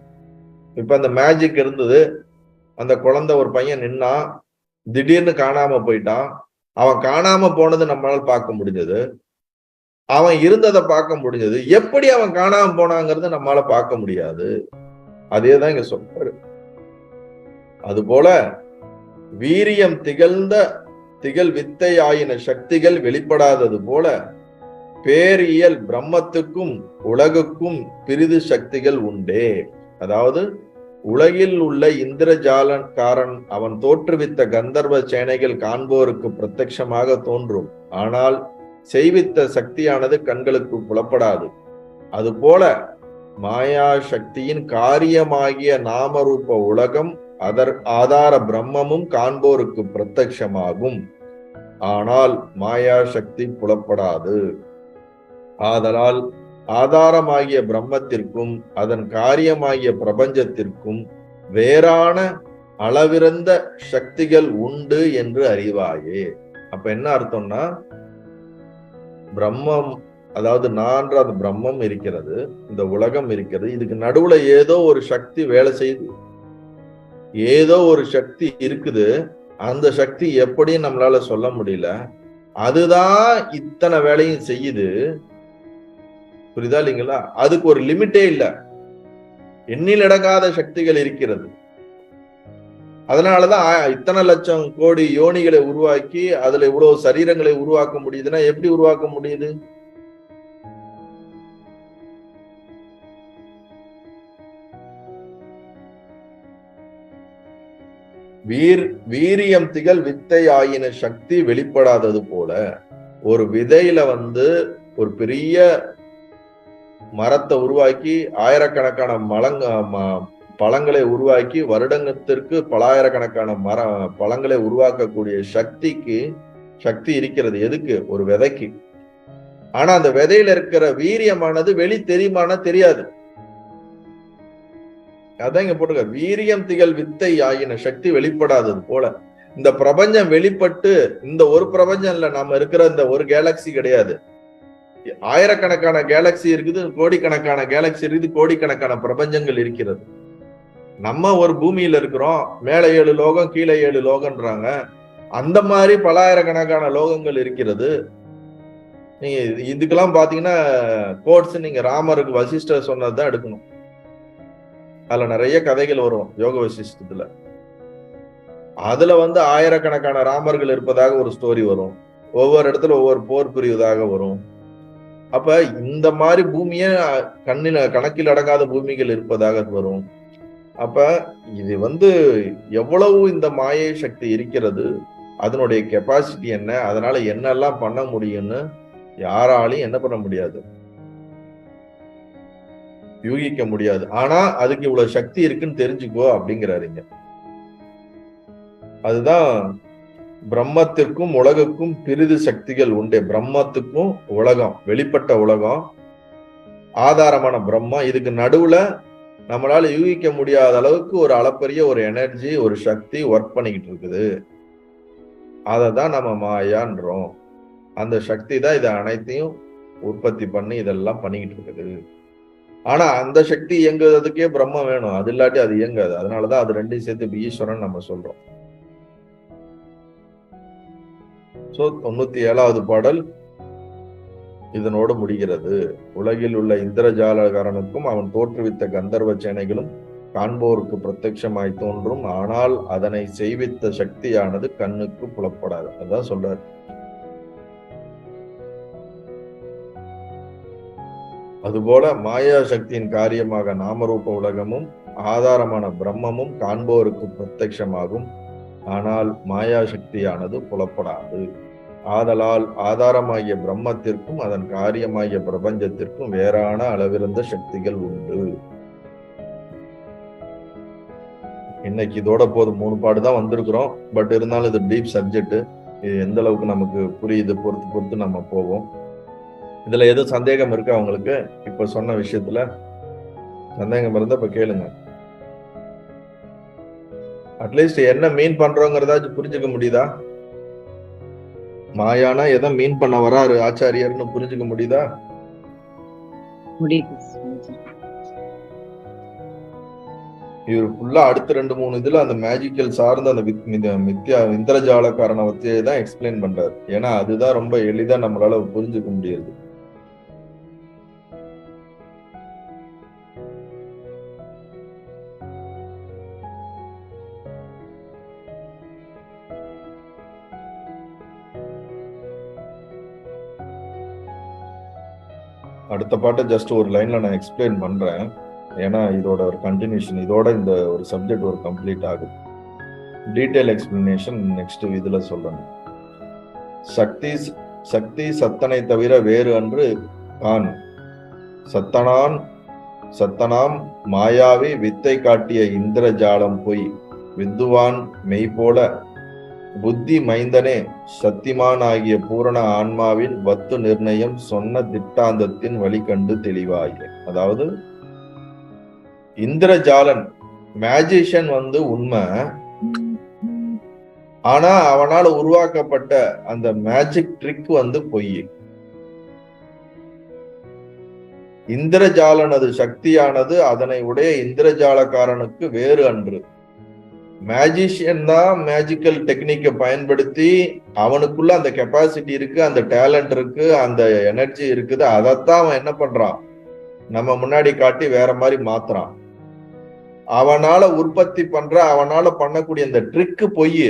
இப்ப அந்த மேஜிக் இருந்தது, அந்த குழந்தை ஒரு பையன் நின்னா, திடீர்னு காணாம போயிட்டான். அவன் காணாம போனது நம்மளால பார்க்க முடிஞ்சது, அவன் இருந்ததை பார்க்க முடிஞ்சது. எப்படி அவன் காணாம போனாங்கிறது நம்மளால பார்க்க முடியாது. அதேதான் இங்க சொல்றாரு. அதுபோல வீரியம் திகழ் வித்தை ஆயின சக்திகள் வெளிப்படாதது போல பேரியல் பிரம்மத்துக்கும் உலகுக்கும் பிரிது சக்திகள் உண்டே. அதாவது உலகில் உள்ள இந்திரஜாலக்காரன் அவன் தோற்றுவித்த கந்தர்வ சேனைகள் காண்போருக்கு பிரத்யட்சமாக தோன்றும். ஆனால் செய்வித்த சக்தியானது கண்களுக்கு புலப்படாது. அதுபோல மாயா சக்தியின் காரியமாகிய நாமரூப உலகம் ஆதார பிரம்மமும் காண்போருக்கு பிரத்யட்சமாகும். ஆனால் மாயா சக்தி புலப்படாது. ஆதலால் ஆதாரமாகிய பிரம்மத்திற்கும் அதன் காரியமாகிய பிரபஞ்சத்திற்கும் வேறான அளவிறந்த சக்திகள் உண்டு என்று அறிவாயே. அப்ப என்ன அர்த்தம்னா, பிரம்மம், அதாவது நான்ற அந்த பிரம்மம் இருக்கிறது, இந்த உலகம் இருக்கிறது, இதுக்கு நடுவுல ஏதோ ஒரு சக்தி வேலை செய்யுது, ஏதோ ஒரு சக்தி இருக்குது. அந்த சக்தி எப்படின்னு நம்மளால சொல்ல முடியல, அதுதான் இத்தனை வேலையும் செய்யுது. புரியுதா இல்லைங்களா? அதுக்கு ஒரு லிமிட்டே இல்ல, எண்ணிலடங்காத சக்திகள் இருக்கிறது. அதனாலதான் இத்தனை லட்சம் கோடி யோனிகளை உருவாக்கி அதுல இவ்வளவு சரீரங்களை உருவாக்க முடியுதுன்னா எப்படி உருவாக்க முடியுது? வீரியம் திகழ் வித்தை ஆயின சக்தி வெளிப்படாதது போல, ஒரு விதையில ஒரு பெரிய மரத்தை உருவாக்கி ஆயிரக்கணக்கான பழங்களை உருவாக்கி வருடத்திற்கு பலாயிரக்கணக்கான பழங்களை உருவாக்கக்கூடிய சக்தி இருக்கிறது. எதுக்கு? ஒரு விதைக்கு. ஆனா அந்த விதையில இருக்கிற வீரியமானது வெளி தெரியாது. அதான் இங்க போட்டுக்க, வீரியம் திகழ் வித்தை ஆகின சக்தி வெளிப்படாதது போல இந்த பிரபஞ்சம் வெளிப்பட்டு, இந்த ஒரு பிரபஞ்சம் இல்ல, நம்ம இருக்கிற இந்த ஒரு கேலக்சி கிடையாது, ஆயிரக்கணக்கான கேலக்சி இருக்குது, கோடிக்கணக்கான கேலக்சி இருக்குது, கோடிக்கணக்கான பிரபஞ்சங்கள் இருக்கிறது. நம்ம ஒரு பூமியில இருக்கிறோம், மேல 7 லோகம் கீழே 7 லோகம்ன்றாங்க. அந்த மாதிரி பலாயிரக்கணக்கான லோகங்கள் இருக்கிறது. நீங்க இதுக்கெல்லாம் பாத்தீங்கன்னா கோட்ஸ் நீங்க ராமருக்கு வசிஷ்டர் சொன்னதுதான் எடுக்கணும். அதுல நிறைய கதைகள் வரும் யோக வசிஷ்டத்துல. அதுல ஆயிரக்கணக்கான ராமர்கள் இருப்பதாக ஒரு ஸ்டோரி வரும், ஒவ்வொரு இடத்துல ஒவ்வொரு போர் புரிவதாக வரும். அப்ப இந்த மாதிரி பூமிய கணக்கில் அடங்காத பூமிகள் இருப்பதாக வரும். அப்ப இது எவ்வளவு இந்த மாயை சக்தி இருக்கிறது, அதனுடைய கெப்பாசிட்டி என்ன, அதனால என்னெல்லாம் பண்ண முடியும்னு யாராலையும் என்ன பண்ண முடியாது, யூகிக்க முடியாது. ஆனா அதுக்கு இவ்வளவு சக்தி இருக்குன்னு தெரிஞ்சுக்கோ அப்படிங்கிறாருங்க. அதுதான் பிரம்மத்திற்கும் உலகுக்கும் பிரிது சக்திகள் உண்டு. பிரம்மத்துக்கும் உலகம், வெளிப்பட்ட உலகம், ஆதாரமான பிரம்மம், இதுக்கு நடுவுல நம்மளால யூகிக்க முடியாத அளவுக்கு ஒரு அளப்பரிய ஒரு எனர்ஜி, ஒரு சக்தி ஒர்க் பண்ணிக்கிட்டு இருக்குது. அததான் நம்ம மாயான்றோம். அந்த சக்தி தான் இதை அனைத்தையும் உற்பத்தி பண்ணி இதெல்லாம் பண்ணிக்கிட்டு இருக்குது. ஆனா அந்த சக்தி இயங்குறதுக்கே பிரம்மம் வேணும், அது இல்லாட்டி அது இயங்காது. அதனாலதான் அது ரெண்டையும் சேர்த்து ஈஸ்வரன் நம்ம சொல்றோம். சோ 97வது பாடல் இதனோடு முடிகிறது. உலகில் உள்ள இந்திரஜாலகாரனுக்கும் அவன் தோற்றுவித்த கந்தர்வ சேனைகளும் காண்போருக்கு பிரத்யட்சமாய் தோன்றும், ஆனால் அதனை செய்வித்த சக்தியானது கண்ணுக்கு புலப்படாது. அதான் சொல்றாரு. அதுபோல மாயா சக்தியின் காரியமாக நாமரூப உலகமும் ஆதாரமான பிரம்மமும் காண்போருக்கு பிரத்யட்சமாகும், ஆனால் மாயா சக்தியானது புலப்படாது. ஆதலால் ஆதாரமாகிய பிரம்மத்திற்கும் அதன் காரியமாகிய பிரபஞ்சத்திற்கும் வேறான அளவிருந்த சக்திகள் உண்டு. இன்னைக்கு இதோட போதும், 3 பாடு தான் வந்திருக்கிறோம். பட் இருந்தாலும் இது டீப் சப்ஜெக்ட், இது எந்த அளவுக்கு நமக்கு புரியுது பொறுத்து நம்ம போவோம். இதுல எதுவும் சந்தேகம் இருக்கா உங்களுக்கு? இப்ப சொன்ன விஷயத்துல சந்தேகம் இருந்தா இப்ப கேளுங்க. அட்லீஸ்ட் என்ன மீன் பண்றோங்கிறதாச்சும் புரிஞ்சுக்க முடியுதா? மாயானா எதை மீன் பண்ண வராரு ஆச்சாரியர்னு புரிஞ்சுக்க முடியுதா? இவர் ஃபுல்லா அடுத்த 2-3 இதுல அந்த மேஜிக்கல் சார்ந்த அந்த மித்யா இந்திரஜாலக்காரனை வச்சு தான் எக்ஸ்பிளைன் பண்றாரு. ஏன்னா அதுதான் ரொம்ப எளிதா நம்மளால புரிஞ்சுக்க முடியாது. அடுத்த பாட்டை ஜஸ்ட் ஒரு லைன்ல நான் எக்ஸ்பிளைன் பண்றேன். ஏன்னா இதோட ஒரு கண்டினியூஷன், இதோட இந்த ஒரு சப்ஜெக்ட் ஒரு கம்ப்ளீட் ஆகுது. டீடைல் எக்ஸ்பிளனேஷன் நெக்ஸ்ட் இதுல சொல்றேன். சக்தி சத்தனை தவிர வேறு அன்று கான், சத்தனாம் மாயாவி வித்தை காட்டிய இந்திரஜாலம் பொய், வித்துவான் மெய் போல புத்தி மைந்தனே சத்திமான் ஆகிய பூரண ஆன்மாவின் வத்து நிர்ணயம் சொன்ன திட்டாந்தத்தின் வழி கண்டு தெளிவாய. அதாவது இந்திரஜாலன் மேஜிஷியன் உண்மை, ஆனா அவனால உருவாக்கப்பட்ட அந்த மேஜிக் ட்ரிக் பொய். இந்திரஜாலனது சக்தியானது அதனை உடைய இந்திரஜாலக்காரனுக்கு வேறு அன்று. மேஜிஷியன் தான் மேஜிக்கல் டெக்னிக்கை பயன்படுத்தி அவனுக்குள்ள அந்த கெப்பாசிட்டி இருக்கு, அந்த டேலண்ட் இருக்கு, அந்த எனர்ஜி இருக்குது. அதைத்தான் அவன் என்ன பண்றான், நம்ம முன்னாடி காட்டி வேற மாதிரி மாத்துறான். அவனால உற்பத்தி பண்ற, அவனால பண்ணக்கூடிய அந்த ட்ரிக்கு பொய்.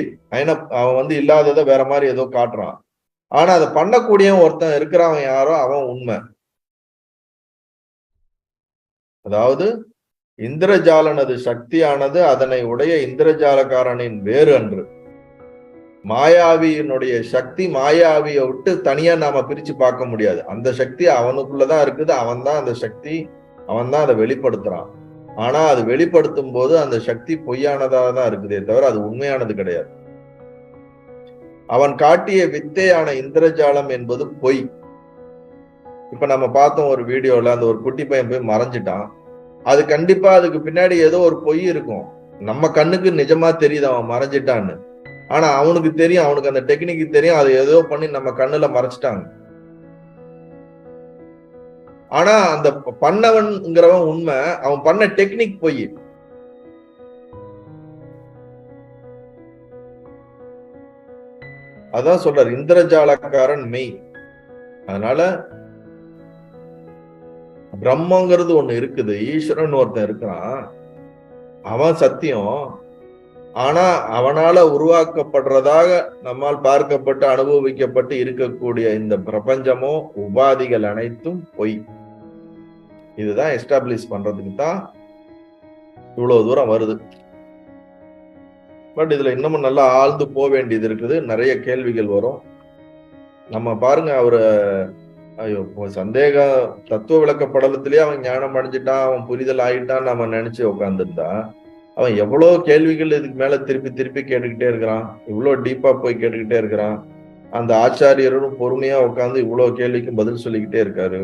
அவன் இல்லாததை வேற மாதிரி ஏதோ காட்டுறான். ஆனா அதை பண்ணக்கூடிய ஒருத்தன் இருக்கிறவன் யாரோ அவன் உண்மை. அதாவது இந்திரஜாலனது சக்தியானது அதனை உடைய இந்திரஜாலக்காரனின் வேறு அன்று. மாயாவியினுடைய சக்தி மாயாவியை விட்டு தனியா நாம பிரிச்சு பார்க்க முடியாது. அந்த சக்தி அவனுக்குள்ளதான் இருக்குது. அவன் தான் அந்த சக்தி, அவன் தான் அதை வெளிப்படுத்துறான். ஆனா அது வெளிப்படுத்தும் போது அந்த சக்தி பொய்யானதாக தான் இருக்குதே தவிர அது உண்மையானது கிடையாது. அவன் காட்டிய வித்தையான இந்திரஜாலம் என்பது பொய். இப்ப நம்ம பார்த்தோம் ஒரு வீடியோல, அந்த ஒரு குட்டி பையன் போய் மறைஞ்சிட்டான். அது கண்டிப்பா அதுக்கு பின்னாடி ஏதோ ஒரு பொய் இருக்கும். நம்ம கண்ணுக்கு நிஜமா தெரியுது அவன் மறைஞ்சிட்டான்னு. ஆனா அவனுக்கு தெரியும், அவனுக்கு அந்த டெக்னிக் தெரியும், அது ஏதோ பண்ணி நம்ம கண்ணுல மறைச்சிட்டாங்க. ஆனா அந்த பண்ணவன்ங்கிறவன் உண்மை, அவன் பண்ண டெக்னிக் பொய். அதான் சொல்றார் இந்திரஜாலக்காரன் மெய். அதனால பிரம்மங்கிறது ஒண்ணு இருக்குது, ஈஸ்வரன் ஒருத்தன் இருக்கிறான், அவன் சத்தியம். ஆனா அவனால உருவாக்கப்படுறதாக நம்மால் பார்க்கப்பட்டு அனுபவிக்கப்பட்டு இருக்கக்கூடிய இந்த பிரபஞ்சமோ உபாதிகள் அனைத்தும் பொய். இதுதான் எஸ்டாப்ளிஷ் பண்றதுக்கு தான் இவ்வளவு தூரம் வருது. பட் இதுல இன்னமும் நல்லா ஆழ்ந்து போக வேண்டியது இருக்குது. நிறைய கேள்விகள் வரும். நம்ம பாருங்க, அவரு சந்தேக தத்துவ விளக்க படலத்திலேயே அவன் ஞானம் அடைஞ்சிட்டான், அவன் புரிதல் ஆயிட்டான் நம்ம நினைச்சு உட்காந்துருந்தா, அவன் எவ்வளவு கேள்விகள் இதுக்கு மேல திருப்பி திருப்பி கேட்டுக்கிட்டே இருக்கிறான். இவ்வளவு டீப்பா போய் கேட்டுக்கிட்டே இருக்கிறான். அந்த ஆச்சாரியரும் பொறுமையா உட்காந்து இவ்வளவு கேள்விக்கும் பதில் சொல்லிக்கிட்டே இருக்காரு.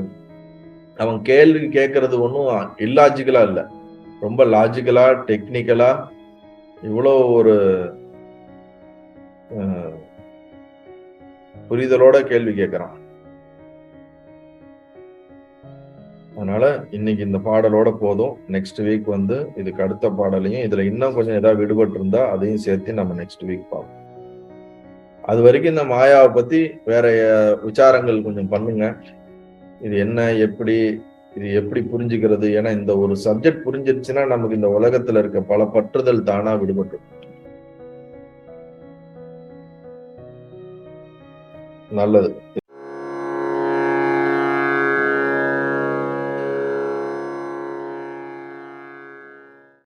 அவன் கேள்வி கேட்கறது ஒன்றும் இல்லாஜிக்கலா இல்லை, ரொம்ப லாஜிக்கலா டெக்னிக்கலா இவ்வளோ ஒரு புரிதலோட கேள்வி கேட்கிறான். அதனால இன்னைக்கு இந்த பாடலோட போதும். நெக்ஸ்ட் வீக் இதுக்கு அடுத்த பாடலையும் இதுல இன்னும் கொஞ்சம் ஏதாவது விடுபட்டு இருந்தா அதையும் சேர்த்து நம்ம நெக்ஸ்ட் வீக் பார்ப்போம். அது வரைக்கும் இந்த மாயாவை பத்தி வேற விசாரங்கள் கொஞ்சம் பண்ணுங்க. இது என்ன, எப்படி, இது எப்படி புரிஞ்சுக்கிறது? ஏன்னா இந்த ஒரு சப்ஜெக்ட் புரிஞ்சிருச்சுன்னா நமக்கு இந்த உலகத்துல இருக்க பல பற்றுதல் தானா விடுபட்டு. நல்லது.